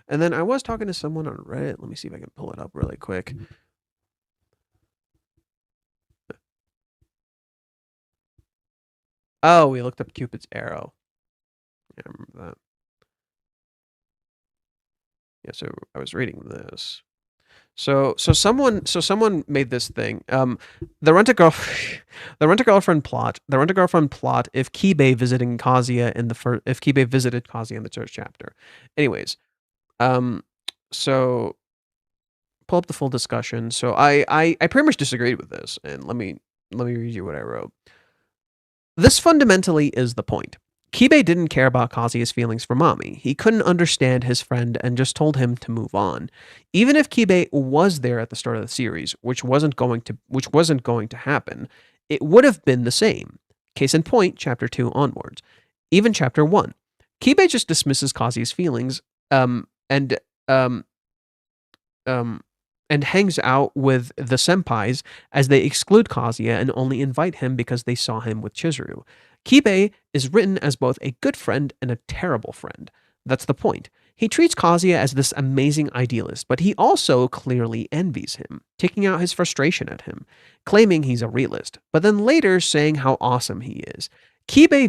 And then I was talking to someone on Reddit. Let me see if I can pull it up really quick. Oh, we looked up Cupid's arrow. Yeah, I remember that. Yeah, so I was reading this. So someone made this thing. The rent-a-girlfriend plot. If Kibe visiting Kazuya in the if Kibe visited Kazuya in the first chapter. Anyways, so pull up the full discussion. So I pretty much disagreed with this, and let me read you what I wrote. This fundamentally is the point. Kibe didn't care about Kazuya's feelings for Mommy. He couldn't understand his friend and just told him to move on. Even if Kibe was there at the start of the series, which wasn't going to happen, it would have been the same. Case in point, chapter 2 onwards. Even chapter 1. Kibe just dismisses Kazuya's feelings and hangs out with the senpais as they exclude Kazuya and only invite him because they saw him with Chizuru. Kibe is written as both a good friend and a terrible friend. That's the point. He treats Kazuya as this amazing idealist, but he also clearly envies him, taking out his frustration at him, claiming he's a realist, but then later saying how awesome he is. Kibe's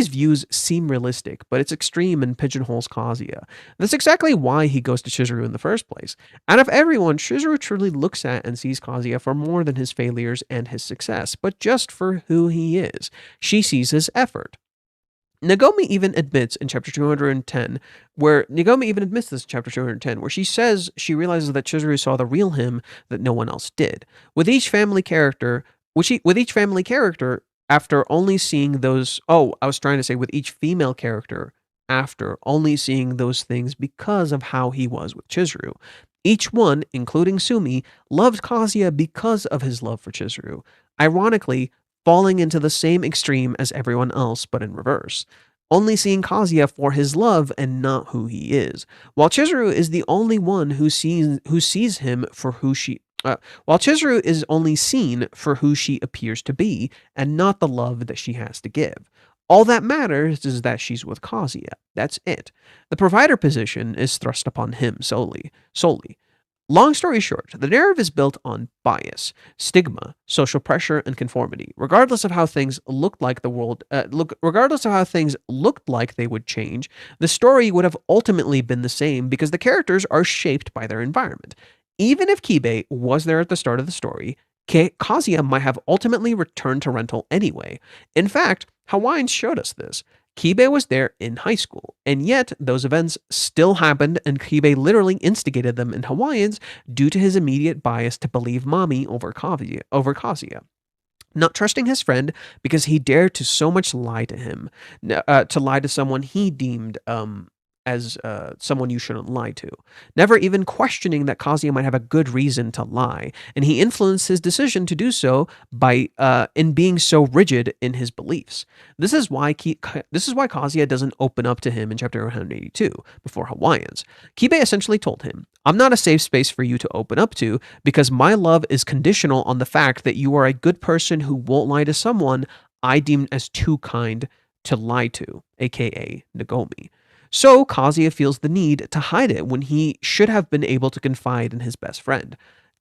views seem realistic, but it's extreme and pigeonholes Kazuya. That's exactly why he goes to Chizuru in the first place. Out of everyone, Chizuru truly looks at and sees Kazuya for more than his failures and his success, but just for who he is. She sees his effort. Nagomi even admits in chapter 210, where she says she realizes that Chizuru saw the real him that no one else did. With each family character, after only seeing those, with each female character after only seeing those things because of how he was with Chizuru. Each one, including Sumi, loved Kazuya because of his love for Chizuru, ironically falling into the same extreme as everyone else, but in reverse. Only seeing Kazuya for his love and not who he is, while Chizuru is the only one who sees him for who she. While Chizuru is only seen for who she appears to be, and not the love that she has to give. All that matters is that she's with Kazuya. That's it. The provider position is thrust upon him solely. Long story short, the narrative is built on bias, stigma, social pressure, and conformity. Regardless of how things looked like regardless of how things looked like they would change, the story would have ultimately been the same because the characters are shaped by their environment. Even if Kibe was there at the start of the story, Kazuya might have ultimately returned to rental anyway. In fact, Hawaiians showed us this. Kibe was there in high school, and yet those events still happened, and Kibe literally instigated them in Hawaiians due to his immediate bias to believe mommy over Kazuya. Not trusting his friend because he dared to so much lie to him, to lie to someone he deemed as someone you shouldn't lie to. Never even questioning that Kazuya might have a good reason to lie, and he influenced his decision to do so by in being so rigid in his beliefs. This is why Kazuya doesn't open up to him in chapter 182 before Hawaiians. Kibe essentially told him, "I'm not a safe space for you to open up to because my love is conditional on the fact that you are a good person who won't lie to someone I deem as too kind to lie to, aka Nagomi." So Kazuya feels the need to hide it when he should have been able to confide in his best friend.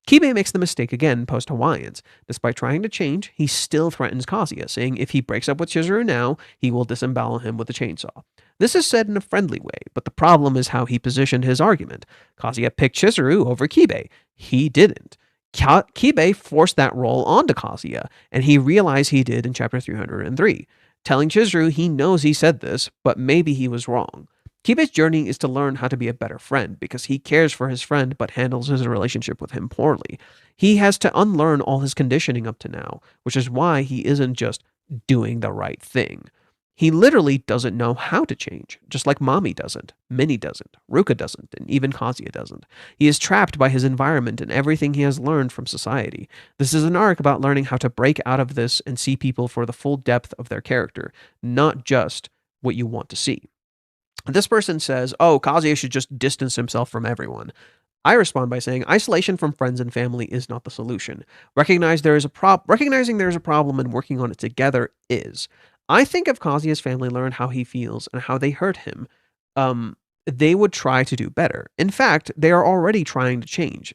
Kibe makes the mistake again post-Hawaiians. Despite trying to change, he still threatens Kazuya, saying if he breaks up with Chizuru now, he will disembowel him with a chainsaw. This is said in a friendly way, but the problem is how he positioned his argument. Kazuya picked Chizuru over Kibe. He didn't. Kibe forced that role onto Kazuya, and he realized he did in chapter 303. Telling Chizuru he knows he said this, but maybe he was wrong. Kibe's journey is to learn how to be a better friend because he cares for his friend but handles his relationship with him poorly. He has to unlearn all his conditioning up to now, which is why he isn't just doing the right thing. He literally doesn't know how to change, just like Mommy doesn't, Minnie doesn't, Ruka doesn't, and even Kazuya doesn't. He is trapped by his environment and everything he has learned from society. This is an arc about learning how to break out of this and see people for the full depth of their character, not just what you want to see. This person says, "Oh, Kazuya should just distance himself from everyone." I respond by saying, isolation from friends and family is not the solution. Recognizing there is a problem and working on it together is. I think if Kazuya's family learned how he feels and how they hurt him, they would try to do better. In fact, they are already trying to change.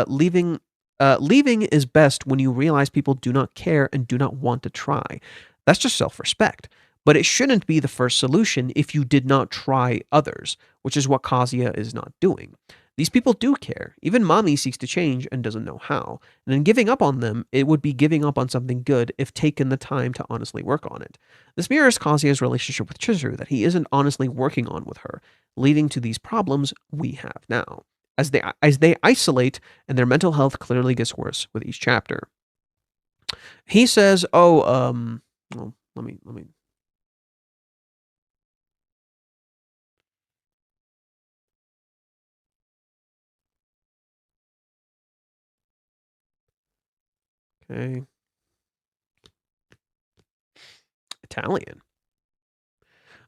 Leaving is best when you realize people do not care and do not want to try. That's just self-respect. But it shouldn't be the first solution if you did not try others, which is what Kazuya is not doing. These people do care. Even Mommy seeks to change and doesn't know how. And in giving up on them, it would be giving up on something good if taken the time to honestly work on it. This mirrors Kazuya's relationship with Chizuru that he isn't honestly working on with her, leading to these problems we have now. As they isolate and their mental health clearly gets worse with each chapter. He says, well, let me Okay. Italian.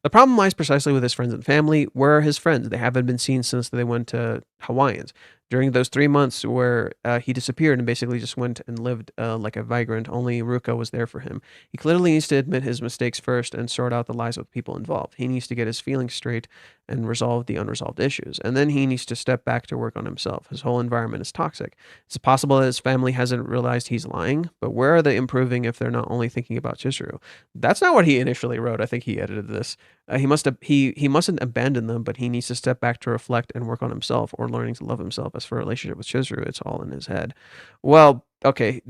The problem lies precisely with his friends and family. Where are his friends? They haven't been seen since they went to Hawaiians. During those 3 months where he disappeared and basically just went and lived like a vagrant, only Ruka was there for him. He clearly needs to admit his mistakes first and sort out the lies with people involved. He needs to get his feelings straight and resolve the unresolved issues. And then he needs to step back to work on himself. His whole environment is toxic. It's possible that his family hasn't realized he's lying, but where are they improving if they're not only thinking about Chizuru? That's not what he initially wrote. I think he edited this. He mustn't abandon them, but he needs to step back to reflect and work on himself or learning to love himself. As for a relationship with Chizuru, it's all in his head. Well, okay,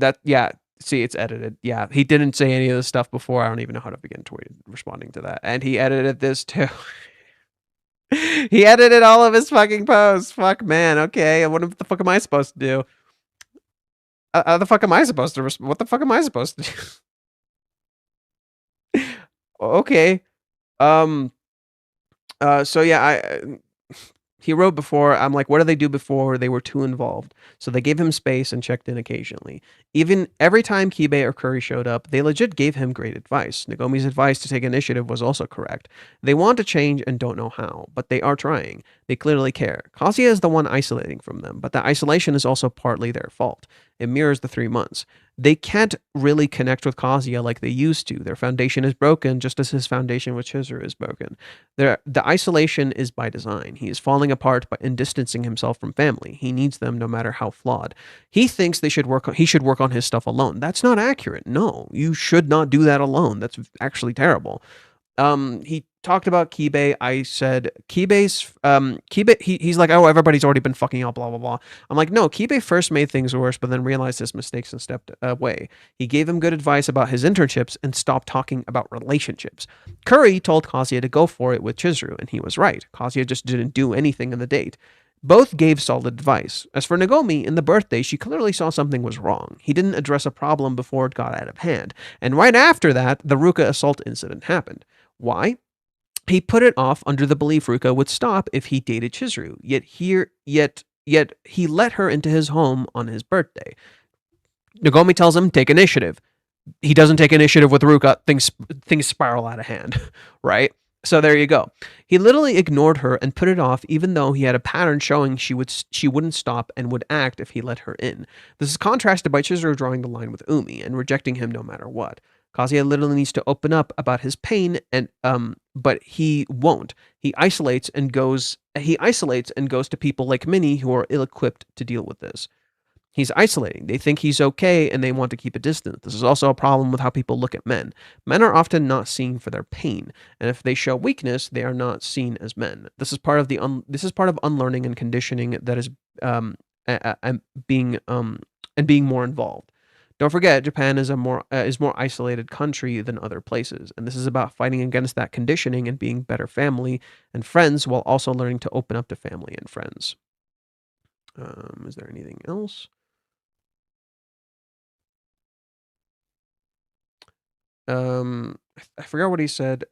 see, it's edited. Yeah, he didn't say any of this stuff before. I don't even know how to begin responding to that. And he edited this too. He edited all of his fucking posts. Fuck, man. Okay, what the fuck am I supposed to do? What the fuck am I supposed to do? Okay. So yeah, he wrote before, I'm like, what did they do before they were too involved? So they gave him space and checked in occasionally. Even every time Kibe or Curry showed up, they legit gave him great advice. Nagomi's advice to take initiative was also correct. They want to change and don't know how, but they are trying. They clearly care. Kazuya is the one isolating from them, but that isolation is also partly their fault. It mirrors the 3 months. They can't really connect with Kazuya like they used to. Their foundation is broken, just as his foundation with Chizuru is broken. The isolation is by design. He is falling apart and distancing himself from family. He needs them no matter how flawed. He thinks he should work on his stuff alone. That's not accurate. No, you should not do that alone. That's actually terrible. He talked about Kibe. I said Kibe. He's like, oh, everybody's already been fucking up, blah blah blah. I'm like, no, Kibe first made things worse, but then realized his mistakes and stepped away. He gave him good advice about his internships and stopped talking about relationships. Curry told Kazuya to go for it with Chizuru, and he was right. Kazuya just didn't do anything in the date. Both gave solid advice. As for Nagomi, in the birthday, she clearly saw something was wrong. He didn't address a problem before it got out of hand. And right after that, the Ruka assault incident happened. Why? He put it off under the belief Ruka would stop if he dated Chizuru. Yet he let her into his home on his birthday. Nagomi tells him, take initiative. He doesn't take initiative with Ruka. Things spiral out of hand, right? So there you go. He literally ignored her and put it off, even though he had a pattern showing she wouldn't stop and would act if he let her in. This is contrasted by Chizuru drawing the line with Umi and rejecting him no matter what. Kazuya literally needs to open up about his pain, but he won't. He isolates and goes to people like Minnie who are ill-equipped to deal with this. He's isolating. They think he's okay and they want to keep a distance. This is also a problem with how people look at men. Men are often not seen for their pain, and if they show weakness, they are not seen as men. This is part of unlearning and conditioning that is being more involved. Don't forget, Japan is more isolated country than other places, and this is about fighting against that conditioning and being better family and friends while also learning to open up to family and friends. Is there anything else? I forgot what he said.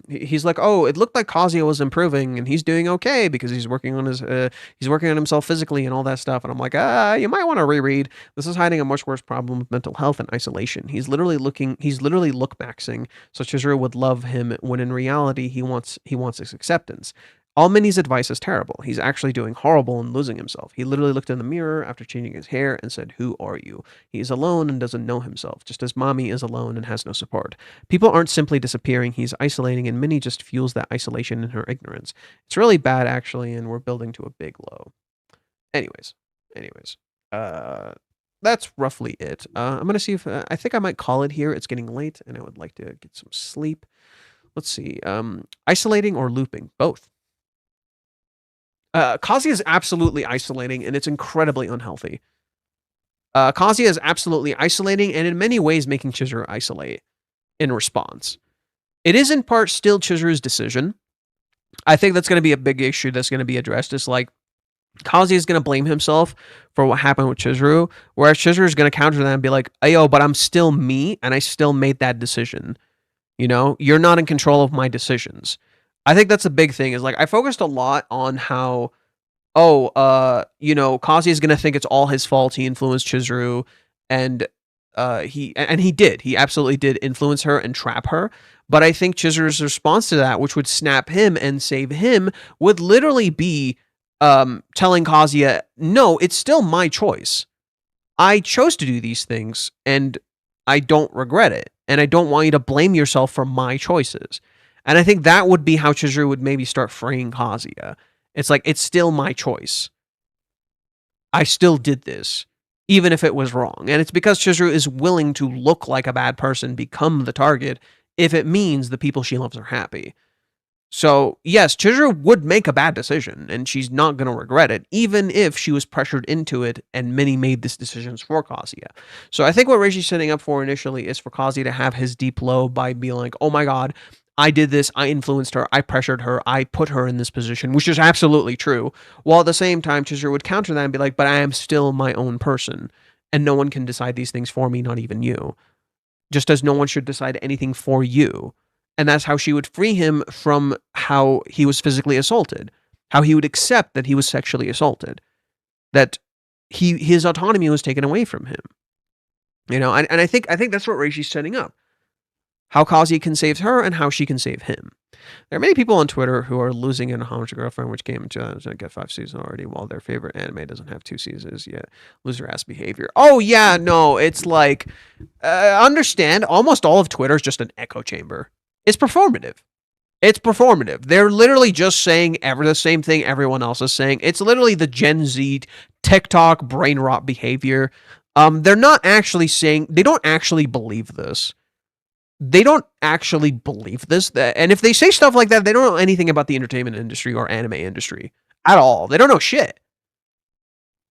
He's like, oh, it looked like Kazuya was improving and he's doing okay because he's working on himself physically and all that stuff. And I'm like, you might want to reread. This is hiding a much worse problem with mental health and isolation. He's literally look maxing so Chizuru would love him when in reality he wants his acceptance. All Minnie's advice is terrible. He's actually doing horrible and losing himself. He literally looked in the mirror after changing his hair and said, who are you? He is alone and doesn't know himself, just as Mommy is alone and has no support. People aren't simply disappearing, he's isolating, and Minnie just fuels that isolation in her ignorance. It's really bad, actually, and we're building to a big low. Anyways. That's roughly it. I'm going to see if... I think I might call it here. It's getting late, and I would like to get some sleep. Let's see. Isolating or looping? Both. Kazuya is absolutely isolating, and it's incredibly unhealthy. Kazuya is absolutely isolating, and in many ways making Chizuru isolate in response. It is in part still Chizuru's decision. I think that's going to be a big issue that's going to be addressed. Is like, Kazuya is going to blame himself for what happened with Chizuru, whereas Chizuru is going to counter that and be like, ayo, but I'm still me, and I still made that decision. You know, you're not in control of my decisions. I think that's a big thing, is like, I focused a lot on how, Kazuya is going to think it's all his fault. He influenced Chizuru, and he did. He absolutely did influence her and trap her. But I think Chizuru's response to that, which would snap him and save him, would literally be telling Kazuya, no, it's still my choice. I chose to do these things, and I don't regret it. And I don't want you to blame yourself for my choices. And I think that would be how Chizuru would maybe start freeing Kazuya. It's like, it's still my choice. I still did this, even if it was wrong. And it's because Chizuru is willing to look like a bad person, become the target, if it means the people she loves are happy. So, yes, Chizuru would make a bad decision, and she's not going to regret it, even if she was pressured into it, and Minnie made these decisions for Kazuya. So I think what Reishi's setting up for initially is for Kazuya to have his deep low by being like, oh my god, I did this, I influenced her, I pressured her, I put her in this position, which is absolutely true. While at the same time, Chizuru would counter that and be like, but I am still my own person, and no one can decide these things for me, not even you. Just as no one should decide anything for you. And that's how she would free him from how he was physically assaulted, how he would accept that he was sexually assaulted, that his autonomy was taken away from him. You know, and I think that's what Reishi's setting up. How Kazuya can save her and how she can save him. There are many people on Twitter who are losing in How Much a Girlfriend, which came in 2000 get 5 seasons already, while their favorite anime doesn't have 2 seasons yet. Loser ass behavior. Oh yeah, no, it's like understand. Almost all of Twitter is just an echo chamber. It's performative. It's performative. They're literally just saying the same thing everyone else is saying. It's literally the Gen Z TikTok brain rot behavior. They're not actually saying. They don't actually believe this. They don't actually believe this. And if they say stuff like that, they don't know anything about the entertainment industry or anime industry at all. They don't know shit.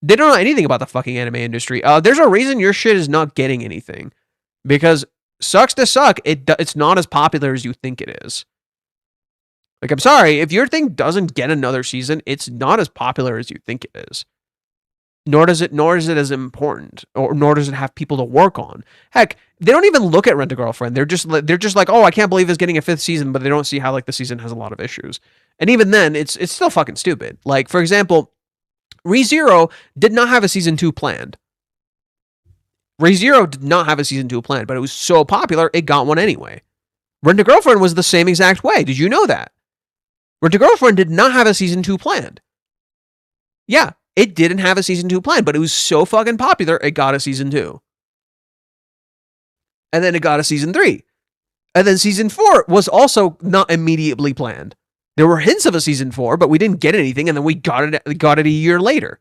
They don't know anything about the fucking anime industry. There's a reason your shit is not getting anything. Because sucks to suck, it's not as popular as you think it is. Like, I'm sorry, if your thing doesn't get another season, it's not as popular as you think it is. Nor is it as important, or nor does it have people to work on. Heck, they don't even look at Rent a Girlfriend. They're just like, oh, I can't believe it's getting a 5th season, but they don't see how like the season has a lot of issues. And even then, it's still fucking stupid. Like, for example, ReZero did not have a season 2 planned. ReZero did not have a season 2 planned, but it was so popular, it got one anyway. Rent a Girlfriend was the same exact way. Did you know that? Rent a Girlfriend did not have a season 2 planned. Yeah, it didn't have a season 2 planned, but it was so fucking popular, it got a season 2. And then it got a season 3. And then season 4 was also not immediately planned. There were hints of a season 4, but we didn't get anything, and then we got it a year later.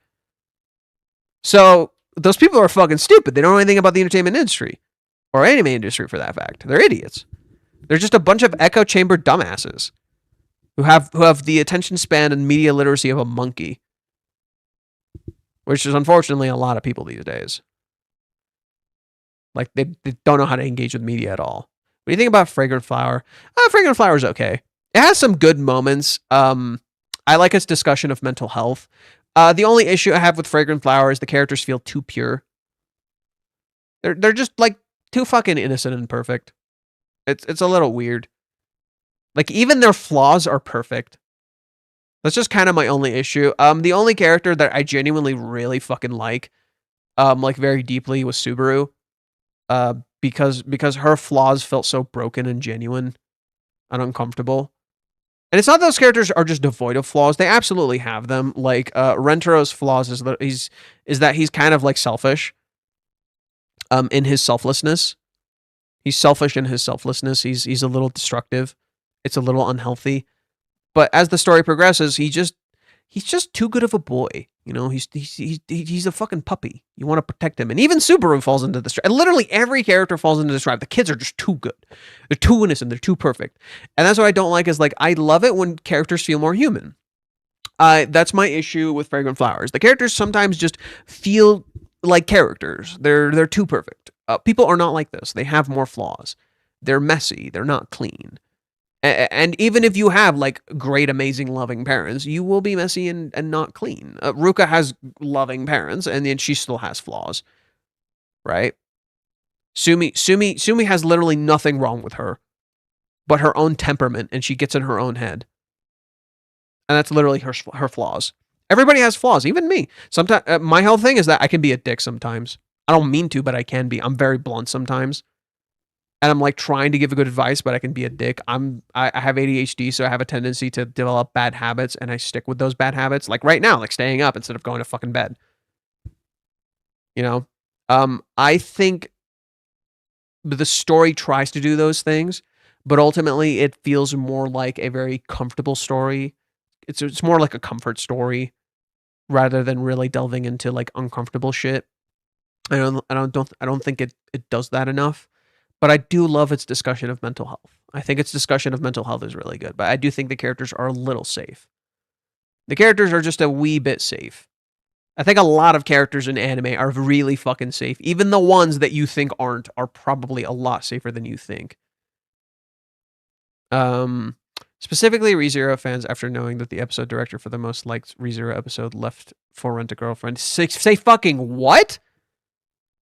So those people are fucking stupid. They don't know anything about the entertainment industry. Or anime industry, for that fact. They're idiots. They're just a bunch of echo chamber dumbasses who have the attention span and media literacy of a monkey. Which is unfortunately a lot of people these days. Like, they don't know how to engage with media at all. What do you think about Fragrant Flower? Fragrant Flower is okay. It has some good moments. I like its discussion of mental health. The only issue I have with Fragrant Flower is the characters feel too pure. They're just like too fucking innocent and perfect. It's a little weird. Like, even their flaws are perfect. That's just kind of my only issue. The only character that I genuinely really fucking like very deeply was Subaru. Because her flaws felt so broken and genuine and uncomfortable. And it's not those characters are just devoid of flaws. They absolutely have them. Like, Rentero's flaws is that he's kind of like selfish. In his selflessness. He's selfish in his selflessness. He's a little destructive. It's a little unhealthy. But as the story progresses, he's just too good of a boy. You know, he's a fucking puppy. You want to protect him. And even Subaru falls into this trap. Literally every character falls into this trap. The kids are just too good. They're too innocent. They're too perfect. And that's what I don't like is, like, I love it when characters feel more human. That's my issue with Fragrant Flowers. The characters sometimes just feel like characters. They're too perfect. People are not like this. They have more flaws. They're messy. They're not clean. And even if you have, like, great, amazing, loving parents, you will be messy and not clean. Ruka has loving parents, and then she still has flaws, right? Sumi has literally nothing wrong with her, but her own temperament, and she gets in her own head, and that's literally her flaws. Everybody has flaws, even me. Sometimes my whole thing is that I can be a dick sometimes. I don't mean to, but I can be. I'm very blunt sometimes. And I'm like trying to give a good advice, but I can be a dick. I have ADHD, so I have a tendency to develop bad habits, and I stick with those bad habits. Like right now, like staying up instead of going to fucking bed. You know? I think the story tries to do those things, but ultimately it feels more like a very comfortable story. It's more like a comfort story rather than really delving into like uncomfortable shit. I don't think it does that enough. But I do love its discussion of mental health. I think its discussion of mental health is really good. But I do think the characters are a little safe. The characters are just a wee bit safe. I think a lot of characters in anime are really fucking safe. Even the ones that you think aren't are probably a lot safer than you think. Specifically, ReZero fans, after knowing that the episode director for the most liked ReZero episode left for Rent a Girlfriend, say fucking what?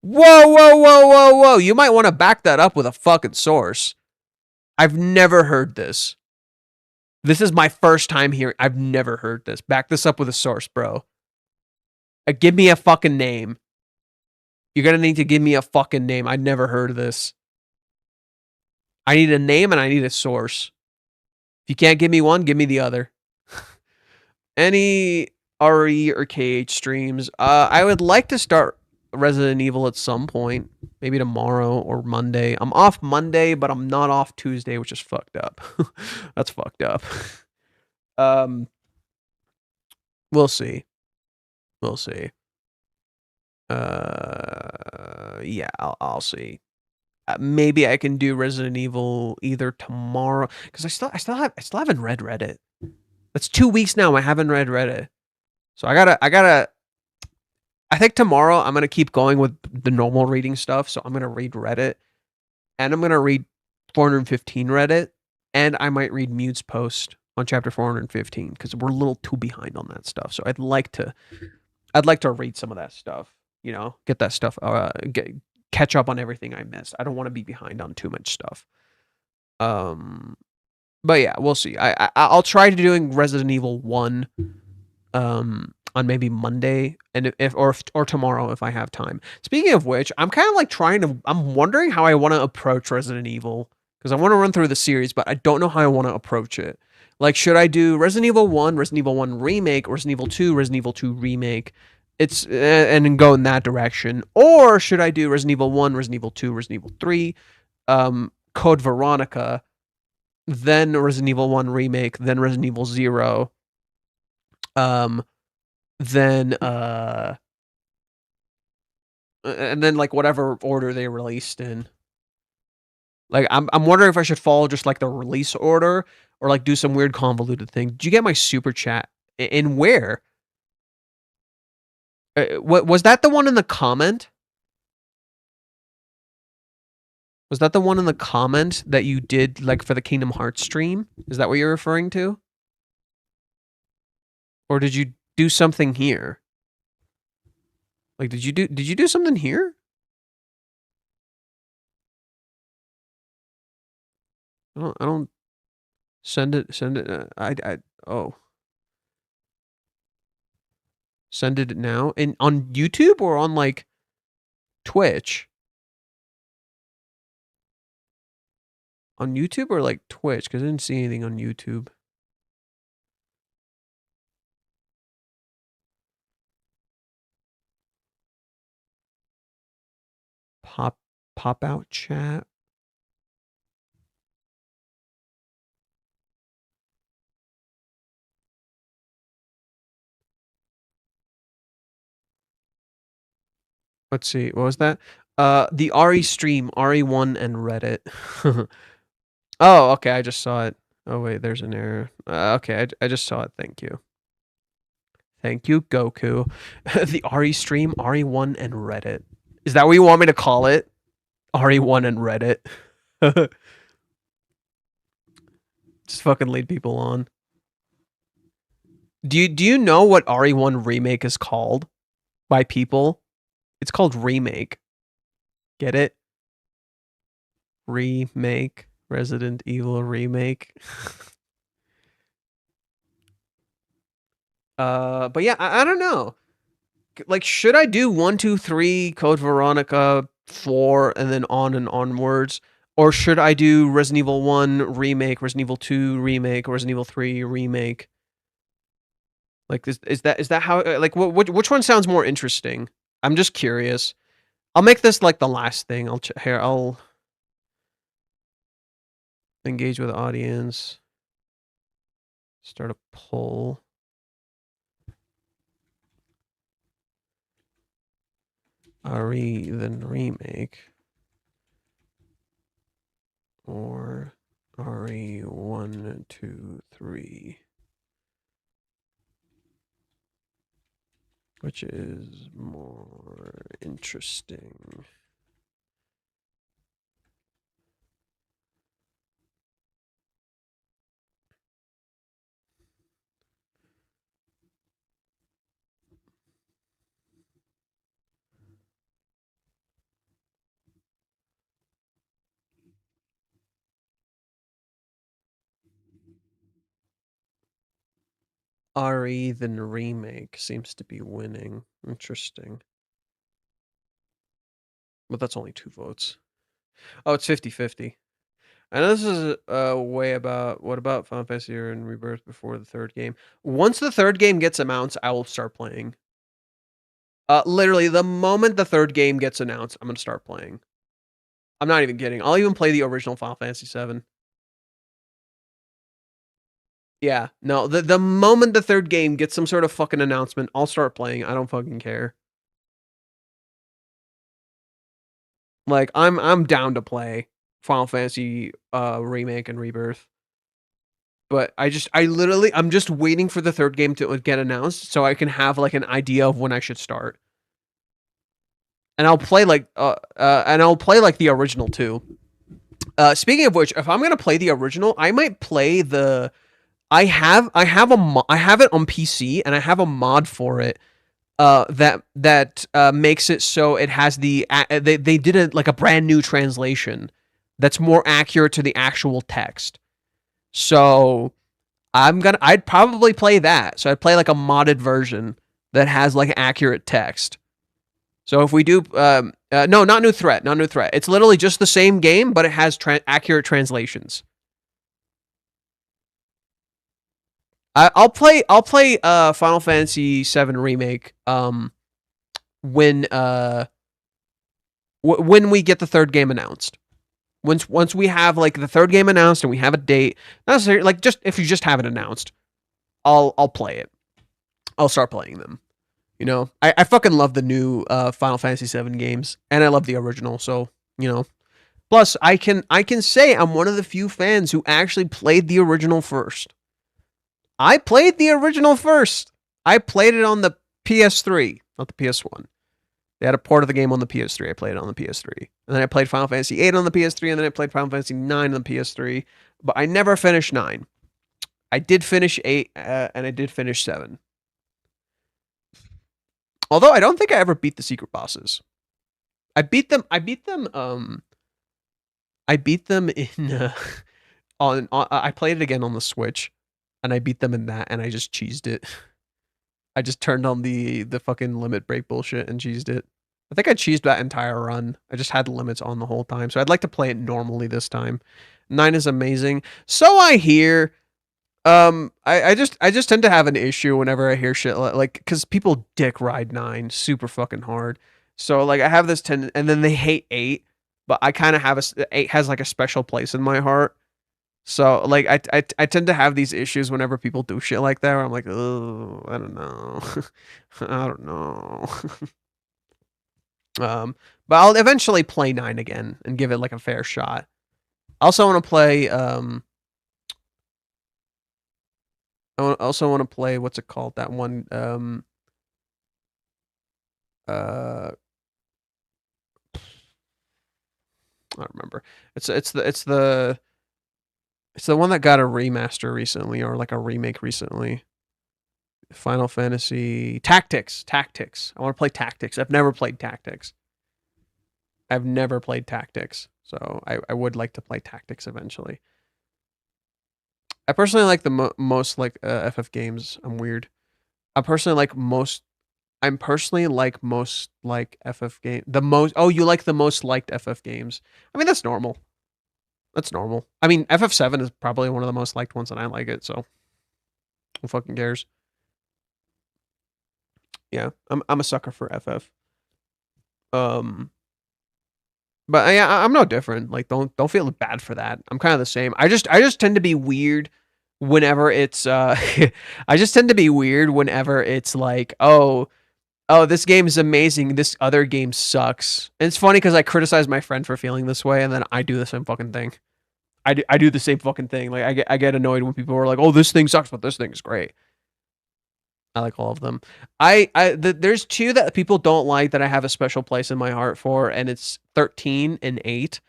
Whoa. You might want to back that up with a fucking source. I've never heard this. This is my first time hearing. I've never heard this. Back this up with a source, bro. Give me a fucking name. You're going to need to give me a fucking name. I never heard of this. I need a name and I need a source. you can't give me one, give me the other. Any RE or KH streams? I would like to start Resident Evil at some point, maybe tomorrow or Monday. I'm off Monday, but I'm not off Tuesday, which is fucked up. That's fucked up. We'll see. We'll see. Yeah, I'll see. Maybe I can do Resident Evil either tomorrow because I still haven't read Reddit. That's 2 weeks now. I haven't read Reddit, so I gotta. I think tomorrow I'm gonna keep going with the normal reading stuff. So I'm gonna read Reddit, and I'm gonna read 415 Reddit, and I might read Mute's post on chapter 415 because we're a little too behind on that stuff. So I'd like to read some of that stuff. You know, get that stuff. Catch up on everything I missed. I don't want to be behind on too much stuff. But yeah, we'll see. I'll try to doing Resident Evil 1 on maybe Monday and or tomorrow if I have time. Speaking of which, I'm kind of like I'm wondering how I want to approach Resident Evil because I want to run through the series, but I don't know how I want to approach it. Like, should I do Resident Evil 1, Resident Evil 1 remake, Resident Evil 2, Resident Evil 2 remake? It's and go in that direction, or should I do Resident Evil 1, Resident Evil 2, Resident Evil 3, Code Veronica, then Resident Evil 1 remake, then Resident Evil 0, then and then like whatever order they released in. Like I'm wondering if I should follow just like the release order or like do some weird convoluted thing. Did you get my super chat? And where? What was that the one in the comment? Was that the one in the comment that you did like for the Kingdom Hearts stream? Is that what you're referring to? Or did you do something here? Like did you do something here? I don't send it oh. Send it now and on YouTube or on like Twitch? On YouTube or like Twitch? Because I didn't see anything on YouTube. Pop out chat. Let's see. What was that? The RE stream, RE1 and Reddit. Oh, okay. I just saw it. Oh wait, there's an error. Okay, I just saw it. Thank you. Thank you, Goku. The RE stream, RE1 and Reddit. Is that what you want me to call it? RE1 and Reddit. Just fucking lead people on. Do you know what RE1 remake is called by people? It's called remake. Get it? Remake. Resident Evil remake. But yeah, I don't know. Like, should I do 1, 2, 3, Code Veronica, 4, and then on and onwards? Or should I do Resident Evil 1 remake, Resident Evil 2 remake, Resident Evil 3 remake? Like, is that how? Like, which one sounds more interesting? I'm just curious. I'll make this like the last thing. I'll engage with audience. Start a poll. RE then remake. Or RE 1, 2, 3. Which is more interesting? RE then remake seems to be winning. Interesting. But that's only 2 votes. Oh, it's 50-50. I know this is way about what about Final Fantasy and Rebirth before the third game. Once the third game gets announced, I will start playing. Literally, the moment the third game gets announced, I'm gonna start playing. I'm not even kidding. I'll even play the original Final Fantasy VII. Yeah, no, the moment the third game gets some sort of fucking announcement, I'll start playing. I don't fucking care. Like I'm down to play Final Fantasy remake and rebirth. But I'm just waiting for the third game to get announced so I can have like an idea of when I should start. And I'll play like the original too. Speaking of which, if I'm gonna play the original, I might play the. I have it on PC and I have a mod for it. That makes it so it has they did it like a brand new translation that's more accurate to the actual text. So I'd probably play that. So I'd play like a modded version that has like accurate text. So if we do, no, not new threat. It's literally just the same game, but it has accurate translations. I'll play Final Fantasy VII remake when when we get the third game announced. Once we have like the third game announced and we have a date, not necessarily like just if you just have it announced, I'll play it. I'll start playing them. You know, I fucking love the new Final Fantasy VII games, and I love the original. So you know, plus I can say I'm one of the few fans who actually played the original first. I played the original first. I played it on the PS3, not the PS1. They had a port of the game on the PS3. I played it on the PS3. And then I played Final Fantasy VIII on the PS3, and then I played Final Fantasy IX on the PS3. But I never finished 9. I did finish 8, and I did finish 7. Although I don't think I ever beat the secret bosses. I beat them in I played it again on the Switch, and I beat them in that, and I just cheesed it. I just turned on the fucking limit break bullshit and cheesed it. I think I cheesed that entire run. I just had limits on the whole time, so I'd like to play it normally this time. 9 is amazing. So I hear. I just tend to have an issue whenever I hear shit like because people dick ride 9 super fucking hard. So like I have this tendency, and then they hate 8, but I kind of have 8 has like a special place in my heart. So like I tend to have these issues whenever people do shit like that where I'm like, oh, I don't know. I don't know. But I'll eventually play 9 again and give it like a fair shot. I also want to play I also want to play what's it called? That one I don't remember. It's the one that got a remaster recently or like a remake recently. Final Fantasy Tactics. I want to play Tactics. I've never played Tactics. So I would like to play Tactics eventually. I personally like the most like FF games. I'm weird. I personally like most. I'm personally like most like FF game. The most. Oh, you like the most liked FF games? I mean, that's normal. That's normal. I mean, FF7 is probably one of the most liked ones, and I like it. So, who fucking cares? Yeah, I'm a sucker for FF. Um, but yeah, I'm no different. Like, don't feel bad for that. I'm kind of the same. I just tend to be weird whenever it's I just tend to be weird whenever it's like, oh, this game is amazing, this other game sucks. And it's funny because I criticize my friend for feeling this way, and then I do the same fucking thing. I do the same fucking thing. Like I get annoyed when people are like, oh, this thing sucks, but this thing is great. I like all of them. There's 2 that people don't like that I have a special place in my heart for, and it's 13 and 8.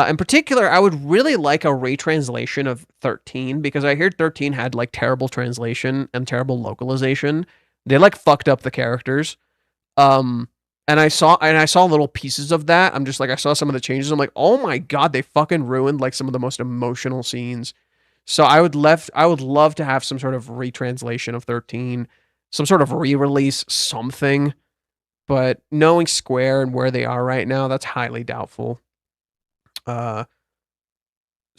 In particular, I would really like a retranslation of 13 because I heard 13 had like terrible translation and terrible localization. They like fucked up the characters. And I saw little pieces of that. I'm just like I saw some of the changes. I'm like, "Oh my god, they fucking ruined like some of the most emotional scenes." So I would love to have some sort of retranslation of 13, some sort of re-release something. But knowing Square and where they are right now, that's highly doubtful.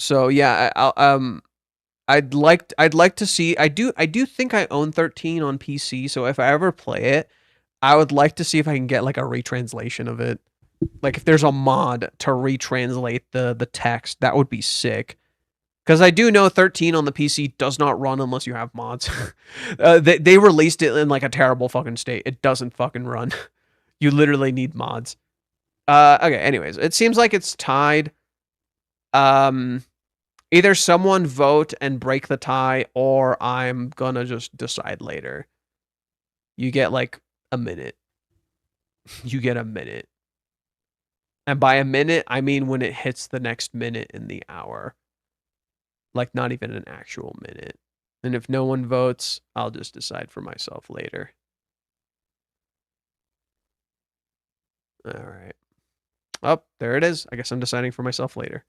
So yeah, I'd like to see. I do think I own 13 on PC. So if I ever play it, I would like to see if I can get like a retranslation of it. Like if there's a mod to retranslate the text, that would be sick. Because I do know 13 on the PC does not run unless you have mods. They released it in like a terrible fucking state. It doesn't fucking run. You literally need mods. Okay, anyways, it seems like it's tied. Either someone vote and break the tie, or I'm gonna just decide later. You get like a minute. You get a minute. And by a minute, I mean when it hits the next minute in the hour. Like not even an actual minute. And if no one votes, I'll just decide for myself later. All right. Oh, there it is. I guess I'm deciding for myself later.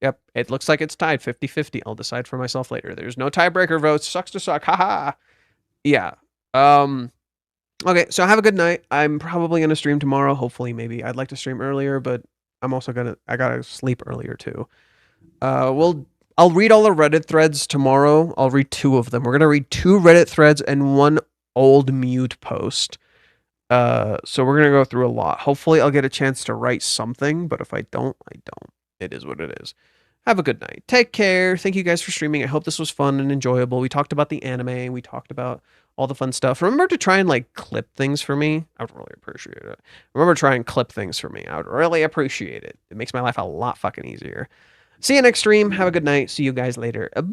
Yep, it looks like it's tied 50-50. I'll decide for myself later. There's no tiebreaker votes. Sucks to suck. Haha. Yeah. Okay, so have a good night. I'm probably gonna stream tomorrow. Hopefully, maybe. I'd like to stream earlier, but I'm also I gotta sleep earlier too. I'll read all the Reddit threads tomorrow. I'll read 2 of them. We're gonna read 2 Reddit threads and 1 old mute post. So we're gonna go through a lot. Hopefully, I'll get a chance to write something, but if I don't, I don't. It is what it is. Have a good night. Take care. Thank you guys for streaming. I hope this was fun and enjoyable. We talked about the anime. We talked about all the fun stuff. Remember to try and like clip things for me. I would really appreciate it. Remember to try and clip things for me. I would really appreciate it. It makes my life a lot fucking easier. See you next stream. Have a good night. See you guys later.